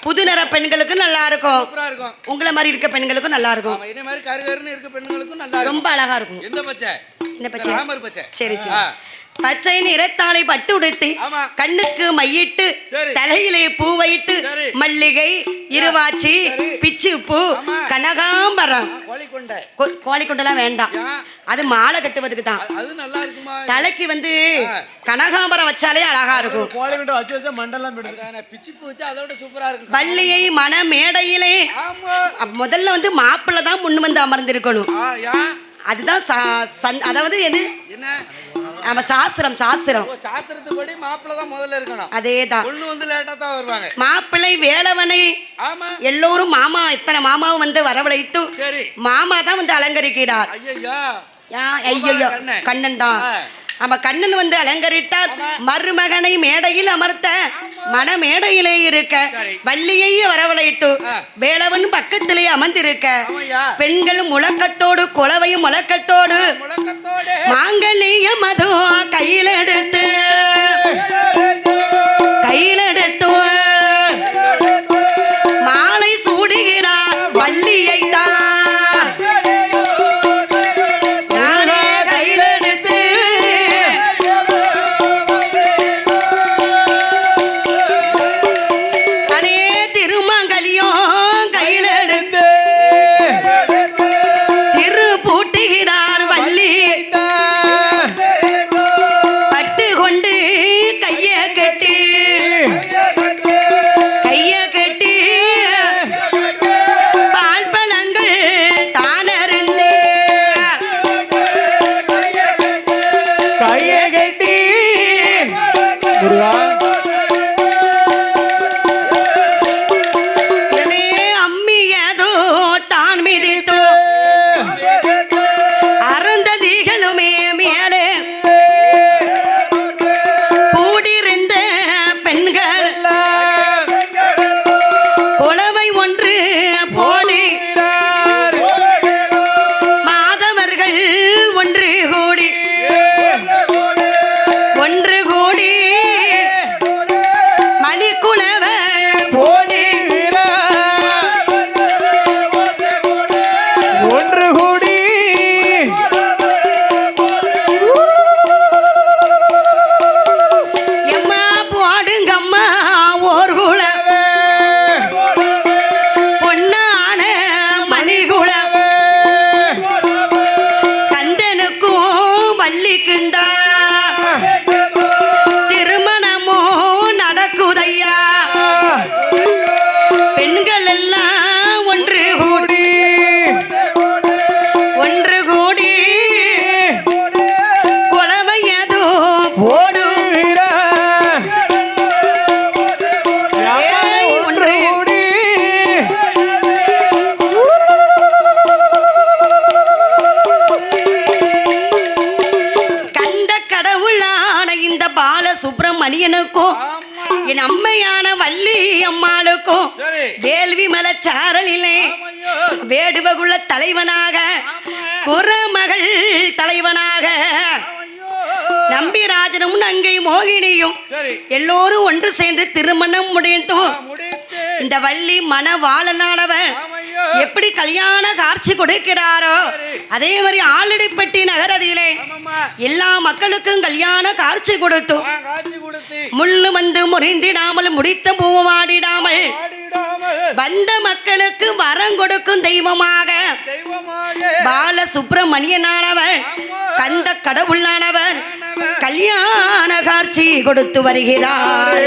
புது நிற பெண்களுக்கும் நல்லா இருக்கும். சூப்பரா இருக்கும். உங்களை மாதிரி இருக்க பெண்களுக்கும் நல்லா இருக்கும். என்னைய மாதிரி கருகருன்னு இருக்க பெண்களுக்கும் நல்லா இருக்கும். ரொம்ப அழகா இருக்கும். எந்த பச்சை? இந்த பச்சை. ராமர் பச்சை. சரி சரி. பச்சை நிறத்தாளை பட்டு உடுத்தி கண்ணுக்கு மையிட்டு தலையிலே பூ வைத்து மல்லிகை இருவாச்சி பிச்சு பூ கனகாம்பரம் கோழிக்கொண்டெல்லாம் வேண்டாம், அது மாலை கட்டுவதுக்கு தான். தலைக்கு வந்து கனகாம்பரம் வச்சாலே அழகா இருக்கும். வள்ளியை மன மேடையிலே முதல்ல வந்து மாப்பிள்ளை தான் முன் வந்து அமர்ந்திருக்கணும். அதுதான் அதாவது எது நம்ம சாஸ்திரம். சாஸ்திரத்துப்படி மாப்பிள்ளை தான் முதல்ல இருக்கணும். அதேதான். பொண்ணு வந்து லேட்டா தான் வருவாங்க. மாப்பிள்ளை வேலவனை எல்லோரும் மாமா இத்தனை மாமாவும் வந்து வரவழைத்து மாமா தான் வந்து அலங்கரிக்கிறார். ஐயோ கண்ணன் தான். நம்ம கண்ணன் வந்து அலங்கரித்தார். மருமகனை மேடையில் அமர்த்த மன மேடையிலே இருக்க வள்ளியை வரவழைத்து வேலவன் பக்கத்திலே அமர்ந்திருக்க பெண்கள் முழக்கத்தோடு குலவையும் முழக்கத்தோடு மாங்கல்ய மது கையிலெடுத்து மாலை சூடுகிறார் வள்ளியை தான். சுப்பிரமணியனுக்கும் என் அம்மையான வள்ளி அம்மாளுக்கும் வேள்வி மலச்சாரலிலே வேடுவகுள்ள தலைவனாக குறமகள் தலைவனாக நம்பிராஜனும் நங்கை மோகினியும் எல்லோரும் ஒன்று சேர்ந்து திருமணம் முடித்தும் இந்த வள்ளி மணவாளனானவர் எப்படி கல்யாண காட்சி கொடுக்கிறாரோ அதே மாதிரி ஆலடிப்பட்டி நகரதிலே எல்லா மக்களுக்கும் கல்யாண காட்சி கொடுத்து முள்ளு வந்து முறிந்திடாமல் முடித்த பூவாடிடாமல் வந்த மக்களுக்கு வரம் கொடுக்கும் தெய்வமாக பால சுப்பிரமணியனானவர் கந்த கடவுளானவர் கல்யாண காட்சி கொடுத்து வருகிறார்.